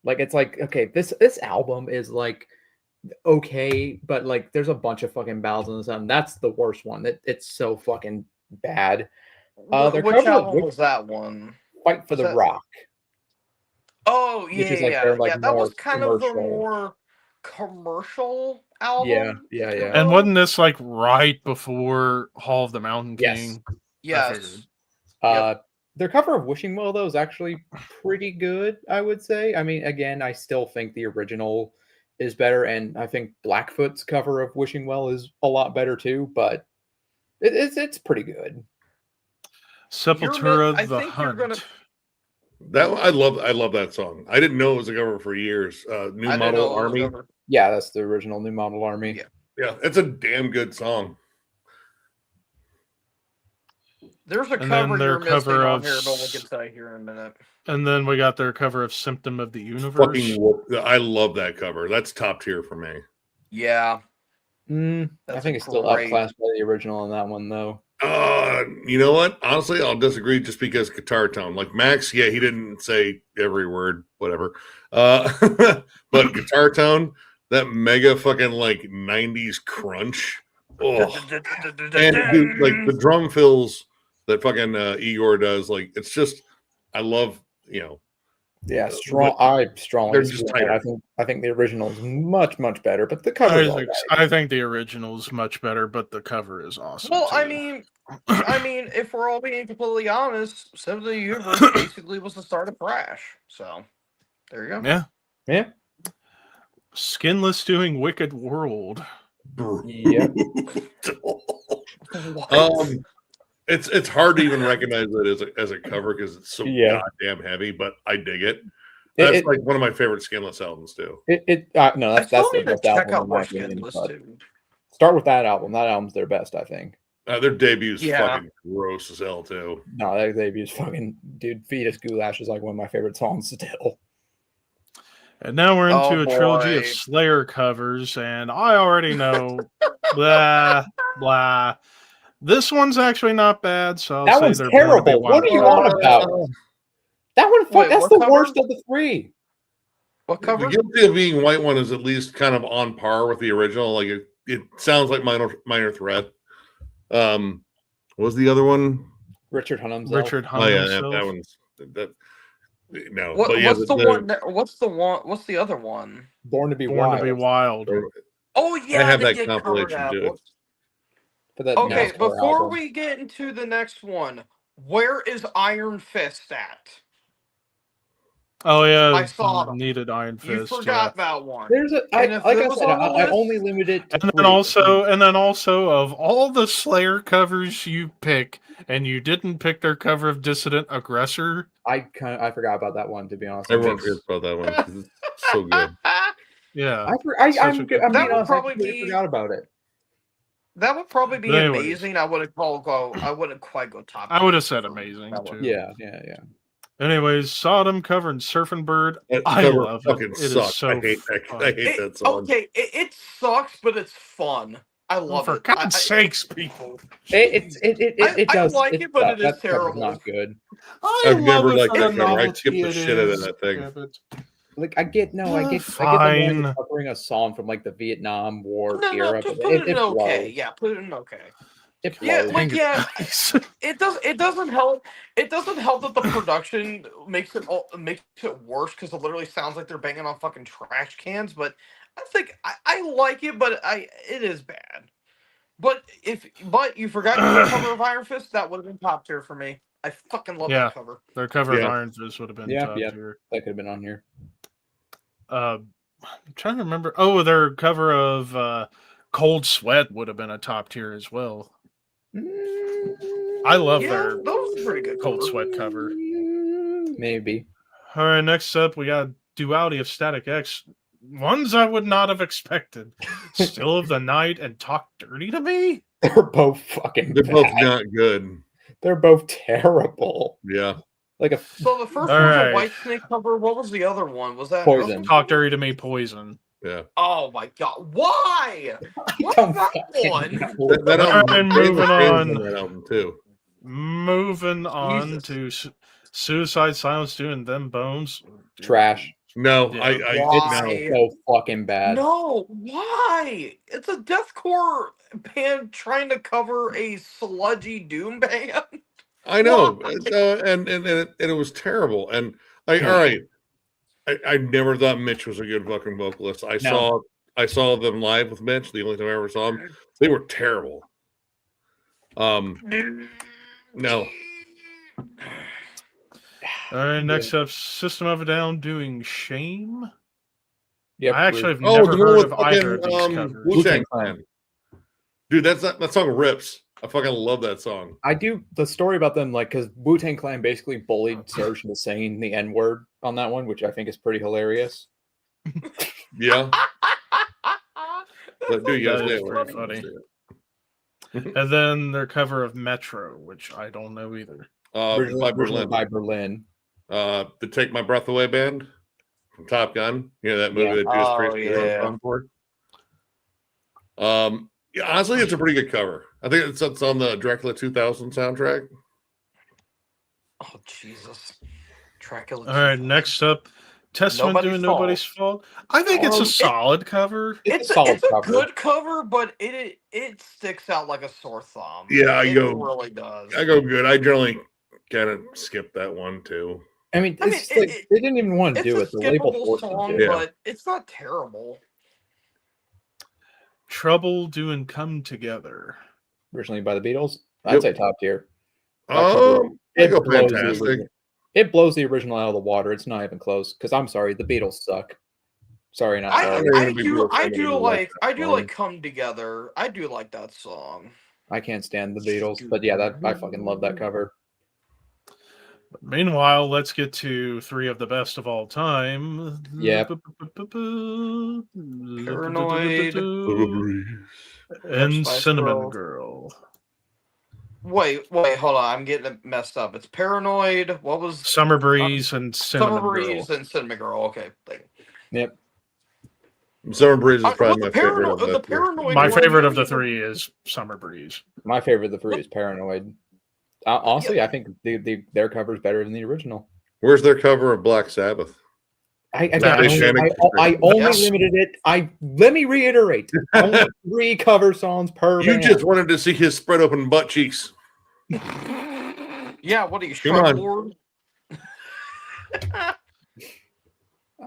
Like it's like okay, this album is like okay, but like there's a bunch of fucking ballads on this album. That's the worst one. It's so fucking bad. Their Which cover of album was that one? Fight for the Is that- Rock. Oh Which yeah, is, like, yeah, their, like, yeah. That was more kind of the commercial. more commercial album. Yeah. if you And will. wasn't this like right before Hall of the Mountain Yes. King? Yes. Their cover of Wishing Well though is actually pretty good, I would say. I mean, again, I still think the original is better, and I think Blackfoot's cover of Wishing Well is a lot better too. But it's pretty good. Sepultura, I The think you're Hunt. gonna- That I love that song. I didn't know it was a cover for years. New I didn't know Model it was Army. ever- Yeah, that's the original New Model Army. Yeah. Yeah, it's a damn good song. There's a And then cover their you're missing cover on of here, but we'll s- get to that here in a minute. And then we got their cover of Symptom of the Universe. Fucking whoop. I love that cover. That's top tier for me. Yeah. I That's think it's still great. outclassed by the original on that one, though. You know what? Honestly, I'll disagree just because guitar tone. Like Max, yeah, he didn't say every word, whatever. But guitar tone, that mega fucking like 90s crunch. Oh, and dude, like the drum fills that fucking Igor does, like it's just I love, Yeah, I strongly they're disagree just with that. tighter. I think the original is much better, but the cover is all right. I think the original's much better, but the cover is awesome. Well, too. I mean, if we're all being completely honest, Seven of the Universe basically was the start of Crash. So there you go. Yeah. Yeah. Skinless doing Wicked World. Yep. It's hard to even recognize it as a cover because it's so Yeah. goddamn heavy, but I dig it. That's It- like one of my favorite Skinless albums too. No, I that's still the need to best check album out in my more opinion, Skinless but too. start with that album. That album's their best, I think. Their debut's Yeah. fucking gross as hell too. No, that debut's fucking dude. Fetus Goulash is like one of my favorite songs still. And now we're into Oh, a trilogy of boy. Slayer covers, and I already know blah blah. This one's actually not bad, so I'll That say one's they're Born to Be terrible. What are you Wild. on about? That one, Wait, that's what the cover? worst of the three. What The cover? Guilty of Being White one is at least kind of on par with the original. Like it sounds like Minor Threat. What was the other one? Richard Hunnam's Richard Oh Hunnam yeah, himself. that one's that. No, What, but yeah, what's the one? What's the one? What's the other one? Born to Be Born Wild. to Be Wild. Oh yeah, have they that did cover compilation, that. too. What's- For that Okay, NASCAR before album. we get into the next one, where is Iron Fist at? Oh yeah, I saw them. needed Iron You Fist. forgot that one. There's a And if like it I was said, on the I list- only limited it to And then also, of all the Slayer covers you pick, and you didn't pick their cover of Dissident Aggressor. I forgot about that one, to be honest. Everyone It forgets makes- about that one 'cause it's so good. Yeah, I'm Such a good- being That would honest, I probably completely be- forgot about it. That would probably be But anyways. amazing. I wouldn't quite go top. I would have tier said for amazing that one. too. Yeah. Anyways, Sodom cover and Surfing Bird. That I cover love it. fucking It is sucks. so I hate that. fun. I hate that song. Okay, it sucks, but it's fun. I love For it. God's sakes, people! It I does. like it, but it is that cover's terrible. Not good. I've never liked for that the cover. I skip novelty the it shit out of is. that thing. Yeah, but- Like I get the one Fine. that's covering a song from like the Vietnam War No, era. just but put it in okay. blows. Yeah, put it in okay. It Yeah, blows. like yeah, Nice. it doesn't help. It doesn't help that the production makes it worse because it literally sounds like they're banging on fucking trash cans. But I think I like it, but it is bad. But you forgot your cover of Iron Fist, that would have been top tier for me. I fucking love Yeah. that cover. Their cover of Yeah. Iron Fist would have been Yeah, top yeah. tier. That could have been on here. I'm trying to remember. Oh, their cover of Cold Sweat would have been a top tier as well. I love Yeah, their that was a pretty good Cold cover. Sweat cover. Maybe. All right, next up we got Duality of Static X. Ones I would not have expected. Still of the Night and Talk Dirty to Me. They're both fucking. They're both bad. not good. They're both terrible. Yeah. Like a So the first All one was right. a White Snake cover. What was the other one? Was that Poison. Talk Dirty to Me, Poison. Yeah. Oh my god! Why? What's don't that fucking one? know. That All album, right, Dave moving McCann's in on. that album too. Moving on Jesus. to Suicide Silence doing Them Bones. Trash. No, Yeah. I Why? no. So fucking bad. No, why? It's a deathcore band trying to cover a sludgy doom band. I know, Why? and it was terrible. And all right, I never thought Mitch was a good fucking vocalist. I saw them live with Mitch. The only time I ever saw them, they were terrible. No, All right, next up, System of a Down doing Shame. Yep, I actually have oh, never the one heard with of either of these fucking covers. Wu-Tang Clan. Dude, that song rips. I fucking love that song. I do the story about them, like, because Wu-Tang Clan basically bullied Serge into saying the N-word on that one, which I think is pretty hilarious. Yeah, but dude, you guys That is did pretty funny. And then their cover of Metro, which I don't know either. By Berlin. By Berlin. The Take My Breath Away band from Top Gun. You know that movie Yeah. that Judas Oh, Priest did yeah. a song for? Yeah, honestly, it's a pretty good cover. I think it's on the Dracula 2000 soundtrack. Oh Jesus, Dracula. All right, next up, Testament doing Nobody's Fault. I think it's a solid cover. It's solid a cover. good cover, but it sticks out like a sore thumb. Yeah, it really does. I go good. I generally kind of skip that one too. I mean, they didn't even want to do it. The label skippable forced them song, to. Yeah. but it's not terrible. Trouble doing Come Together. Originally by the Beatles, I'd Yep. say top tier. I go blows the fantastic. original- It blows the original out of the water. It's not even close. Because I'm sorry, the Beatles suck. Sorry, not I sorry. gonna be real I funny do to like that song. Come Together. I do like that song. I can't stand the Beatles, but yeah, I fucking love that cover. Meanwhile, let's get to three of the best of all time. Yep. Paranoid. And Spice Cinnamon Girl. Girl. Wait, hold on. I'm getting it messed up. It's Paranoid. What was Summer Breeze and Cinnamon Summer Breeze Girl. and Cinnamon Girl? Okay. Yep. Summer Breeze is Well, probably my favorite. Of the the Paranoid. My one, favorite of the you- three is Summer Breeze. My favorite of the three is Paranoid. Honestly, I think their cover is better than the original. Where's their cover of Black Sabbath? I Shannon- only Yes. limited it. Let me reiterate: only 3 cover songs per You band. just wanted to see his spread open butt cheeks. Yeah. What are you, Come Shrug on. Lord?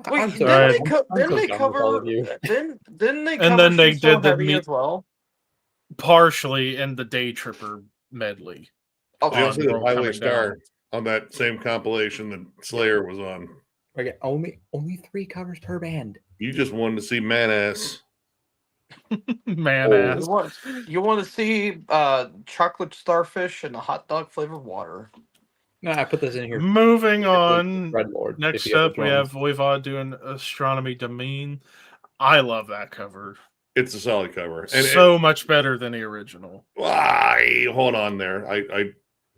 I'm Wait, sorry. didn't they, I'm didn't so they done with all cover? of you. Didn't they? And Cover then they She's So did the Heavy meat- as well. Partially in the Day Tripper medley. Okay. They also did Girl Highway Coming Star Down. on that same compilation that Slayer was on. Okay, only 3 covers per band. You just wanted to see man ass. Man Oh. ass. You want to see chocolate starfish and a hot dog flavored water? No, I put this in here. Moving on. Red Lord. Next if you ever up, we join. have Voivod doing Astronomy Domine. I love that cover. It's a solid cover. And So much better than the original. hold on there. I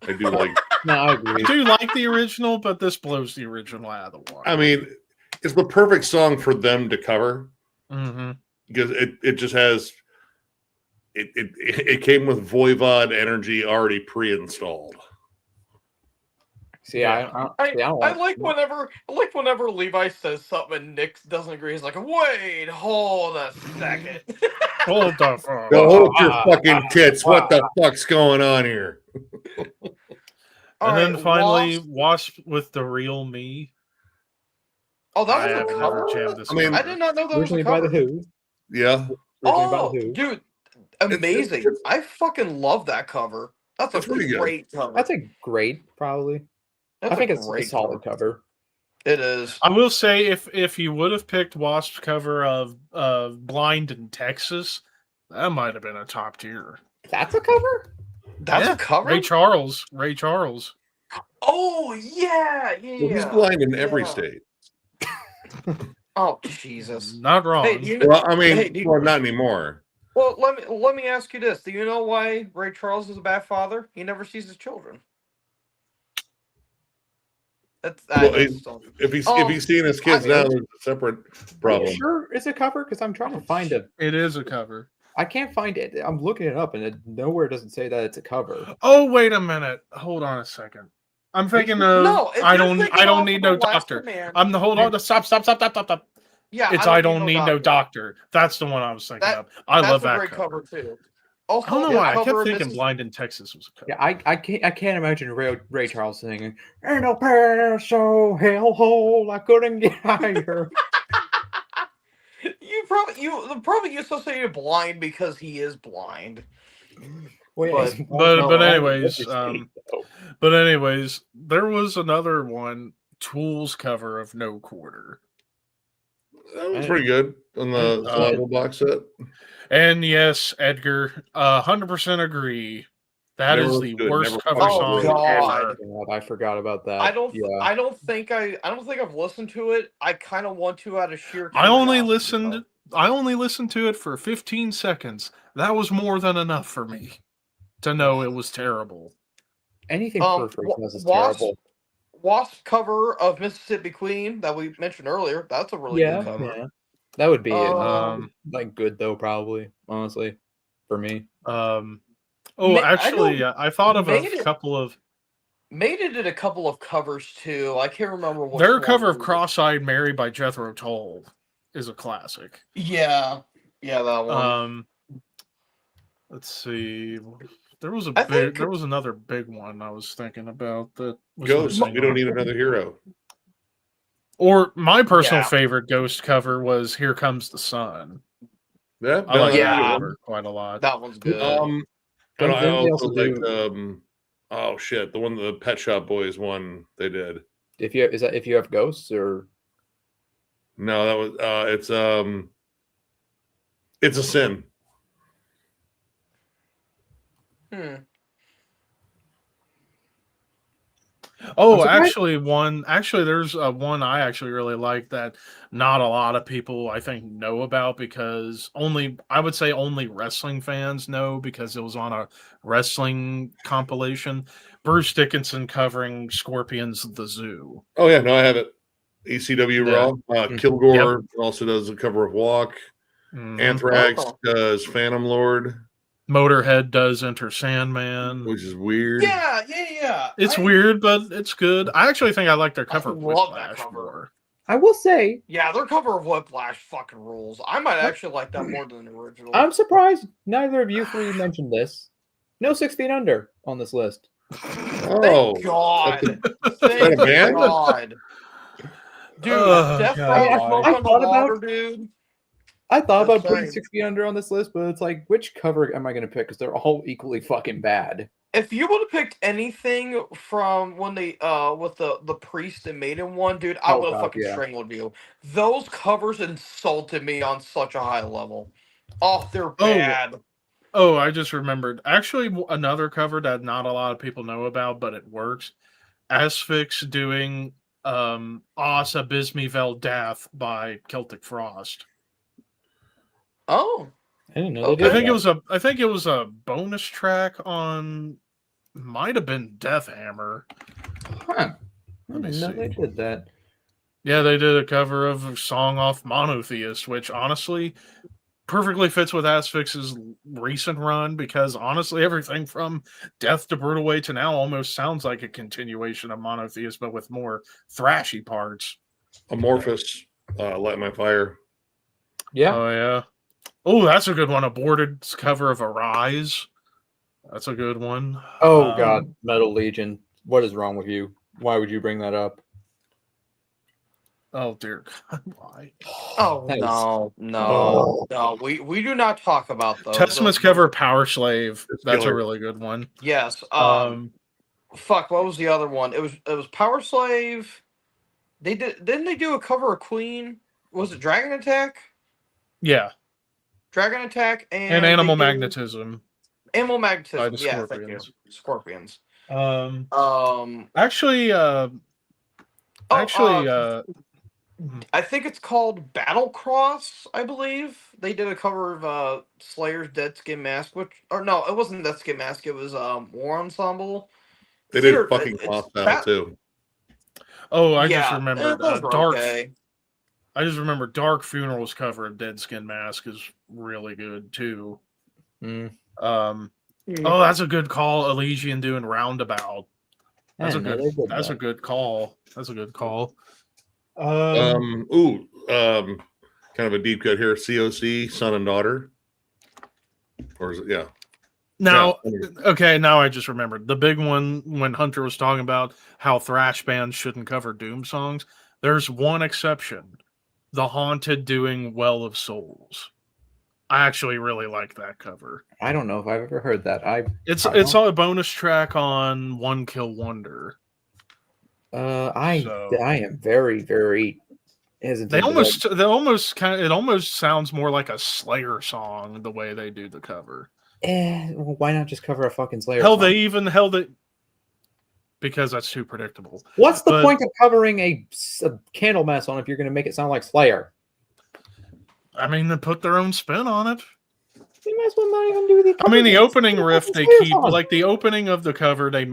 do like. No, I I agree. do like the original, but this blows the original out of the water. I mean, it's the perfect song for them to cover Mm-hmm. because it just has. It came with Voivod energy already pre-installed. See, I don't I like whenever Levi says something and Nick doesn't agree. He's like, "Wait, hold a second." Hold the phone. Go hold your fucking tits. What the fuck's going on here? And then finally, Wasp. Wasp with The Real Me. Oh, I that was have a never cover. jammed this I mean, I did not know that was a originally by cover. the Who. Yeah. Originally by Oh, the Who. dude, amazing! it's- I fucking love that cover. That's a It's pretty good. great cover. That's a great, probably. That's I think a it's a great solid cover. It is. I will say, if you would have picked Wasp's cover of Blind in Texas, that might have been a top tier. That's a cover? That's Yeah, a cover. Ray Charles. Oh yeah, yeah. Well, he's blind in every Yeah. state. Oh Jesus. Not wrong. Hey, you know, Well, I mean, Hey, do you- well, not anymore. well, let me ask you this: do you know why Ray Charles is a bad father? He never sees his children. That's Well, I just don't- If he's Oh, seeing his kids I now, mean- there's a separate Are you problem. sure it's a cover? Because I'm trying to find it. It is a cover. I can't find it. I'm looking it up, and it nowhere doesn't say that it's a cover. Oh, wait a minute. Hold on a second. I'm thinking of No, if I you're don't thinking off need of no The Last doctor. Command- I'm the hold on. Stop. Yeah, It's I don't need no doctor. That's the one I was thinking of. I That's love a that great cover. cover too. I Also, don't know the why I cover kept of thinking Mrs. Blind in Texas was a cover. Yeah, I can't imagine Ray Charles singing "Ain't no prayer so hellhole I couldn't get higher." You probably associated blind because he is blind. Well, But- he's but also in anyways, every state, though. But anyways, there was another one, Tool's cover of No Quarter. That was pretty good on the Sligo box set. And yes, Edgar, 100% agree. That Never is looked the good, worst never cover fucking song looked good. ever. God, I forgot about that. I don't. Yeah. I don't think I've listened to it. I kind of want to out of sheer. I only curiosity, listened to it for 15 seconds. That was more than enough for me to know it was terrible. Anything Periphery does is Wasp- terrible. Wasp cover of Mississippi Queen that we mentioned earlier. That's a really Yeah, good cover. yeah. That would be like good though, probably. Honestly, for me. Oh, I actually, know I thought of a Maiden- couple of Maiden did a couple of covers too. I can't remember what. their cover of "Cross-Eyed Mary" by Jethro Tull is a classic. Yeah, that one. Let's see. There was I think- there was another big one I was thinking about that was Ghost. missing We don't on- need another hero. Or my personal Yeah. favorite Ghost cover was "Here Comes the Sun." Yeah, I like Yeah. that cover quite a lot. That one's good. And Didn't I they also also like do- oh shit, the one the Pet Shop Boys one they did. If you have ghosts or No, that was it's a sin. Hmm. Oh, I'm surprised- actually, there's one I actually really like that not a lot of people I think know about because I would say only wrestling fans know because it was on a wrestling compilation. Bruce Dickinson covering Scorpions The Zoo. Oh yeah, no, I have it. ECW Yeah. Raw. Kilgore also does a cover of Walk. Mhm. Anthrax Oh. does Phantom Lord, Motorhead does Enter Sandman. which is weird. Yeah. It's weird, but it's good. I actually think I like their I cover of love that Whiplash cover. more. I will say Yeah, their cover of Whiplash fucking rules. I might actually like that more than the original. I'm surprised neither of you three mentioned this. No 6 Feet Under on this list. Oh, Thank God. that Thank a band? God. Dude, Oh, Death God. Row I Smoke on the thought about- Water, dude. I thought about putting Same. 6 Feet Under on this list, but it's like, which cover am I going to pick? Because they're all equally fucking bad. If you would have picked anything from when they with the Priest and Maiden one, dude, I Oh, would have God, fucking yeah. strangled you. Those covers insulted me on such a high level. Oh, they're bad. Oh, I just remembered. Actually, another cover that not a lot of people know about, but it works. Asphyx doing Os Abysmi Vel Dath by Celtic Frost. Oh, I didn't know Okay. they I did think it was a bonus track on might have been Death Hammer. Huh. I Let me didn't know see. they did that. Yeah, they did a cover of a song off Monotheist, which honestly perfectly fits with Asphyx's recent run because honestly, everything from Death to Brutal Way to now almost sounds like a continuation of Monotheist, but with more thrashy parts. Amorphous, Light My Fire. Yeah. Oh yeah. Oh, that's a good one. Aborted's cover of Arise. That's a good one. Oh Um, God, Metal Legion. What is wrong with you? Why would you bring that up? Oh dear God, why? oh That is- no. We do not talk about those. Testament's cover of Power Slave. It's That's a killer. really good one. Yes. Um, What was the other one? It was Power Slave. Didn't they do a cover of Queen? Was it Dragon Attack? yeah, Dragon Attack and they Animal did- Magnetism. Animal By Magnetism. the Yeah, thank you. Scorpions. Scorpions. Actually, I think it's called Battle Cross, I believe. They did a cover of Slayer's Dead Skin Mask, or no, it wasn't Dead Skin Mask, it was War Ensemble. They did Sure, fucking it's cloth that- battle too. oh, I Yeah, just remembered those were Dark. okay. I just remember Dark Funeral's cover of Dead Skin Mask is really good too. Mm. Oh, that's a good call. Elysian doing Roundabout. I That's a didn't know good. they did That's a that. good call. That's a good call. Kind of a deep cut here. COC, Son and Daughter. Or is it? Yeah. Now, Yeah. okay, now I just remembered the big one when Hunter was talking about how thrash bands shouldn't cover Doom songs. There's one exception: The Haunted doing Well of Souls. I actually really like that cover. I don't know if I've ever heard that. It's I it's on a bonus track on One Kill Wonder. I So- am very, very hesitant. They to almost kind of it almost sounds more like a Slayer song the way they do the cover. well, why not just cover a fucking Slayer? Hell, song? they even held it because that's too predictable. What's the but- point of covering a candle mess on if you're going to make it sound like Slayer? I mean, they put their own spin on it. You might as well not even do the. I mean, the cover. opening It's a riff fucking they Slayer keep song. like the opening of the cover they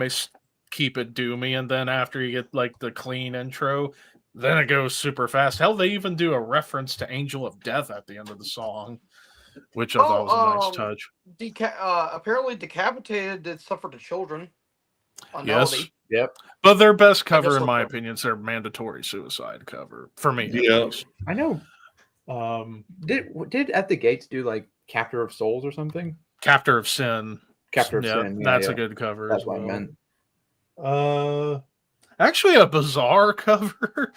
keep it doomy, and then after you get like the clean intro, then it goes super fast. Hell, they even do a reference to Angel of Death at the end of the song, which I thought was a nice touch. Apparently Decapitated did Suffer to Children on Yes. Melody. Yep. But their best cover, just in my looked up. opinion, is their Mandatory Suicide cover. For me, Yeah. at least. I know. Did At the Gates do like Captor of Souls or something? Captor of Sin. Captor of Yeah, Sin. that's yeah. a good cover That's as what well. I meant. Actually, a bizarre cover.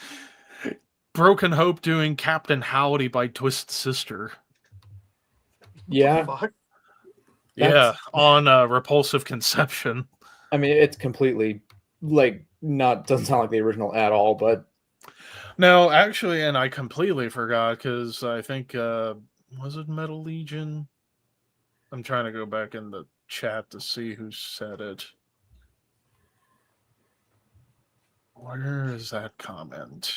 Broken Hope doing Captain Howdy by Twisted Sister. Yeah. Fuck. Yeah, on Repulsive Conception. I mean, it's completely like doesn't sound like the original at all, but No, actually, and I completely forgot because I think was it Metal Legion? I'm trying to go back in the chat to see who said it. Where is that comment?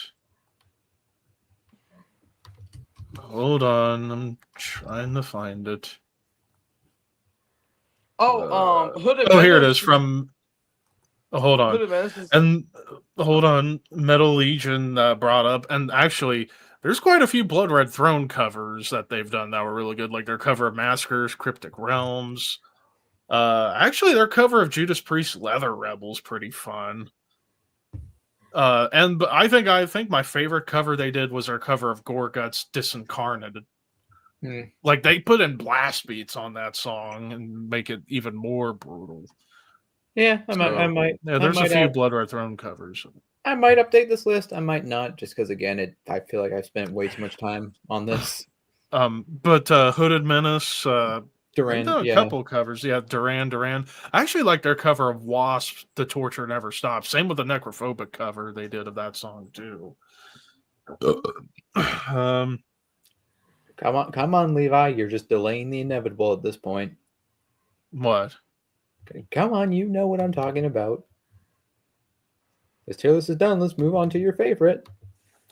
Hold on, I'm trying to find it. Hooded Oh, here it Menace is from. Hold on. Hooded Menace is- And hold on, Metal Legion brought up, and actually, there's quite a few Blood Red Throne covers that they've done that were really good, like their cover of Massacres, Cryptic Realms. Actually, their cover of Judas Priest Leather Rebel's pretty fun. But I think my favorite cover they did was their cover of Gore Guts Disincarnated. Like they put in blast beats on that song and make it even more brutal. yeah, I might. Yeah, there's a few Blood Red Throne covers. I might update this list. I might not, just because again, I feel like I've spent way too much time on this. But Hooded Menace, Duran, a couple covers. Yeah, Duran. I actually like their cover of Wasp, The Torture Never Stops. Same with the Necrophobic cover they did of that song too. Come on, Levi. You're just delaying the inevitable at this point. What? Okay, come on, you know what I'm talking about. This tier list is done. Let's move on to your favorite.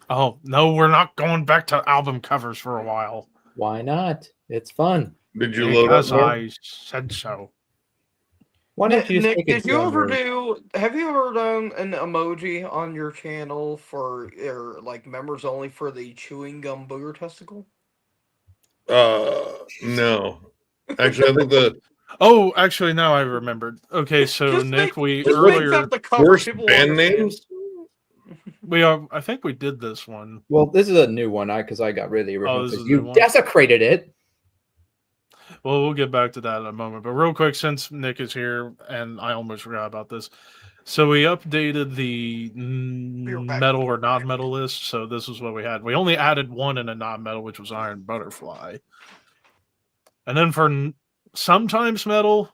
Oh no, we're not going back to album covers for a while. Why not? It's fun. Did you load up Because more? I said so. Why don't you just Nick, take it did you ever slower? have you ever done an emoji on your channel for like members only for the chewing gum booger testicle? No. Actually, I think the Oh, actually, now I remembered. Okay, so Just Nick, we just earlier make that the cover. worst People will band understand. names. I think we did this one. Well, this is a new one, because I got rid of the original. this is 'cause a new you one? desecrated it. Well, we'll get back to that in a moment. But real quick, since Nick is here, and I almost forgot about this. So we updated the back. metal or non-metal list. So this is what we had. We only added one in a non-metal, which was Iron Butterfly. And then for sometimes metal,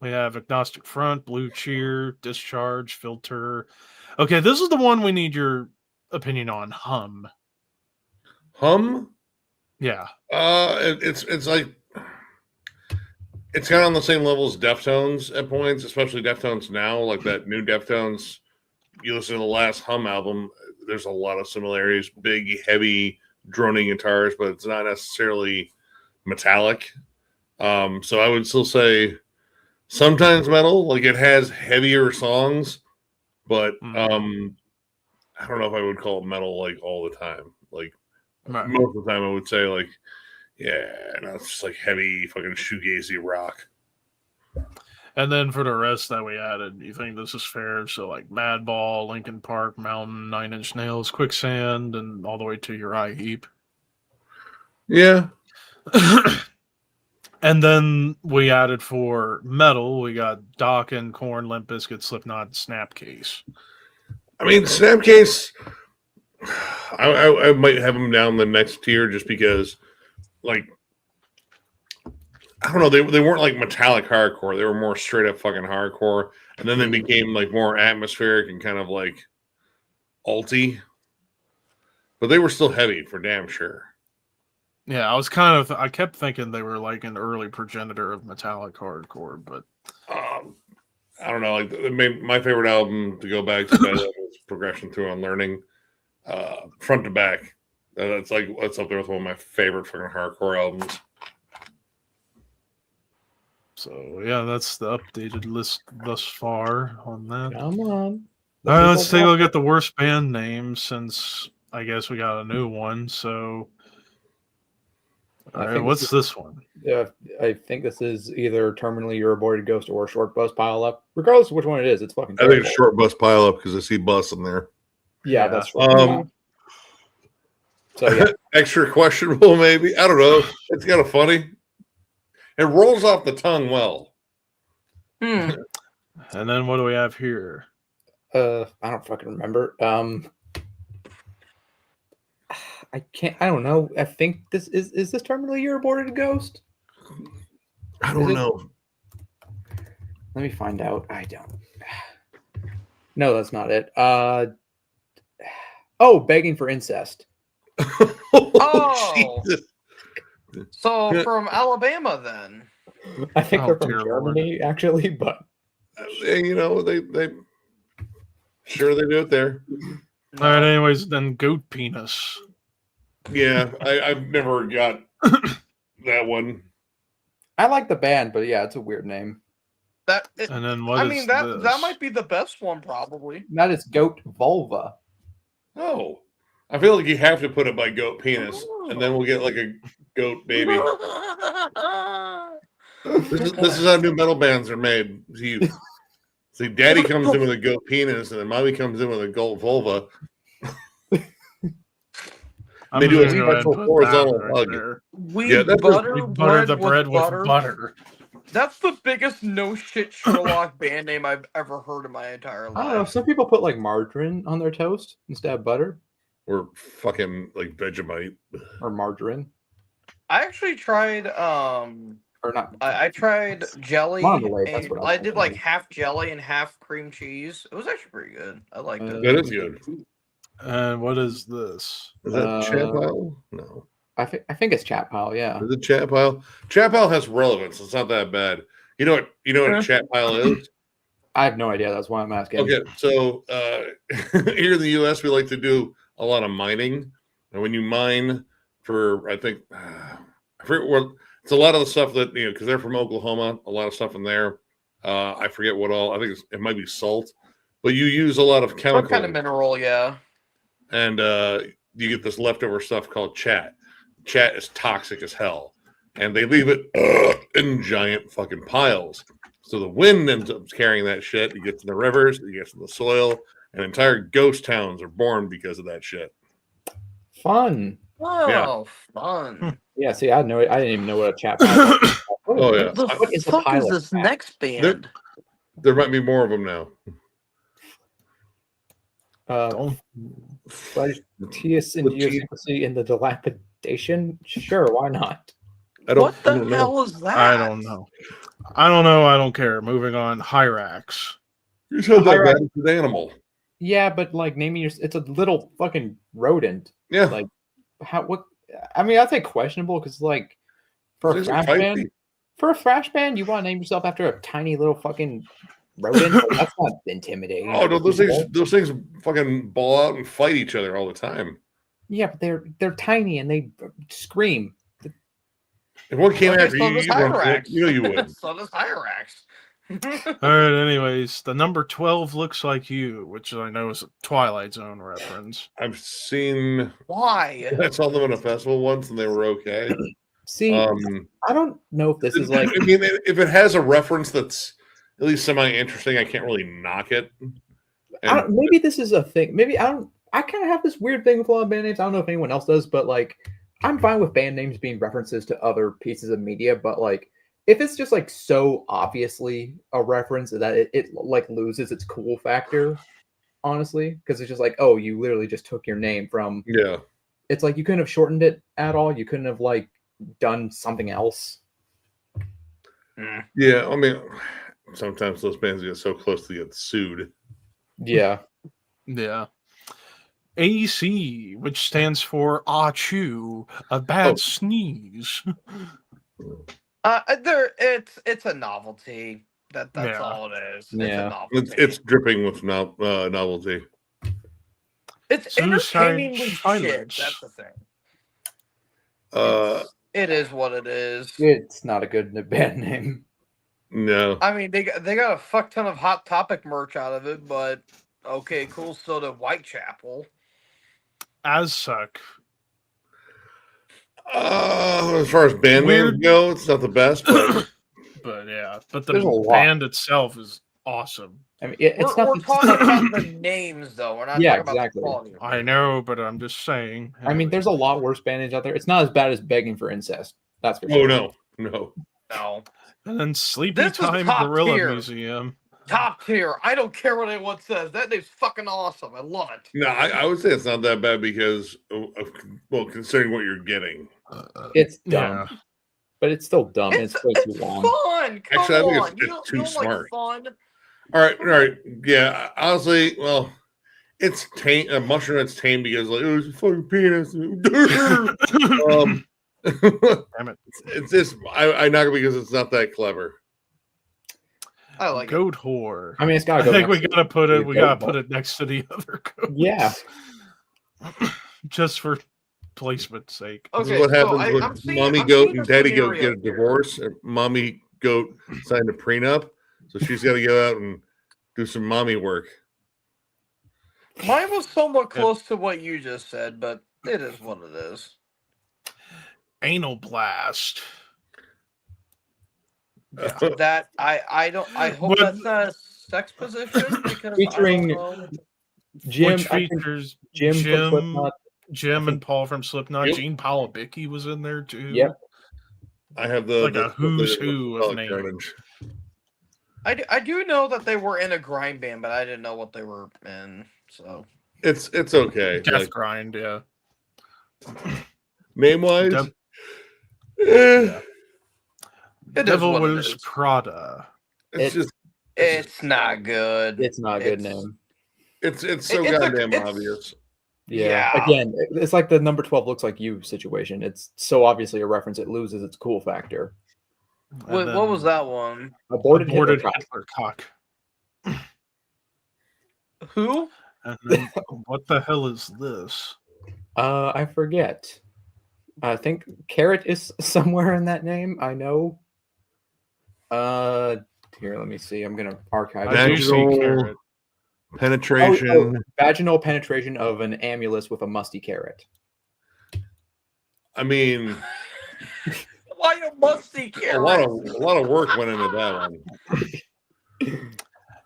we have Agnostic Front, Blue Cheer, Discharge, Filter. Okay, this is the one we need your opinion on. Hum. Hum? Yeah. It's like it's kind of on the same level as Deftones at points, especially Deftones now. Like that new Deftones, you listen to the last Hum album. There's a lot of similarities. Big, heavy, droning guitars, but it's not necessarily metallic. So I would still say sometimes metal. Like it has heavier songs, but I don't know if I would call it metal like all the time. Like most of the time, I would say like, yeah, no, it's just like heavy fucking shoegazy rock. And then for the rest that we added, you think this is fair? So like Madball, Linkin Park, Mountain, Nine Inch Nails, Quicksand, and all the way to Uriah Heep. Yeah. And then we added for metal, we got Dokken, Korn, Limp Bizkit, Slipknot, Snapcase. I mean, Snapcase, I might have them down the next tier just because, like, I don't know, they weren't like metallic hardcore. They were more straight up fucking hardcore. And then they became like more atmospheric and kind of like alty. But they were still heavy for damn sure. Yeah, I kept thinking they were like an early progenitor of metallic hardcore, but I don't know. Like my favorite album to go back to was Progression Through Unlearning, front to back. That's up there with one of my favorite fucking hardcore albums. so yeah, that's the updated list thus far on that. Come on. The All right, let's people take a got- look at the worst band names since I guess we got a new one. So, I all right, think what's this one? I think this is either Terminally You're Aborted Ghost or Short Bus Pile Up. Regardless of which one it is, it's fucking I think terrible. it's short bus pile up because I see bus in there. Yeah, Yeah. that's right. So yeah, Extra questionable, maybe. I don't know. It's kind of funny. It rolls off the tongue well. Hmm. And then what do we have here? I don't fucking remember. I can't. I don't know. I think this is this Terminally You're Aborted Ghost. I Is don't it- know. Let me find out. I don't. No, that's not it. Oh, Begging for Incest. Oh. Jesus. So from Alabama, then. I think Oh, they're from dear Lord. Germany, actually, but You know, they sure they do it there. All right, anyways, then goat penis. Yeah, I've never got that one. I like the band, but yeah, it's a weird name. And then what I is mean that this? might be the best one, probably. That is Goat Vulva. Oh, I feel like you have to put it by goat penis, and then we'll get like a goat baby. This is how new metal bands are made. See, Daddy comes in with a goat penis, and then Mommy comes in with a goat vulva. I'm they just do a gonna go ahead and special put horizontal that right hug. there. We Yeah, that's butter, We butter the bread with butter. butter. That's the biggest no shit Sherlock band name I've ever heard in my entire I don't know. life. Some people put like margarine on their toast instead of butter Or fucking like Vegemite. or margarine I actually tried or not. I tried jelly One of the ways, that's and what I was I did like thinking. half jelly and half cream cheese. It was actually pretty good. I liked it. That is good. And what is this? Is that Uh, chat pile? No. I think it's Chat Pile. Yeah. Is it chat pile? Chat pile has relevance. It's not that bad. You know what a chat pile is? I have no idea. That's why I'm asking. Okay, so here in the U.S., we like to do a lot of mining, and when you mine for, I think, I forget what it's a lot of the stuff that because they're from Oklahoma, a lot of stuff in there. I forget what all. I think it might be salt, but you use a lot of Some chemicals, kind of mineral, yeah. and you get this leftover stuff called chat. Chat is toxic as hell, and they leave it in giant fucking piles. So the wind ends up carrying that shit. It gets in the rivers, it gets in the soil, and entire ghost towns are born because of that shit. Fun. Oh, fun. Yeah. See, I didn't even know what a Chat Pile was. Oh, yeah. The What is the fuck pile is of this crap? next band? There might be more of them now. Tias and With T- idiosyncrasy in the dilapidation? Sure, why not? I don't, What I the don't know. hell is that? I don't know. I don't know. I don't care. Moving on. Hyrax. You said that Hyrax- bad. It's an animal. Yeah, but like naming your it's a little fucking rodent. Yeah. Like how what I mean, I'd say questionable because like for a Things are thrash feisty. band, you want to name yourself after a tiny little fucking rodent? Like, that's not intimidating. Oh, no, those things fucking ball out and fight each other all the time. Yeah, but they're tiny and they scream. If one came Okay, after so you, does you'd run- Hyrax. you know you would. So does Hyrax. All right. Anyways, the number 12 looks like you, which I know is a Twilight Zone reference. I've seen. Why? I saw them at a festival once, and they were okay. See, I don't know if this is like I mean, if it has a reference that's at least semi-interesting, I can't really knock it. And maybe this is a thing. Maybe I kind of have this weird thing with a lot of band names. I don't know if anyone else does, but like I'm fine with band names being references to other pieces of media, but like if it's just like so obviously a reference that it like loses its cool factor, honestly, because it's just like, oh, you literally just took your name from. yeah, It's like you couldn't have shortened it at all. You couldn't have like done something else. yeah. I mean, sometimes those bands get so close to get sued. Yeah. Yeah. AC, which stands for Achoo, a bad Oh. sneeze. It's a novelty. That's Yeah. all it is. It's Yeah. a novelty. It's dripping with novelty. It's Suicide entertainingly shit. Silence. That's the thing. Uh, It is what it is. It's not a good band name. no. I mean, they got a fuck ton of Hot Topic merch out of it, but Okay, cool. So did Whitechapel. Azsuck. As far as band names Weird. go, it's not the best, but But yeah, but There's a the lot. band itself is awesome. I mean, it's We're, not. we're talking about the names, though. We're not Yeah, talking about exactly. the quality. of I it. know, but I'm just saying. I mean, there's a lot worse band names out there. It's not as bad as Begging for Incest. That's for oh sure. no. No. And then Sleepy This is Time top Gorilla tier. Museum. Top tier. I don't care what anyone says. That name's fucking awesome. I love it. No, I would say it's not that bad because well, considering what you're getting. It's dumb, Yeah. but it's still dumb. and It's, It's way it's too long. fun. Come Actually, I think on. it's You don't- too you don't smart. Like fun? All right. Yeah, honestly, well, it's tame. A mushroom that's tame because like it was a fucking penis. Damn it. It's just I knock it because it's not that clever. I like it. Goat whore. I mean, it's gotta I go. think we next to gotta put the it. We gotta goat put it next to the other goats. Yeah. Just for placement's sake. This is Okay, what so happens I'm when seeing- mommy I'm goat seeing and a daddy goat scenario get a here. divorce. And mommy goat signed a prenup, so she's got to go out and do some mommy work. Mine was somewhat close to what you just said, but it is what it is. Anal blast. That I don't. I hope But- that's not a sex position because Featuring I don't know. Jim, which I think features Jim, from Jim, Slipknot. Jim and Paul from Slipknot. Yep. Gene Palabicki was in there too. Yep. I have the Like a who's who of Spelling names. Carnage. I do know that they were in a grind band, but I didn't know what they were in. So It's okay. Death Like, Grind. Yeah. name wise, Dev- it is Devil what it Wears is. Prada. it's just It's not good. It's not a good It's- name. it's so it's a- goddamn it's- obvious. Yeah. Yeah. Again, it's like the number 12 looks like you situation. It's so obviously a reference, it loses its cool factor. Wait, what was that one? Aborted, Aborted Hitler Hitler cock. Who? And then, what the hell is this? I forget. I think Carrot is somewhere in that name. I know. Here, let me see. I'm gonna archive. I do see Vaginal carrot. penetration. Vaginal penetration of an amulus with a musty carrot. I mean, Why a musty a carrot? lot of work went into that one.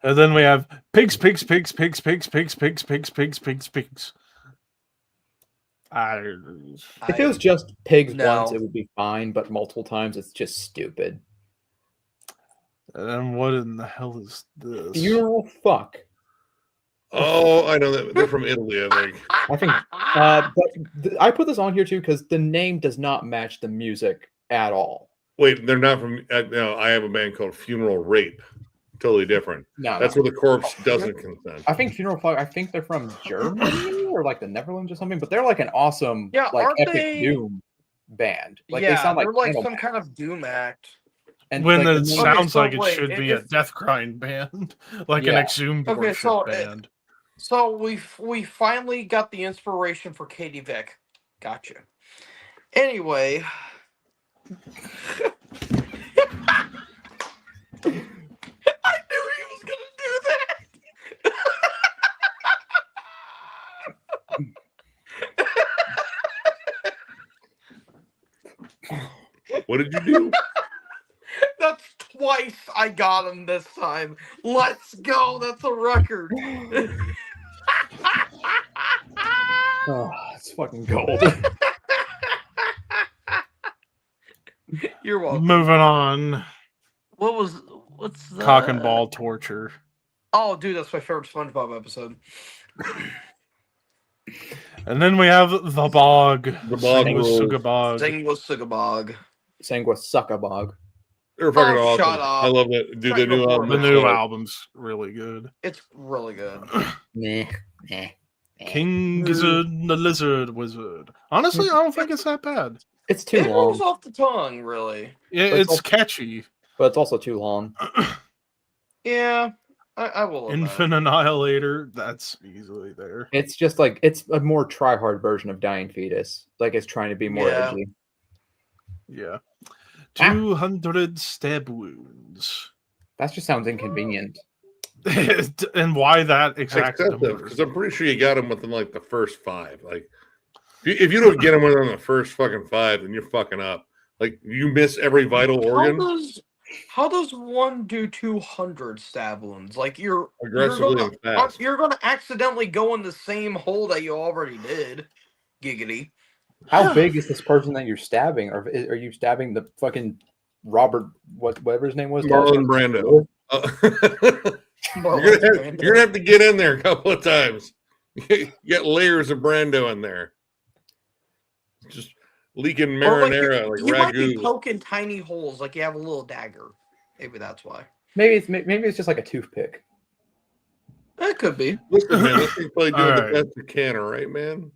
And then we have pigs. It If it was just pigs No. once, it would be fine, but multiple times, it's just stupid. And then what in the hell is this? Funeral fuck. Oh, I know that they're from Italy. I think. I think. But I put this on here too because the name does not match the music at all. Wait, they're not from. No, I have a band called Funeral Rape. Totally different. No, That's no. where the corpse doesn't consent. I think Funeral Fuck. I think they're from Germany or like the Netherlands or something. But they're like an awesome, Yeah, like aren't epic they- doom band. Like yeah, they sound like they're like Candlemass. some kind of doom act. And when like, it the name- sounds so like it wait, should be if- a death grind band, like an Yeah. exhumed Okay, worship so, band. So we finally got the inspiration for Katie Vick. Gotcha. Anyway. I knew he was gonna do that. What did you do? That's twice I got him this time. Let's go. That's a record. Oh, it's fucking gold. You're welcome. Moving on. What's the Cock and ball torture. Oh, dude, that's my favorite SpongeBob episode. And then we have the bog. The bog rules. Sanguisuga bog. Zingwa Sugabog. Sangwa Suckabog. They're fucking Oh, awesome. shut up. I love it. Dude, Shut the new your album. The whore is new so- album's really good. It's really good. Nah. King Gizzard and the Lizard Wizard. Honestly, I don't think it's that bad. It's too It rolls long, off the tongue, really. Yeah, But it's it's also- catchy. but it's also too long. Yeah, I will. admit. Infant Annihilator, that's easily there. It's just like it's a more try-hard version of Dying Fetus. Like it's trying to be more Yeah. edgy. Yeah. 200 stab wounds. That just sounds inconvenient. And why that exact excessive, number? because I'm pretty sure you got him within like the first 5. Like, if you don't get him within the first fucking 5, then you're fucking up. Like, you miss every vital organ How does one do 200 stab wounds? Like aggressively and fast. you're gonna accidentally go in the same hole that you already did. Giggity. How big is this person that you're stabbing? Or are you stabbing the fucking Robert, whatever his name was? Marlon Brando. You're gonna have to get in there a couple of times. You get layers of Brando in there, just leaking marinara like you might be ragu. poking tiny holes, like you have a little dagger. Maybe that's why. Maybe it's just like a toothpick. That could be. Listen, man, this thing's probably doing All the right. best it can, all right, man.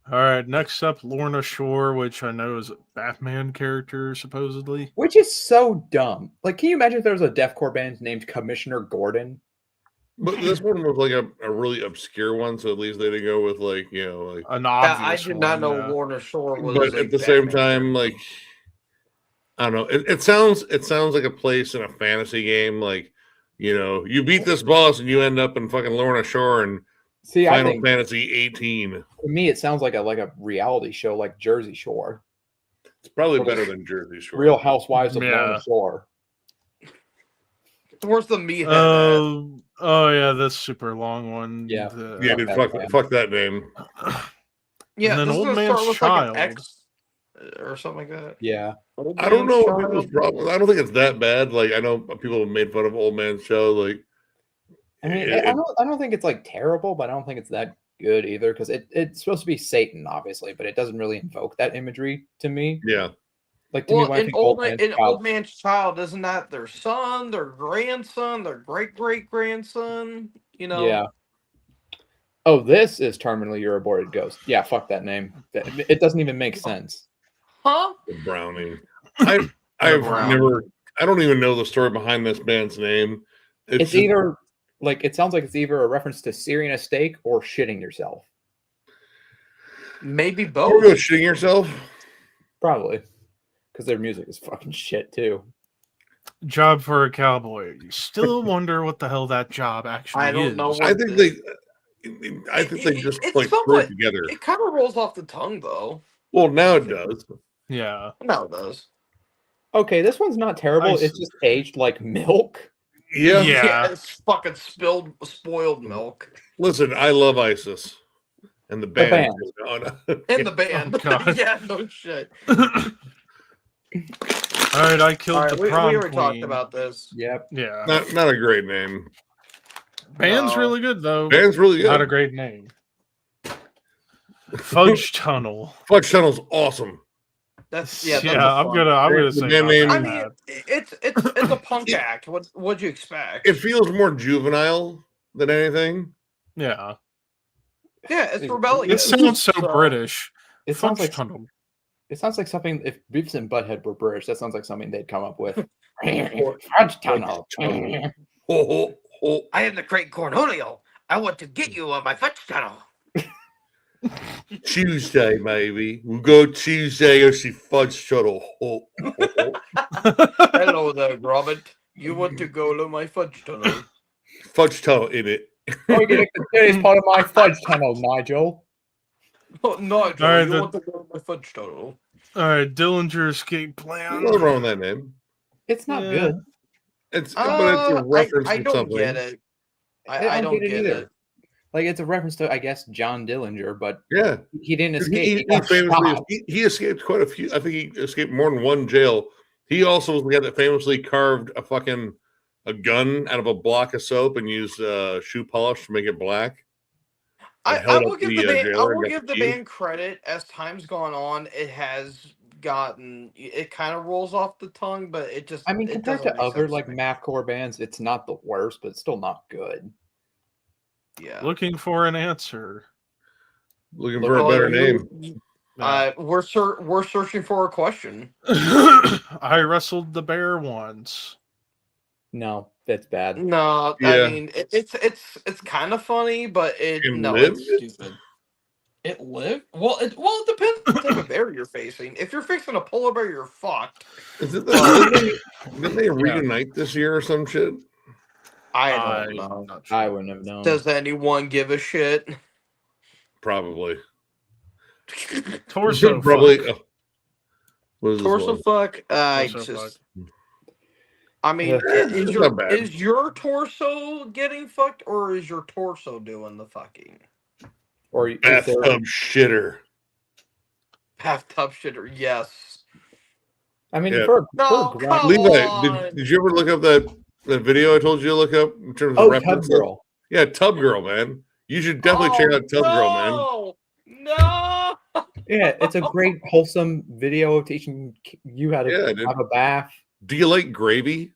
All right, next up, Lorna Shore, which I know is a Batman character, supposedly. Which is so dumb. Like, can you imagine if there was a deathcore band named Commissioner Gordon? But this one was like a really obscure one, so at least they didn't go with like, you know, like. An I obvious did not know one, Lorna Shore was. But a at the same Batman time, like, I don't know. It sounds like a place in a fantasy game. Like, you know, you beat this boss and you end up in fucking Lorna Shore and See, I Final think Fantasy 18. to me it sounds like a reality show like Jersey Shore. It's probably better than Jersey Shore. Real Housewives of Yeah. Lorna Shore. Where's the meathead? at? Oh yeah, this super long one. Yeah. Yeah, dude, fuck that name. Yeah, and then this is Old gonna Man's start with Child. like an X or something like that. Yeah. Old I don't Man's know what people's Child. problem. I don't think it's that bad. Like, I know people have made fun of Old Man's Show. Like, I mean, it- I don't think it's like terrible, but I don't think it's that good either because it's supposed to be Satan, obviously, but it doesn't really invoke that imagery to me. yeah, Like to me, Well, when I think Old Man's Child, Old Man's Child, isn't that their son, their grandson, their great great grandson? You know. yeah. Oh, this is terminally your aborted ghost. Yeah, fuck that name. It doesn't even make sense. Huh? the Browning. I've Brown. never. I don't even know the story behind this band's name. It's just- either like it sounds like it's either a reference to searing a steak or shitting yourself. Maybe Are both. you gonna shitting yourself? Probably because their music is fucking shit too. Job for a cowboy. You still wonder what the hell that job actually I don't is. know what- I think they. I think they just It's like threw somewhat- it together. It kind of rolls off the tongue, though. Well, now it does. Yeah. No, it does. Okay, this one's not terrible. Nice. It's just aged like milk. Yeah. Yeah. It's fucking spoiled milk Listen, I love ISIS and the band. band. Oh, no. in the band. Oh, God. Yeah, no shit. All right, I killed All right, the we prom already talked queen. about this. Yep. Yeah. Not a great name. Band's No. really good though. Band's really good. Not a great name. Fudge Tunnel. Fudge Tunnel's awesome. That's Yeah, that's I'm gonna say The band not name- that I mean, bad. it's a punk act. What'd you expect? It feels more juvenile than anything. Yeah. Yeah, it's It rebellious. It sounds so British. It sounds Fudge like Tunnel. it sounds like something. If Beavis and Butthead were British, that sounds like something they'd come up with. Fudge tunnel. Oh, oh, oh. I am the great Cornholio. I want to get you on my fudge tunnel. Tuesday, maybe. We'll go Tuesday, go see Fudge Tunnel. Oh, oh, oh. Hello there, Robert. You want to go to my fudge tunnel? Fudge Tunnel in it. Oh, you get the dirtiest part of my fudge tunnel, Nigel. Oh, no, Joe, All right, you want to go to my fudge tunnel? All right, Dillinger Escape Plan. Nothing wrong with that name. It's not Yeah. good. But it's a reference I to don't something. get it. I don't get it. Like it's a reference to, I guess, John Dillinger, but Yeah. he didn't He, escape. he, He got famously shot. he escaped quite a few. I think he escaped more than one jail. He also was the guy that famously carved a gun out of a block of soap and used shoe polish to make it black. I held will up give the, the band. I jailer and will got give the the key. band credit. As time's gone on, it has gotten. It kind of rolls off the tongue, but it just. I mean, it compared doesn't to make other sense like to me. mathcore bands, it's not the worst, but it's still not good. Yeah. Looking for an answer. Looking for a better name. We're searching for a question. I wrestled the bear once. No, that's bad. No, Yeah. I mean it's kind of funny, but It it's stupid. It lived? Well, it depends on the type of bear you're facing. If you're facing a polar bear, you're fucked. Is it didn't they reunite this year or some shit? I don't know. I'm not sure. I wouldn't have known. Does anyone give a shit? Probably. Torso Probably. fuck. What is this Torso one? fuck. I Torso just. fuck. I mean, Yeah, is it's not bad. your torso getting fucked, or is your torso doing the fucking? Or if they're- Bathtub shitter. Bathtub shitter, yes. I mean, Yeah. for No, a grind- come Levi, on. did you ever look up that video I told you to look up in terms of oh, Tub references? Girl. Yeah, Tub Girl, man. You should definitely check out Tub Girl, man. No. Yeah, it's a great wholesome video teaching you how to Yeah, dude. have a bath. Do you like gravy?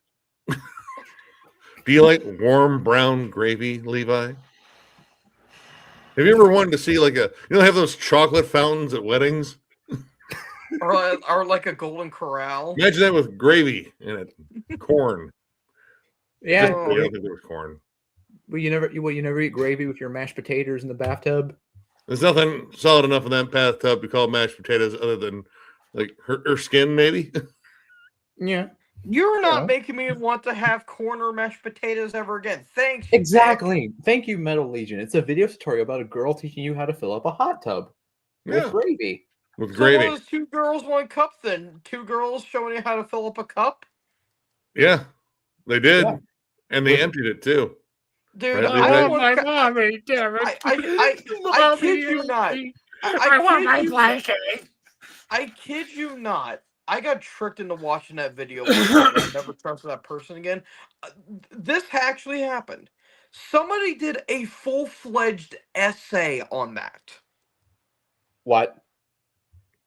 Do you like warm brown gravy, Levi? Have you ever wanted to see like they have those chocolate fountains at weddings? or like a golden corral. Imagine that with gravy in it, corn. Yeah, Just- I don't think there was corn. well, you never eat gravy with your mashed potatoes in the bathtub. There's nothing solid enough in that bathtub to call mashed potatoes other than like her skin, maybe. Yeah, You're not Yeah. making me want to have corn or mashed potatoes ever again. Thanks. you dick. exactly. Thank you, Metal Legion. It's a video tutorial about a girl teaching you how to fill up a hot tub Yeah, with gravy. with So gravy. what is 2 girls, 1 cup then? 2 girls showing you how to fill up a cup? Yeah, they did, Yeah. and they With- emptied it too. Dude, Right, I Levi? don't want mommy, damn it. I kid you not. I kid you not. I got tricked into watching that video. One time. I never trusted that person again. This actually happened. Somebody did a full-fledged essay on that. What?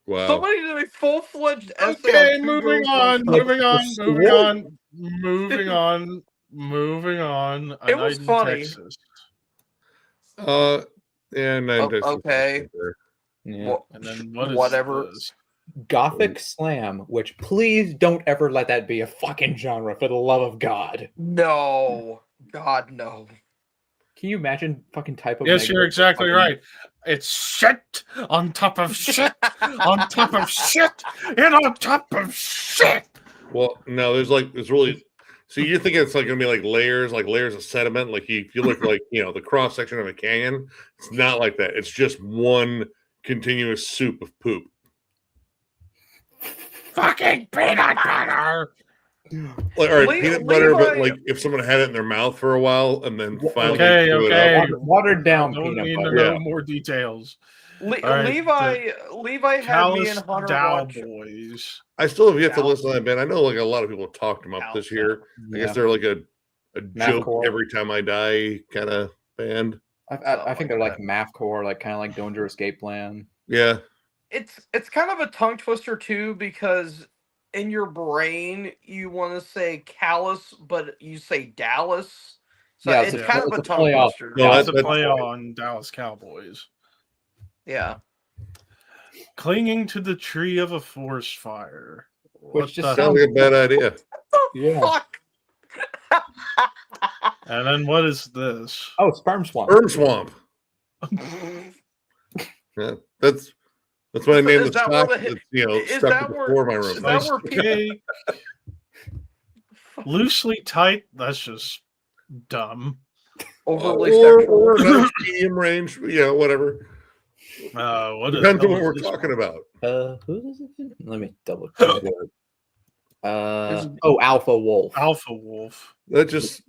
Wow. Somebody did a full-fledged essay. Okay, on two moving girls, on, one cup. moving on, for moving school? on, moving on, moving on. A It was Night in funny. Texas. Yeah, nine Texas. okay. Yeah. Wha- And then what is whatever. this? Gothic slam, which please don't ever let that be a fucking genre for the love of God. No. God, no. Can you imagine fucking type of Yes, you're negative exactly fucking- right. It's shit on top of shit on top of shit and on top of shit. Well, no, there's really. So you think it's like gonna be like layers of sediment. Like if you look like the cross section of a canyon, it's not like that. It's just one continuous soup of poop. Fucking peanut butter. Like, all right, Le- peanut butter, but Levi- like if someone had it in their mouth for a while and then finally Okay, threw it okay. up. Watered down Don't peanut need to butter. know Yeah. more details. Le- All right, Levi had me Callous and Hunter Dow watch. Boys. I still have yet to Cal- listen to that band. I know like a lot of people have talked them up this Cal- year. I Yeah. guess they're like a joke Mathcore. every time I die kind of band. I think they're like like mathcore, like kind of like Danger Escape Plan. Yeah. It's kind of a tongue twister too, because in your brain you want to say callous, but you say Dallas. So Yeah, it's it's a- kind of it's a a tongue playoff. twister. No, That's that's a play right. on Dallas Cowboys. Yeah. Clinging to the tree of a forest fire. Which just Sounds sounds- like a bad idea. Yeah. Fuck. And then what is this? Oh, Sperm Swamp. Herm Swamp. Yeah, that's what I Is named the that where stock the hit- that's is stuck that to the where- floor of my is room. that Nice where people- cake. Loosely tight. That's just dumb. Overly or sexual. another medium range, whatever. What is Depends on what is we're this talking one? about. Who is it? Let me double check. Alpha Wolf. Alpha Wolf. That sounds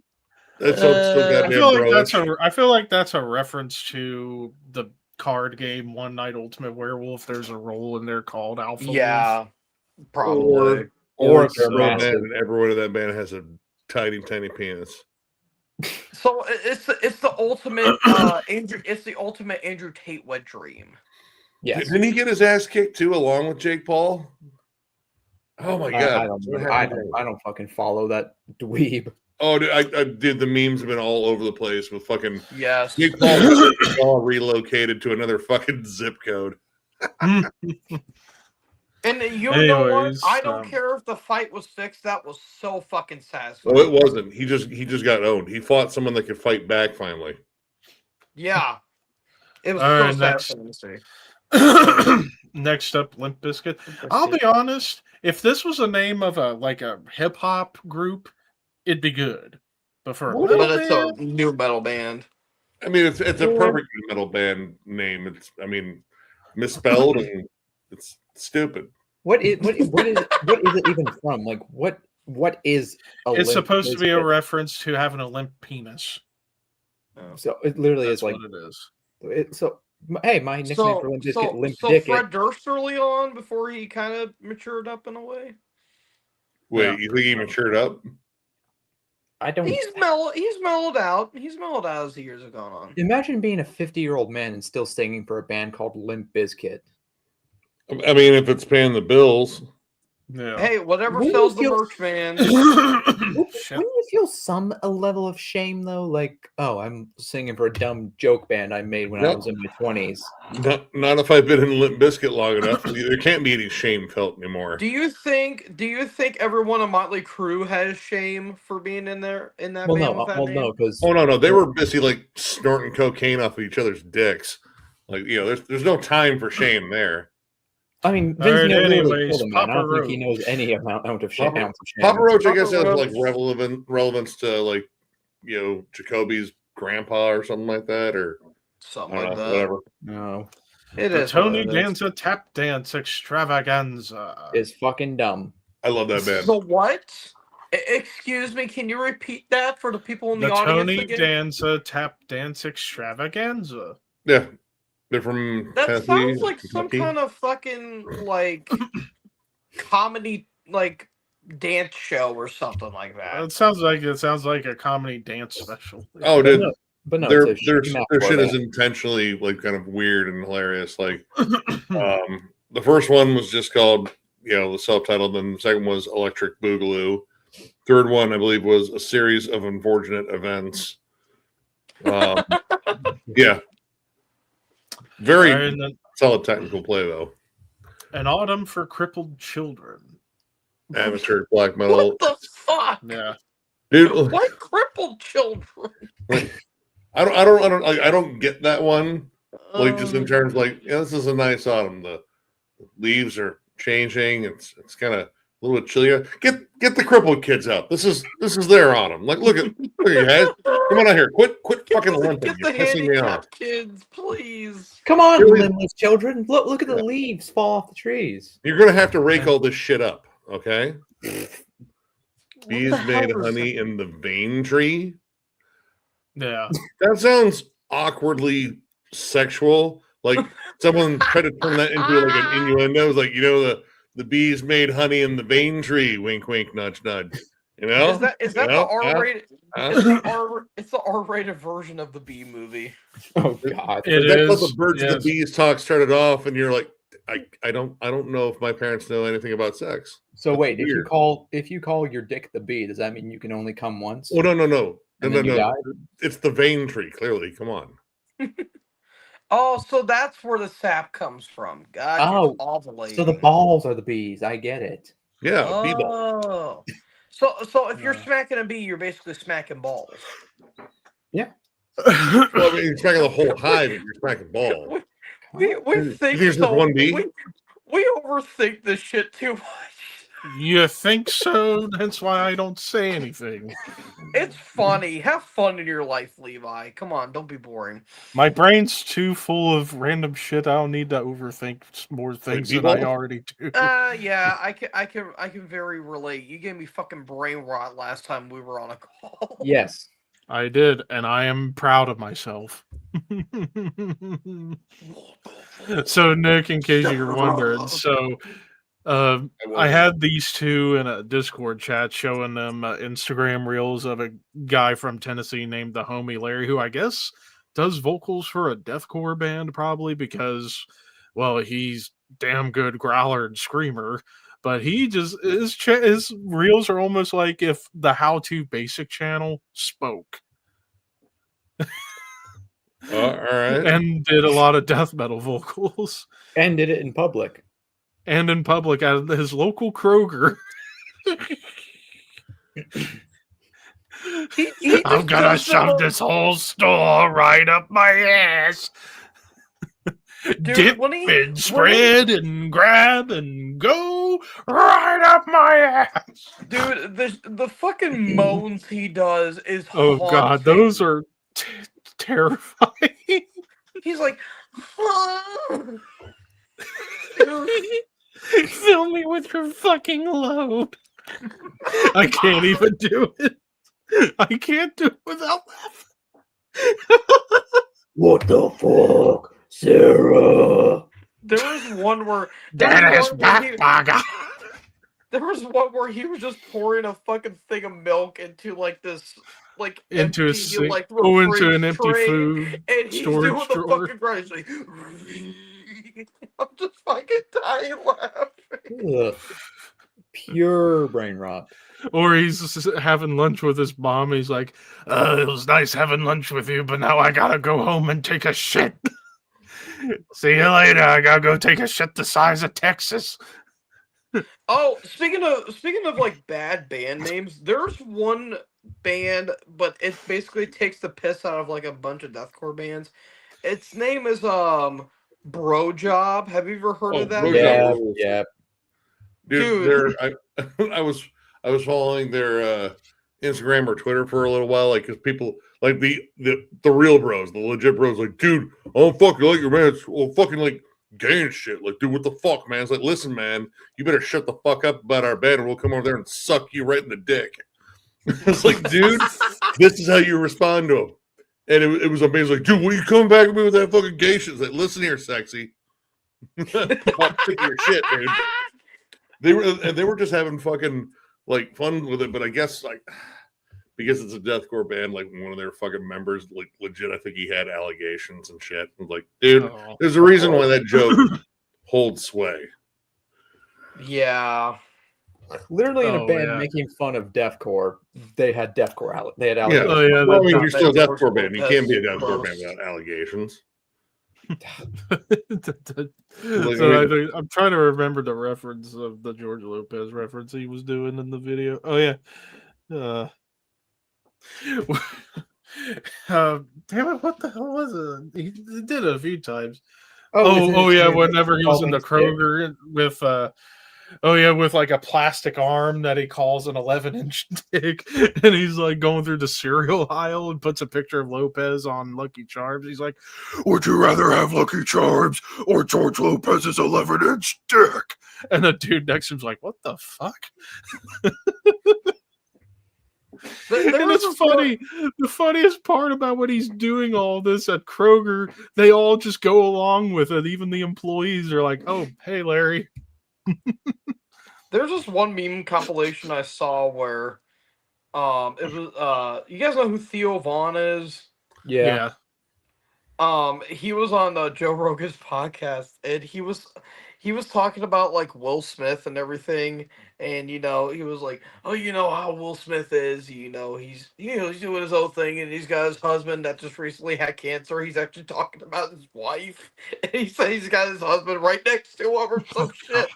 so I goddamn feel like bro. I feel like that's a reference to the card game One Night Ultimate Werewolf. There's a role in there called Alpha Wolf. Yeah. Probably. Or it's they're a bro massive. band, and everyone in that band has a tiny penis. So it's the ultimate Andrew. It's the ultimate Andrew Tate wet dream. Yes. Didn't he get his ass kicked too, along with Jake Paul? Oh my god! I don't fucking follow that dweeb. Oh, dude, I did. The memes have been all over the place with fucking Yes. Jake Paul all relocated to another fucking zip code. And you know what? Anyways, I don't care if the fight was fixed. That was so fucking satisfying. Oh, it wasn't. He just got owned. He fought someone that could fight back finally. Yeah. It was All so right, next. satisfying to see. Next up, Limp Bizkit. I'll be honest. If this was a name of a hip hop group, it'd be good. But for a What? metal But it's band, a new metal band. I mean, it's a Yeah. perfect metal band name. It's, I mean, misspelled and it's stupid. What is it even from? Like what is a it's Limp supposed to be a Bizkit? reference to having a limp penis. So it literally That's is like what it is. hey, my nickname for Limp Bizkit, Limp so Dickit. Fred Durst early on before he kind of matured up in a way. Wait, Yeah. you think he matured up? I don't He's mellowed out. He's mellowed out as the years have gone on. imagine being a 50-year-old man and still singing for a band called Limp Bizkit. I mean, if it's paying the bills. Yeah. Hey, whatever Wouldn't sells you the feel- merch, man. Wouldn't Shit. you feel a level of shame though? Like, oh, I'm singing for a dumb joke band I made when I Yep. was in my 20s. Not if I've been in Limp Bizkit long enough. There can't be any shame felt anymore. Do you think everyone in Motley Crue has shame for being in that Well, band no, with that well, name? no, because Oh no, they were busy like snorting cocaine off of each other's dicks. Like, you know, there's no time for shame there. I mean, All Vince right, Neil literally anyways, killed a man. I don't Papa think he knows Roach. any amount of shame. Papa- ounce of shame. Papa Roach, I Papa guess, has like Roach. relevance to like, you know, Jacoby's grandpa or something like that, or Something I don't like know, that. whatever. No, It The is. what Tony it is. Danza Tap Dance Extravaganza. it's fucking dumb. I love that band. So what? Excuse me, can you repeat that for the people in the, The audience Tony again? Danza Tap Dance Extravaganza. Yeah, they're from That Tennessee, sounds like some Kentucky. kind of fucking like comedy like dance show or something like that. It sounds like a comedy dance special. Oh, But dude, no, but no, their it's a shitty their mouthful shit of is that. intentionally like kind of weird and hilarious. Like, the first one was just called, you know, the self-titled, then the second was Electric Boogaloo. Third one, I believe, was A Series of Unfortunate Events. Yeah, very And then solid technical play though. An Autumn for Crippled Children. Amateur black metal, What the fuck? Yeah. dude. Why crippled children? I don't get that one. Like, just in terms, like, yeah, this is a nice autumn. The leaves are changing. It's kind of a little bit chillier. Get the crippled kids out. This is their autumn. Like, look at you guys. Come on out here. Quit fucking limping. Get You're the pissing me off. handicapped kids, please. Come on, Really? limbless children! Look at the leaves fall off the trees. You're gonna have to rake all this shit up, okay? What Bees the hell made is honey in the vein tree. Yeah. That sounds awkwardly sexual. Like someone tried to turn that into like an innuendo. It's like, you know, the bees made honey in the vein tree. Wink, wink, nudge, nudge. You know? Is that You know? the R-rated? Huh? It's the R-rated version of the Bee movie. Oh God! It That's how is. the birds and yes. the bees talk started off, and you're like, I don't know if my parents know anything about sex. So That's wait, weird. if you call your dick the bee, does that mean you can only come once? Oh no. And then you die? It's the vein tree, clearly. Come on. Oh, so that's where the sap comes from. God, Oh, you're ovulating. So the balls are the bees. I get it. Yeah, bee ball. Oh. So if you're Yeah. smacking a bee, you're basically smacking balls. Well, I mean, you're smacking the whole hive if you're smacking balls. We You think think there's just so. one bee? We overthink this shit too much. You think so? That's why I don't say anything. It's funny. Have fun in your life, Levi. Come on, don't be boring. My brain's too full of random shit. I don't need to overthink more things than I people? already do. Yeah, I can very relate. You gave me fucking brain rot last time we were on a call. Yes. I did, and I am proud of myself. So, Nick, in case you're wondering, so I had these two in a Discord chat showing them Instagram reels of a guy from Tennessee named the Homie Larry, who I guess does vocals for a deathcore band, probably because, well, he's damn good growler and screamer. But he just his reels are almost like if the How To Basic channel spoke All right. and did a lot of death metal vocals. And did it in public. And in public at his local Kroger. He I'm just gonna does the shove most- this whole store right up my ass. Dip when he and spread and grab and go right up my ass. dude, the fucking moans he does is Oh God, haunting. those are terrifying. He's like, Fill me with your fucking load. I can't even do it. I can't do it without laughing. What the fuck, Sarah? there was one where Dennis there was one where he- Backbagger. there was one where he was just pouring a fucking thing of milk into like this like Into a empty, sink. like Oh, into an fridge empty tray, food and he's storage doing the drawer. fucking grind. He's like, I'm just fucking dying laughing. Ugh. Pure brain rot. Or he's just having lunch with his mom. He's like, it was nice having lunch with you, but now I gotta go home and take a shit. See you later. I gotta go take a shit the size of Texas. Oh, speaking of like bad band names, there's one band, but it basically takes the piss out of like a bunch of deathcore bands. Its name is Bro Job. Have you ever heard Oh, of that? Bro Yeah, Job. yeah. Dude, I was following their Instagram or Twitter for a little while, like because people like the real bros, the legit bros, like, dude, I don't fucking like your man. It's well, fucking like gay and shit. Like, dude, what the fuck, man? It's like, listen, man, you better shut the fuck up about our band, and we'll come over there and suck you right in the dick. It's like, dude, this is how you respond to him. And it was amazing. Like, dude, will you come back with me with that fucking gay shit? It's like, listen here, sexy. I'm sick of your shit, dude. They were just having fucking like fun with it, but I guess like because it's a deathcore band, like one of their fucking members, like legit, I think he had allegations and shit. I was like, dude, Oh. there's a reason why that joke holds sway. Yeah. Literally in a Oh, band yeah. making fun of deathcore, they had deathcore. They had Yeah. allegations. Oh yeah, Well, I mean, that's you're still a George deathcore band. You can't be a Lopez deathcore roast. band without allegations. So I think, I'm trying to remember the reference of the George Lopez reference he was doing in the video. Oh yeah, damn it! What the hell was it? He did it a few times. Oh yeah, whenever he was in the Kroger with with like a plastic arm that he calls an 11-inch dick, and he's like going through the cereal aisle and puts a picture of Lopez on Lucky Charms. He's like, "Would you rather have Lucky Charms or George Lopez's 11-inch dick?" And the dude next to him's like, "What the fuck?" There And was it's this one- funny. The funniest part about when he's doing all this at Kroger, they all just go along with it. Even the employees are like, "Oh, hey, Larry." There's this one meme compilation I saw where it was you guys know who Theo Vaughn is? Yeah. He was on Joe Rogan's podcast, and he was talking about like Will Smith and everything, and he was like, "Oh, you know how Will Smith is, he's he's doing his own thing, and he's got his husband that just recently had cancer. He's actually talking about his wife, and he said he's got his husband right next to him or some shit."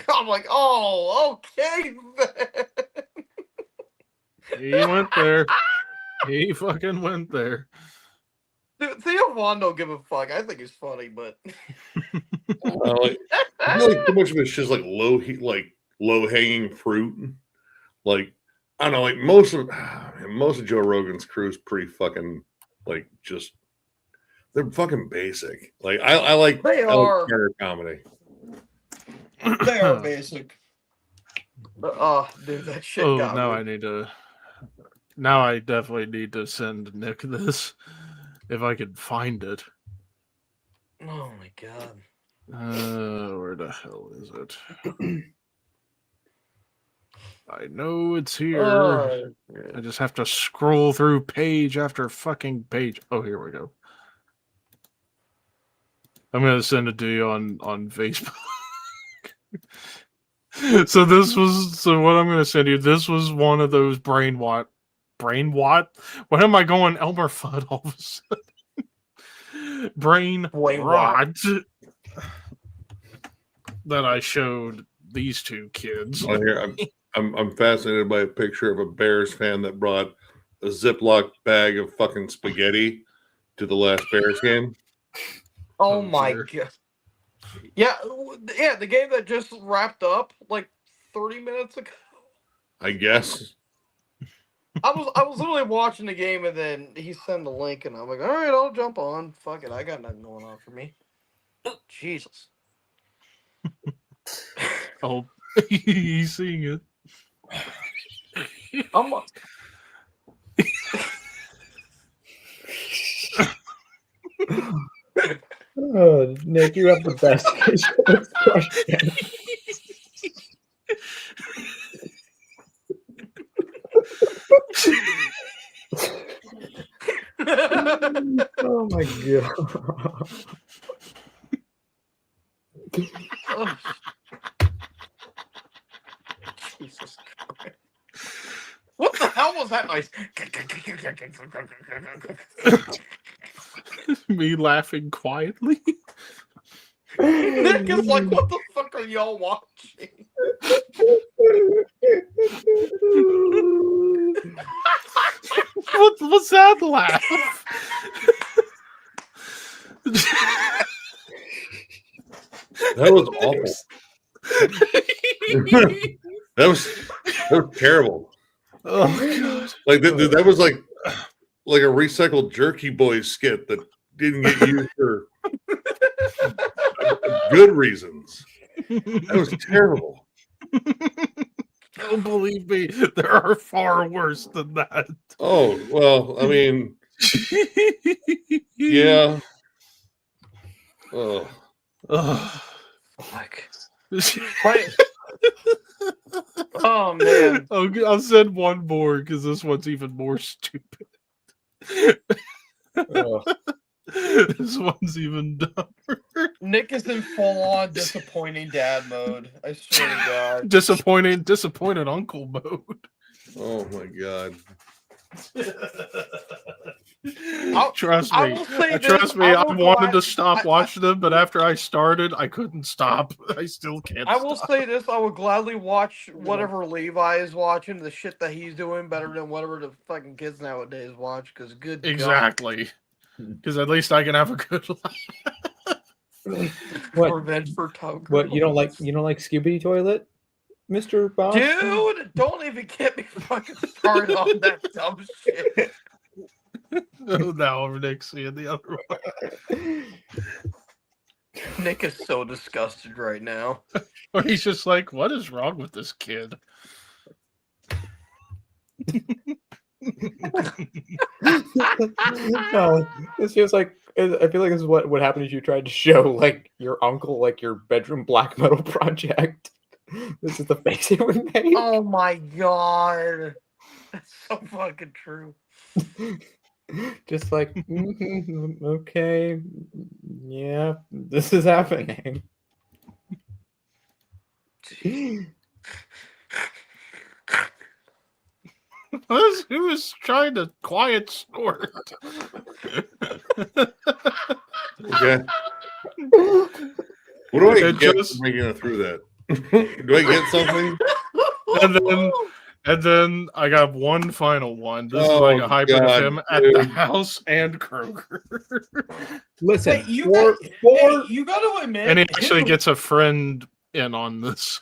I'm like, "Oh, okay, then." He went there. He fucking went there. Dude, Theo Vaughn don't give a fuck. I think it's funny, but I feel like too much of it's just like low hanging fruit. Like I don't know, like most of Joe Rogan's crew is pretty fucking like just they're fucking basic. Like I like They I like are. smarter comedy. They are basic. But, dude, that shit Oh, got now me. I need to. Now I definitely need to send Nick this if I could find it. Oh my god. Where the hell is it? I know it's here. I just have to scroll through page after fucking page. Oh, here we go. I'm gonna send it to you on Facebook. So what I'm gonna send you. This was one of those brain what? What am I going Elmer Fudd all of a sudden? Brain rot that I showed these two kids. On here, I'm fascinated by a picture of a Bears fan that brought a Ziploc bag of fucking spaghetti to the last Bears game. Oh my poser. god. Yeah, yeah, the game that just wrapped up like 30 minutes ago. I guess. I was literally watching the game and then he sent the link and I'm like, all right, I'll jump on. Fuck it, I got nothing going on for me. Jesus. Oh, he's seeing it. I'm Oh, Nick, you have the best question. Oh my god. oh. Jesus Christ. What the hell was that noise? Me laughing quietly. Nick is like, what the fuck are y'all watching? What's that laugh? That was awful. that was terrible. Oh god! Like that was like a recycled Jerky Boys skit that didn't get used for good reasons. That was terrible. Don't believe me. There are far worse than that. Oh well, I mean, yeah. Oh, Ugh. Fuck. Wait. Oh man. I'll send one more because this one's even more stupid. Oh. This one's even dumber. Nick is in full on disappointing dad mode. I swear to God. Disappointed uncle mode. oh my God. Trust I me. will say this, Trust me, I I will wanted to glad- stop watching them, but after I started, I couldn't stop. I still can't I will stop. say this: I would gladly watch whatever Levi is watching, the shit that he's doing, better than whatever the fucking kids nowadays watch. Because good Exactly. Because at least I can have a good life. God, What? revenge for Tom. What you don't like? Cruise. You don't like Scooby Toilet, Mr. Bob? Dude, don't even get me fucking started on that dumb shit. Now Nick's seeing the other one. Nick is so disgusted right now. Or he's just like, what is wrong with this kid? No, this feels like I feel like this is what would happen if you tried to show like your uncle like your bedroom black metal project. This is the face it would make. Oh my god, that's so fucking true. Just like okay, yeah, this is happening. Who was trying to quiet snort? Okay. What do I It get just- for making it through that? Do I get something? And then I got one final one. This is Oh, like a hybrid God, of him at the dude. house and Kroger. Listen, Hey, you four, you got to admit, And he his- actually gets a friend in on this.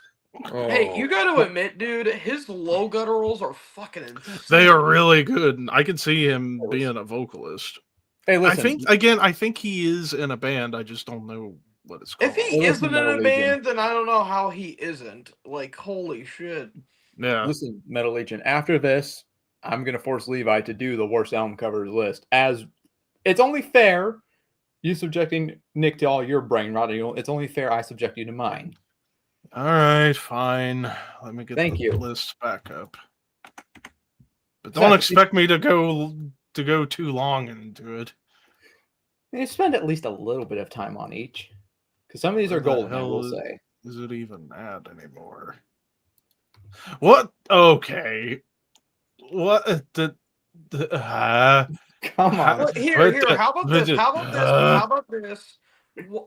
Oh. Hey, you got to admit, dude, his low gutturals are fucking insane. They are really good. And I can see him being a vocalist. hey, listen. I think he is in a band. I just don't know what it's called. If he Listen, isn't in Metal a Legion. band, then I don't know how he isn't. Like, holy shit. Yeah. Listen, Metal Legion. After this, I'm gonna force Levi to do the worst album covers list. As it's only fair, you subjecting Nick to all your brain rot. It's only fair I subject you to mine. All right, fine. Let me get Thank the you. list back up. But So don't I- expect me to go too long into it. You spend at least a little bit of time on each, because some of these are What the golden. I hell will is- say. Is it even that anymore? What? Okay. What Come on. Well, here, but- how about but this? How about this? How about this?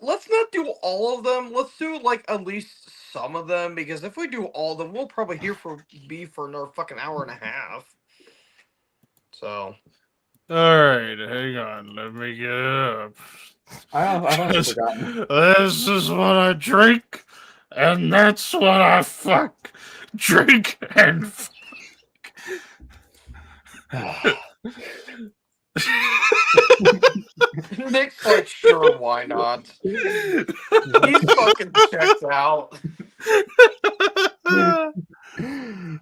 Let's not do all of them. Let's do like at least some of them because if we do all of them, we'll probably be for another fucking hour and a half. So All right, hang on. Let me get it up. I've honestly This, forgotten. this is what I drink, and that's what I fuck. Drink and fuck. Nick's like, sure, why not? He's fucking checked out.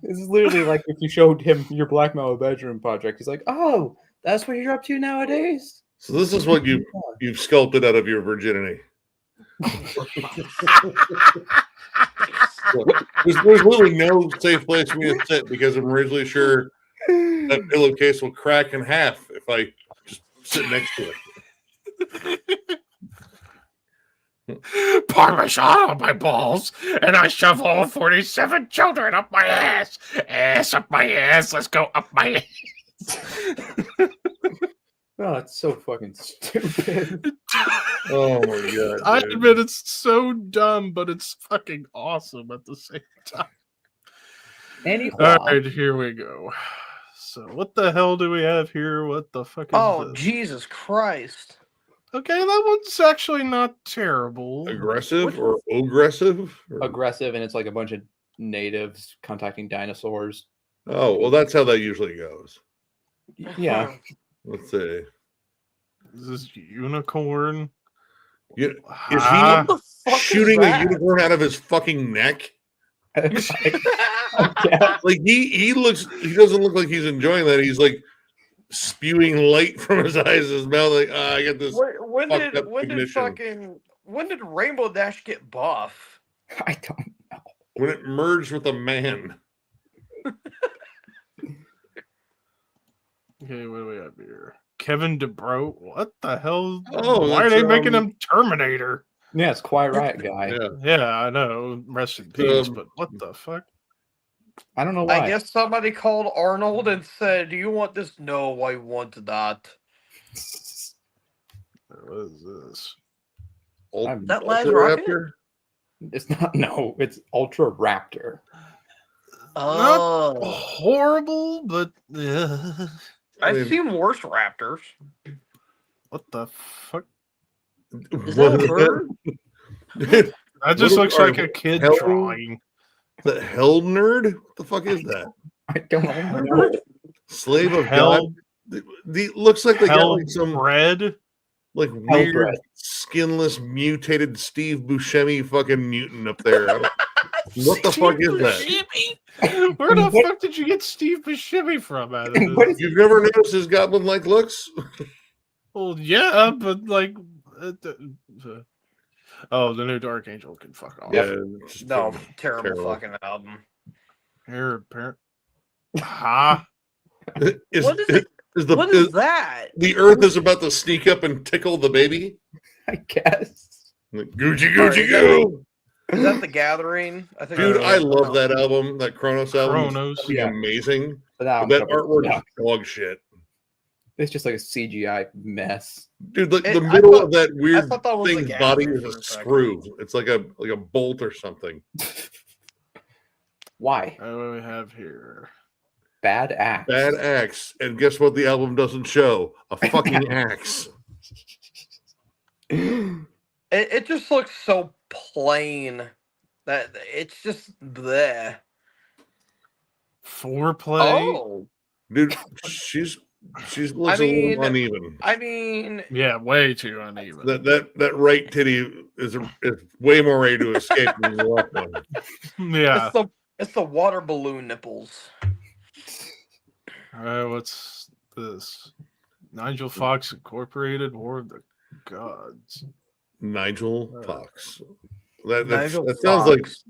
This is literally like if you showed him your Black Metal bedroom project. He's like, "Oh, that's what you're up to nowadays." So this is what you've sculpted out of your virginity. There's literally no safe place for me to sit because I'm reasonably sure that pillowcase will crack in half if I just sit next to it. Parmesan on my balls, and I shove all 47 children up my ass. Ass up my ass. Let's go up my ass. Oh, it's so fucking stupid. Oh my god! I dude. admit it's so dumb, but it's fucking awesome at the same time. Anyhow, All right, here we go. So, what the hell do we have here? What the fuck is Oh, this? Jesus Christ. Okay, that one's actually not terrible. Aggressive or aggressive? aggressive, and it's like a bunch of natives contacting dinosaurs. Oh well, that's how that usually goes. Yeah, Let's see. Is this unicorn? You, is Ah, What the fuck is shooting a that? unicorn out of his fucking neck? yeah. Like he doesn't look like he's enjoying that. He's like spewing light from his eyes, his mouth. Like I get this. When fucked did up ignition. when did Rainbow Dash get buff? I don't know. When it merged with a man. okay, what do we have here? Kevin DeBro. What the hell? Oh, why are that's, they making him Terminator? Yeah, it's Quiet Riot guy. Yeah. Yeah, I know. Rest in peace, but what the fuck? I don't know why. I guess somebody called Arnold and said, "Do you want this?" No, I want that. What is this? That last Ultraraptor? It's not. No, it's Ultra Raptor. Oh, Horrible, but I've seen worse raptors. what the fuck? Is that a bird? That just What looks are like a kid hell- drawing. The hell nerd? What the fuck is that? I don't know. Slave of Hell, God? Looks like they got hell like some bread. like Hell weird bread. skinless mutated Steve Buscemi fucking mutant up there. What the fuck is that? Where the What- fuck did you get Steve Buscemi from out of this? What is- You've never noticed his goblin-like looks? Well, yeah, but like, oh, the new Dark Angel can fuck off. it's just No, fucking terrible terrible. fucking album. Here, apparent. Ha! Is, What is it? is the What is that? the Earth is about to sneak up and tickle the baby? I guess. Like, Gucci Sorry, Gucci is that- Goo! Is that the Gathering? I think. Dude, Uh, I love that album. That Kronos album. is Kronos. fucking Yeah. amazing. But that, But that artwork yeah, is dog shit. it's just like a CGI mess. Dude, like I the middle thought- of that weird thought that was the thing's body Gathering is for a a second. screw. It's like a bolt or something. Why? What do we have here? Bad axe. Bad axe. And guess what the album doesn't show? A fucking axe. It just looks so plain that it's just bleh. Foreplay. Oh, Dude, she's looks a mean- little uneven. I mean, Yeah, way too uneven. That right titty is way more ready to escape than the left one. Yeah. it's the water balloon nipples. All right, what's this? Nigel Fox Incorporated, War of the Gods. Nigel Fox. That Nigel sounds like Fox.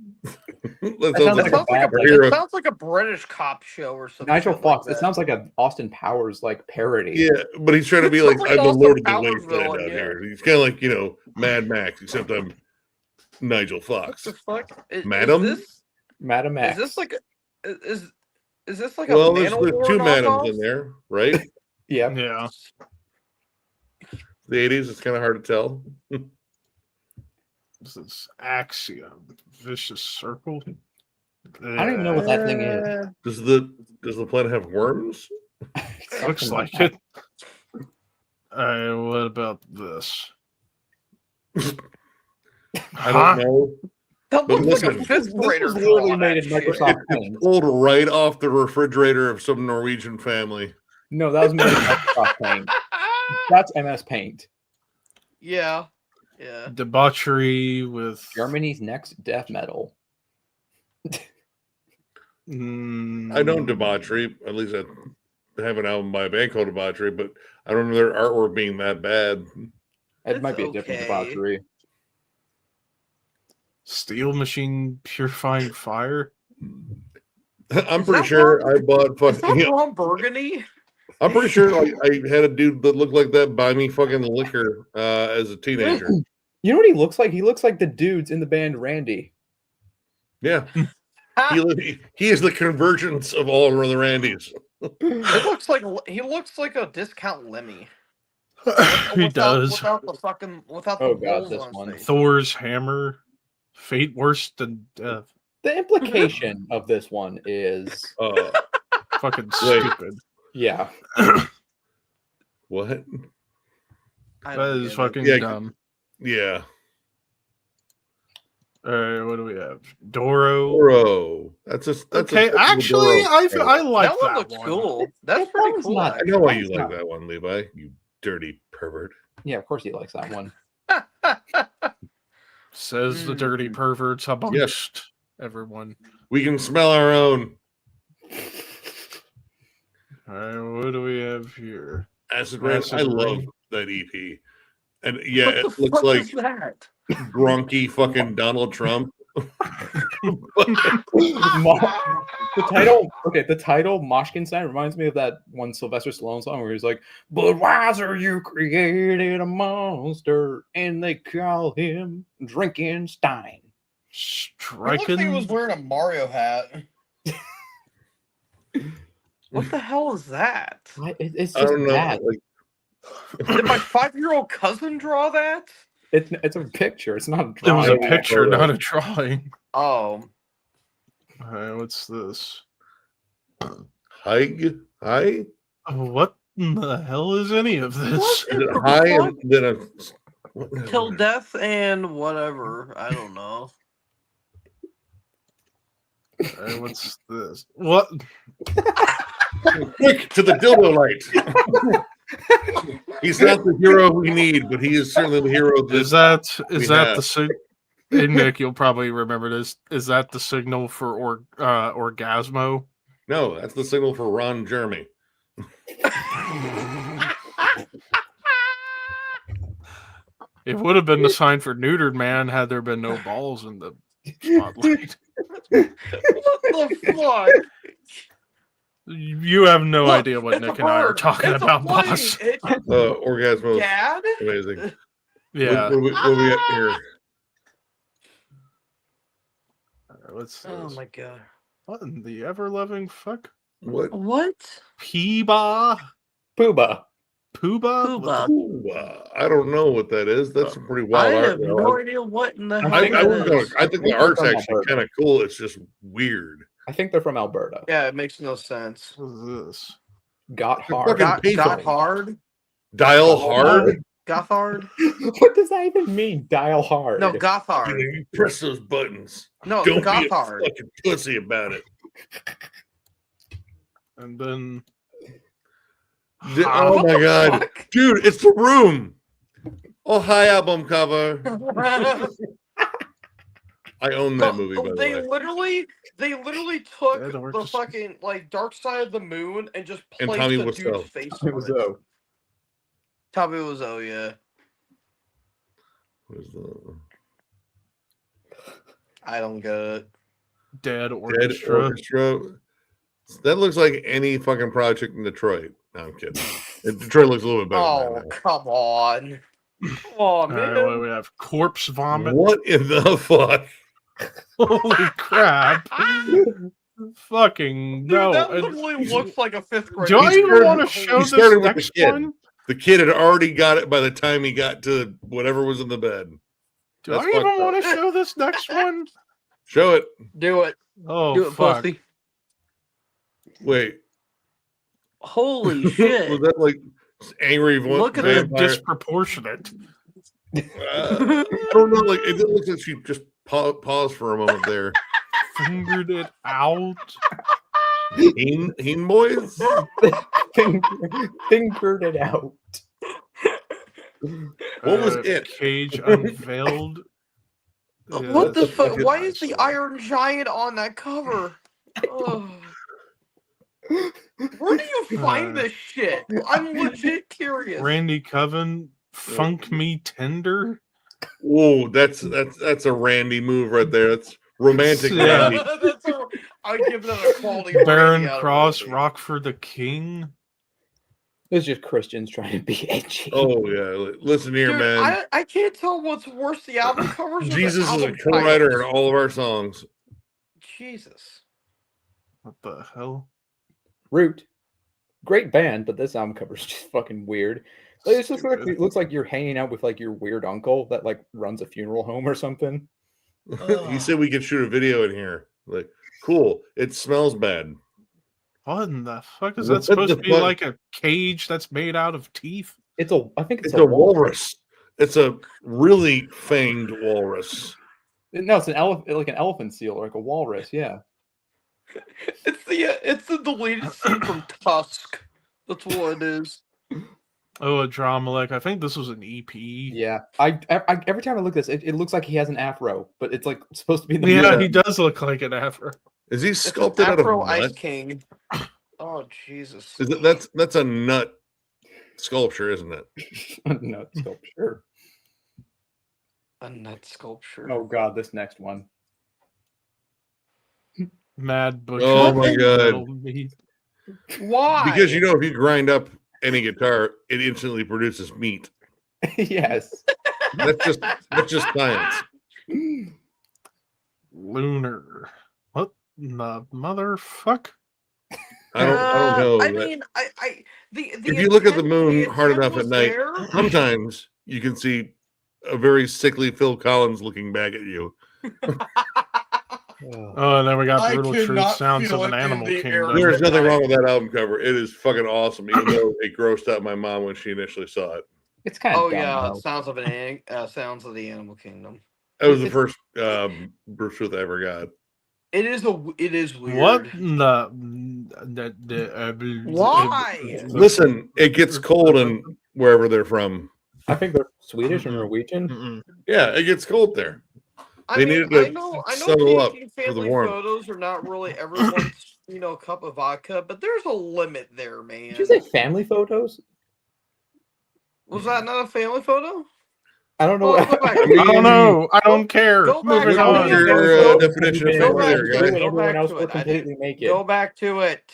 that sounds sounds like It like a sounds like bad a, hero. it sounds like a British cop show or something. Nigel Fox. Like It sounds like a Austin Powers like parody. yeah, but he's trying to be It like sounds I'm like the Austin Lord of the Powers Wasteland villain, out yeah. here. He's kind of like Mad Max, except I'm Nigel What Fox. the fuck? Madam? Madam Is X. this like a, is this like Well, a there's Manowar two madams knockoff? in there, right? Yeah. Yeah. The 80s, it's kind of hard to tell. This is Axiom. Vicious Circle. I don't even know what that thing is. Does the planet have worms? Looks like it. What about this? I don't know. That But looks like a listen, fifth This grader was literally draw made that in shit. Microsoft It's Paint. pulled right off the refrigerator of some Norwegian family. No, that was made in Microsoft Paint. That's MS Paint. Yeah. Yeah. Debauchery with Germany's next death metal. I know Debauchery. At least I have an album by a band called Debauchery, but I don't remember their artwork being that bad. It It's might be a different okay. debauchery. Steel Machine Purifying Fire. I'm Is pretty that sure Ron- I bought Is that fucking. Ron Burgundy? I'm pretty sure like I had a dude that looked like that buy me fucking liquor as a teenager. You know what he looks like? He looks like the dudes in the band Randy. Yeah, he is the convergence of all of the Randys. He looks like a discount Lemmy. He does. Without Oh, the God, holes this on his one. face. Thor's hammer. Fate worse than death. The implication of this one is, Fucking Wait. stupid. yeah, What? I That don't is get it. fucking Yeah. dumb. Yeah, All right, what do we have? Doro. bro. That's Okay, a actually, Doro. I like That that one looks one. cool. That's That pretty one's cool. not- I actually. know why you That's like not- that one, Levi. You dirty pervert. yeah. Of course, he likes that one. Says the dirty perverts amongst everyone. We can smell our own All right, what do we have here? acid rain. Acid I love Rain. that EP, and yeah, What it the looks fuck like is that? grunky fucking Donald Trump. The title, okay, the title Moshkinstein reminds me of that one Sylvester Stallone song where he's like, "Budweiser, you created a monster, and they call him Drinking Stein." He looked like he was Striking. wearing a Mario hat. What the hell is that? It's I just don't know. bad. Like, Did my 5-year-old cousin draw that? It's a picture. It's not a It was drawing. a picture, photo. not a drawing. Oh, All right, what's this? hi. What in the hell is any of this? What? Is it high and then a Till death and whatever. I don't know. All right, what's this? What? Quick to the dildo light. He's not the hero we need, but he is certainly the hero Is that that we the have. sig- Hey Nick, you'll probably remember this. Is that the signal for Orgasmo? no, that's the signal for Ron Jeremy. It would have been the sign for neutered man had there been no balls in the spotlight. What the fuck? You have no Look, idea what it's a Nick and I are bird. talking It's a about, plane. boss. It's Orgasmo. Dad? Amazing. Yeah. What we got here? What's this? Oh my god. What in the ever loving fuck? What? What? Peeba? Pooba. Pooba? Pooba. Ooh, I don't know what that is. That's some pretty I wild art. have though. no idea what in the hell I I, think I, that wouldn't go- is. I think the They're art's from actually Alberta. kind of cool. It's just weird. I think they're from Alberta. Yeah, it makes no sense. What is this? Got hard. fucking Got payphone. hard? Dial Dial hard. Gothard? What does that even mean? Dial hard. No, Gothard. You press those buttons. No, Don't be a Gothard. fucking pussy about it. And then Oh What my the god, fuck? dude, it's The Room. Oh, hi, album cover. I own that movie, by the they way. literally took Dead the Orchestra. fucking like Dark Side of the Moon and just And placed Tommy the Wiseau. dude's face It on was it. Tommy Wiseau, yeah. What is the I don't get it. Dead Dead Orchestra. Orchestra? That looks like any fucking project in Detroit. No, I'm kidding. Detroit looks a little bit better. Oh, than that. come on. Come on, All man. right, what do we have? Corpse Vomit. What in the fuck? Holy crap. Fucking Dude, no. that And- literally looks like a fifth grade. do I He even started- want to he show this started with the next kid. one? The kid had already got it by the time he got to whatever was in the bed. Do That's I even fucked up. want to show this next one? Show it. Do it. Oh, Do it, fuck. pussy. Wait. Holy Was shit. that like angry Look at They're vampire? disproportionate. I don't know. Like it looks like she just paused for a moment there. Fingered it out. Heen boys. Fingered it out. What was it? Cage unveiled. What the that's fuck? a good Why is the eyesore. Iron Giant on that cover? Ugh. Where do you find this shit? I'm legit curious. Randy Coven, Funk Me Tender. Whoa, that's a Randy move right there. That's romantic Yeah. Randy. I give that a quality rating Baron out of Cross, Randy. Rock for the King. It's just Christians trying to be edgy. Oh yeah, listen here, Dude, man. I can't tell what's worse, the album covers or Jesus the is a album co-writer in titles. all of our songs. Jesus. What the hell? Root. Great band, but this album cover is just fucking weird. Like, it's just like, Stupid. it looks like you're hanging out with like your weird uncle that like runs a funeral home or something. He said we could shoot a video in here. Like, cool. It smells bad. What in the fuck is What that supposed the to be? fuck? Like a cage that's made out of teeth? I think It's a walrus. It's a really fanged walrus. No, it's an elephant, like an elephant seal or like a walrus. Yeah. It's the deleted scene from Tusk. That's what it is. Oh, a Dramalek. I think this was an EP. Yeah. I every time I look at this, it looks like he has an afro, but it's like supposed to be in the Yeah, middle. he does look like an afro. Is he It's an sculpted out of Afro Ice nut? King. Oh Jesus. Is it, that's a nut sculpture, isn't it? No, it's sculpture. A nut sculpture. Oh god, this next one. Mad Butcher. Oh my God. Metal Meat. Why? Because you know, if you grind up any guitar, it instantly produces meat. Yes. That's just science. Lunar. What in the motherfuck? I don't know. I that- mean, the if you look at the intent- moon hard intent enough at was night, there. sometimes you can see a very sickly Phil Collins looking back at you. Oh, and then we got I Brutal could Truth not Sounds feel of an it in Animal the air. Kingdom. There's nothing wrong with that album cover. It is fucking awesome, even though it grossed out my mom when she initially saw it. It's kind of Oh dumb, yeah, though. Sounds of the Animal Kingdom. That was the first Bruce Truth I ever got. It is weird. What in the Why? Listen, it gets cold in wherever they're from. I think they're Swedish or Norwegian. Mm-mm. Yeah, it gets cold there. I They mean, needed to I know settle up taking for the family warmth. photos are not really everyone's, cup of vodka, but there's a limit there, man. Did you say family photos? Was that not a family photo? I don't know. Oh, what- go back. I don't know. I don't care. Go back Moving to on. your definition of Go family back there, to guys. it. Go Everyone back else to were it. I didn't- completely naked. Go back to it.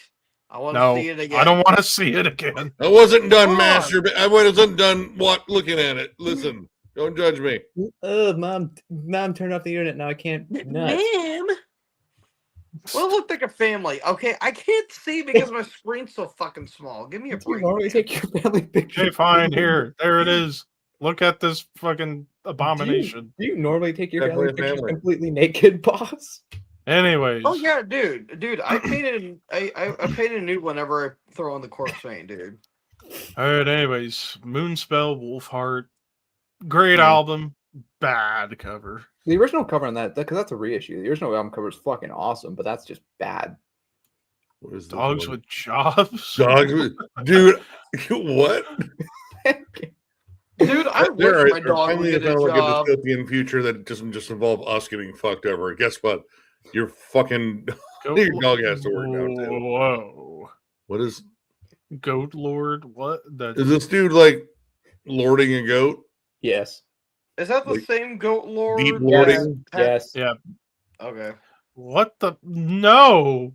I want to No, see it again. I don't want to see it again. I wasn't done Come on. masturbate. I wasn't done looking at it. Listen, don't judge me. Oh, mom, turn off the internet now. I can't. Nuts. Ma'am. Well, it looked like a family. Okay, I can't see because my screen's so fucking small. Give me a Do you break. normally take your family picture? Okay, fine. Here, there it is. Look at this fucking abomination. Do you normally take your Definitely family a pictures family. completely naked, boss? Anyways, Oh yeah, dude. I painted. I painted a nude whenever I throw on the corpse paint, dude. all right. Anyways, Moonspell, Wolfheart, great Yeah. album, bad cover. The original cover on that, because that's a reissue. The original album cover is fucking awesome, but that's just bad. What is this Dogs one? with jobs. Dogs with dude. What? Dude, I There wish are my dog would finally get a found like a job. dystopian future that doesn't just involve us getting fucked over. Guess what? Your fucking Goat your dog has to work now too. Whoa, What is Goat Lord. What? That is this dude like lording a goat? Yes. Is that the Like, same goat lord? Deep that- lording? Yes. Yeah. Okay. What the? No,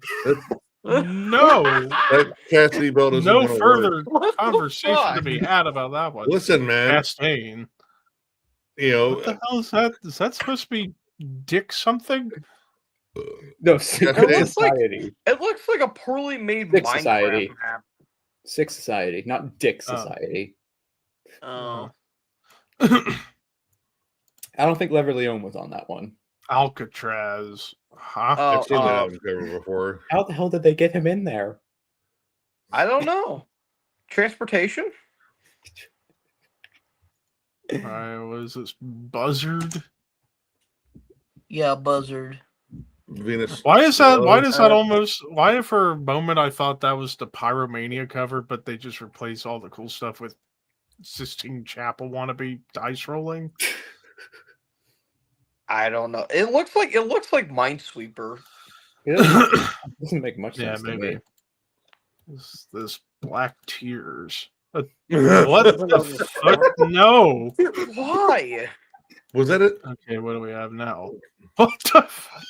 no, That Cassidy belt doesn't no wanna work. further What the conversation to fuck? be had about that one. Listen, man. Chastain. You know, What the hell is that? Is that supposed to be Dick something? No, It looks like- Society. It looks like a poorly made Dick Minecraft Society. map. Sick Society, not Dick Oh. Society. Oh. I don't think Lever Leone was on that one. Alcatraz. Huh? Oh, I've seen that album cover before. How the hell did they get him in there? I don't know. Transportation? All right, what is this? Buzzard? Yeah, Buzzard. Venus. Why is that? Why Love does that almost? Why for a moment I thought that was the Pyromania cover, but they just replace all the cool stuff with Sistine Chapel wannabe dice rolling? I don't know. It looks like Minesweeper. It doesn't make much Yeah, sense to maybe. me. This Black Tears. Was What the fuck? No. Why? that it? Okay, what do we have now? What the fuck?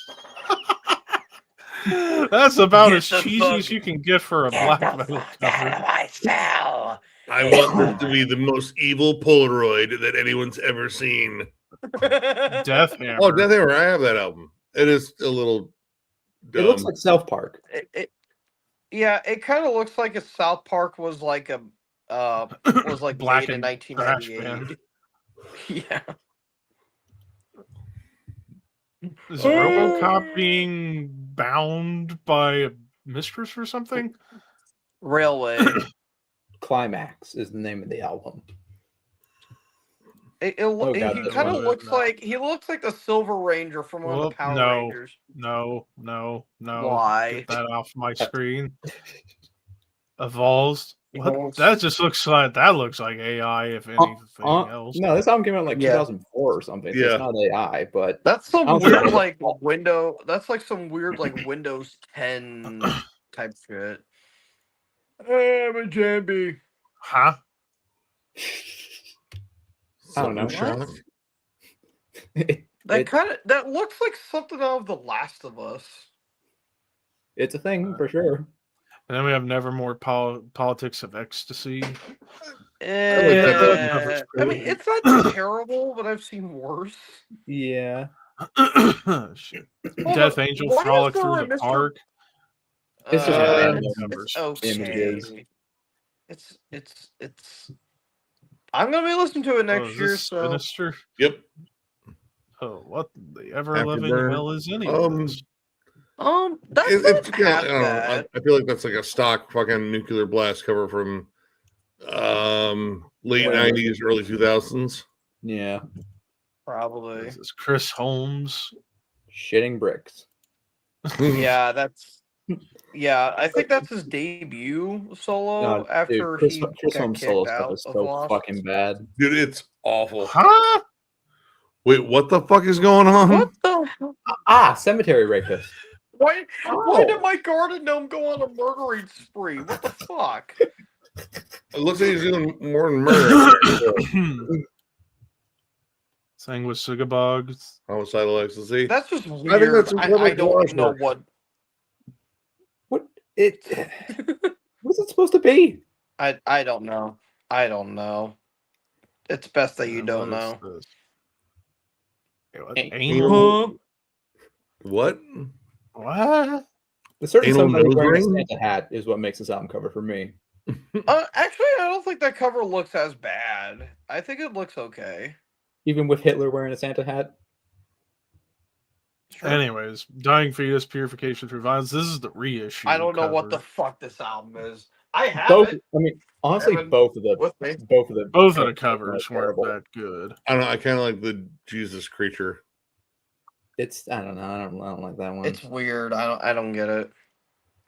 That's about Get as the cheesy fuck- as you can get for a black metal cover. my cell. I want this to be the most evil Polaroid that anyone's ever seen. Death Hammer. Oh, Death Hammer, I have that album. It is a little dumb. It looks like South Park. Yeah, it kind of looks like if South Park was like a Black made in and trash 1998. Yeah. Is RoboCop being bound by a mistress or something? Railway. Climax is the name of the album. He God, kind that's of what looks it is. like the Silver Ranger from one of Well, the Power no. Rangers. No. Why? Get that off my screen. Evolved. What? Evolved. That just looks like AI, if anything else. No, this album came out in like Yeah. 2004 or something. So Yeah. it's not AI, but That's some I don't think weird I- like window. That's like some weird like Windows 10 type shit. Hey, I'm a Jambi. Huh? I don't know. Shock. That looks like something out of The Last of Us. It's a thing for sure. And then we have Nevermore Politics of Ecstasy. I cover. mean, it's not terrible, but I've seen worse. Yeah. Shit. Hold Death on, Angel why is Frolic there Through a the Mr. Park. It's just random it's numbers. okay. Images. It's. I'm gonna be listening to it Oh, next is year. this So Sinister? Yep. Oh, what the ever living Afterburn. hell is any of this? that's It's not yeah, I half don't know. bad. I feel like that's like a stock fucking Nuclear Blast cover from late Whatever. 90s, early 2000s. Yeah. Probably. This is Chris Holmes. Shitting bricks. Yeah, that's. Yeah, I think that's his debut solo No, after dude, he Chris got Holmes kicked solo stuff out is of so Lost. fucking bad. Dude, it's awful. Huh? Wait, what the fuck is going on? What the? Cemetery rapist. Why Oh. did my garden gnome go on a murdering spree? What the fuck? It looks like he's doing more than murder. Sang with Sugabog. Homicidal ecstasy. That's just think weird. that's some I clever don't collage know work. what. What's it supposed to be? I don't know. I don't know. It's best that you don't know. Anal? What? What? The certain Anal somebody nose wearing a ring? Santa hat is what makes this album cover for me. Actually, I don't think that cover looks as bad. I think it looks okay. Even with Hitler wearing a Santa hat. Sure. Anyways, Dying Fetus, Purification Through Violence. This is the reissue. I don't know what the cover. fuck this album is. I have Both. it I mean, honestly, Evan, both of the with me. both of the Both of the covers covers are weren't terrible. that good. I don't know. I kind of like the Jesus creature. It's I don't know. I don't like that one. It's weird. I don't get it.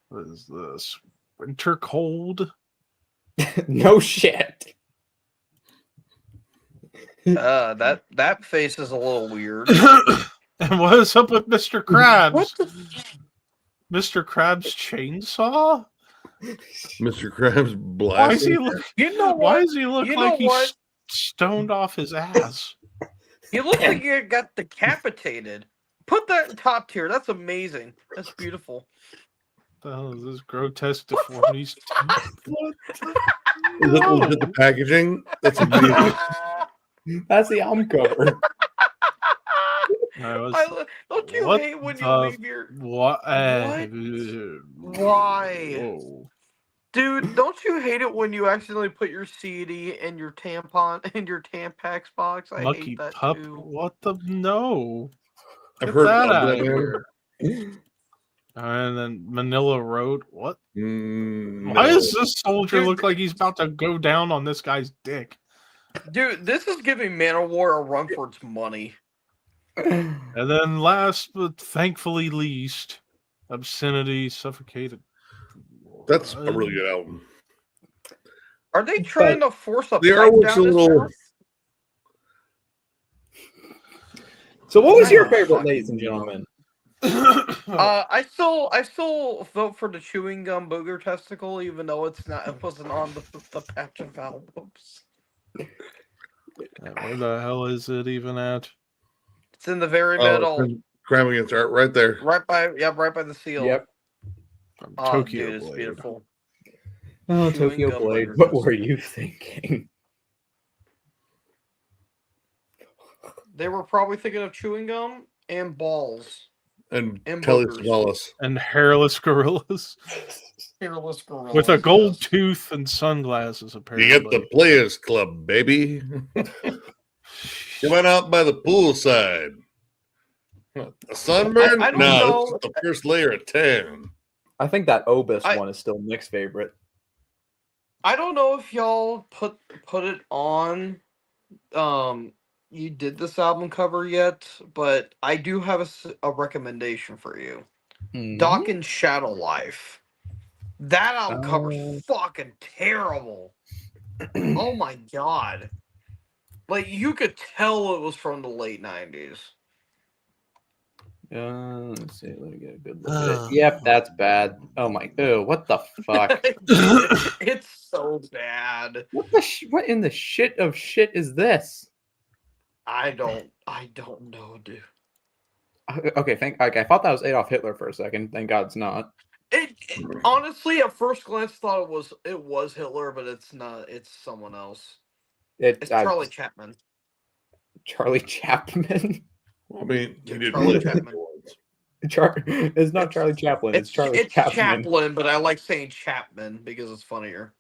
What is this? Winter Cold? no shit. That face is a little weird. And what is up with Mr. Krabs? What the? Mr. Krabs chainsaw? Mr. Krabs Why is blasting. he look? You know Why what? does he look You like know he's what? stoned off his ass? You look like you got decapitated. Put that in top tier. That's amazing. That's beautiful. The hell is this grotesque deformities? What the- Is it legit the packaging? That's amazing. That's the album cover. I was- Don't you what hate when you the leave your What? Why? Whoa. dude? Don't you hate it when you accidentally put your CD in your tampon in your Tampax box? I Lucky hate that pup. too. What the? No. I've Get heard that of out that, of man. here. And then Manila Road. What? Mm, Why no. does this soldier Dude, look like he's about to go down on this guy's dick? Dude, this is giving Manowar a run for its money. And then last but thankfully least, Obscenity Suffocated. That's a really good album. Are they trying to force a The pipe artwork's down a his little- mouth? So, what was your Oh, favorite, fucking ladies and no. gentlemen? I still vote for the chewing gum booger testicle, even though it wasn't on the patch of albums. Where the hell is it even at? It's in the very Oh, middle, Crime Against Art, right there. right by the seal. Yep. From Oh, Tokyo dude, it's Blade. beautiful. Oh, Chewing Tokyo gum Blade. booger What were testicle. you thinking? They were probably thinking of chewing gum and balls. And And Telly boogers. Savalas. And hairless gorillas Hairless gorillas. with a gold yes. tooth and sunglasses, You apparently. get the Players Club, baby. You went out by the poolside. A sunburn? I don't No, know. this is the first layer of tan. I think that Obis I- one is still Nick's favorite. I don't know if y'all put it on. You did this album cover yet, but I do have a recommendation for you. Doc and Shadow Life. That album Oh. cover's fucking terrible. Oh my god. Like you could tell it was from the late 90s. Let's see. Let me get a good look at it. Yep, that's bad. Oh my. Ew, what the fuck? It's so bad. What in the shit of shit is this? I don't know, dude. Okay, I thought that was Adolf Hitler for a second. Thank God it's not. It honestly, at first glance, thought it was Hitler, but it's not. It's someone else. It's Charlie Chapman. Charlie Chapman. I mean, he did Charlie really Chapman. It's not Charlie Chaplin. It's Charlie Chapman. Chaplin, but I like saying Chapman because it's funnier.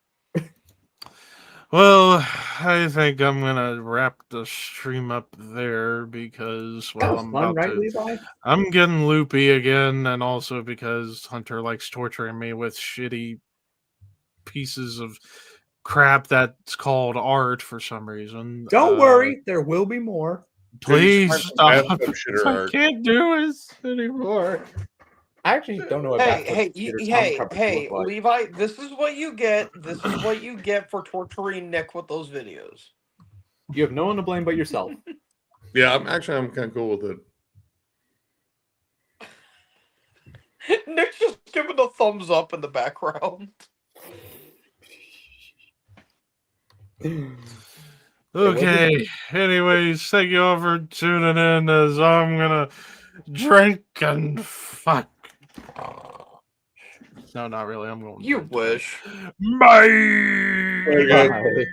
Well, I think I'm gonna wrap the stream up there because That was I'm fun, about right, to. Levi? I'm getting loopy again, and also because Hunter likes torturing me with shitty pieces of crap that's called art for some reason. Don't worry, there will be more. Please Maybe stop. bathtub shitter I art. can't do this anymore. I actually don't know what Hey, Levi, this is what you get. This is what you get for torturing Nick with those videos. You have no one to blame but yourself. Yeah, I'm kind of cool with it. Nick's just giving a thumbs up in the background. Okay. Anyways, thank you all for tuning in as I'm gonna drink and fuck. No, not really. I'm going. You wish. Bye. Okay. Bye.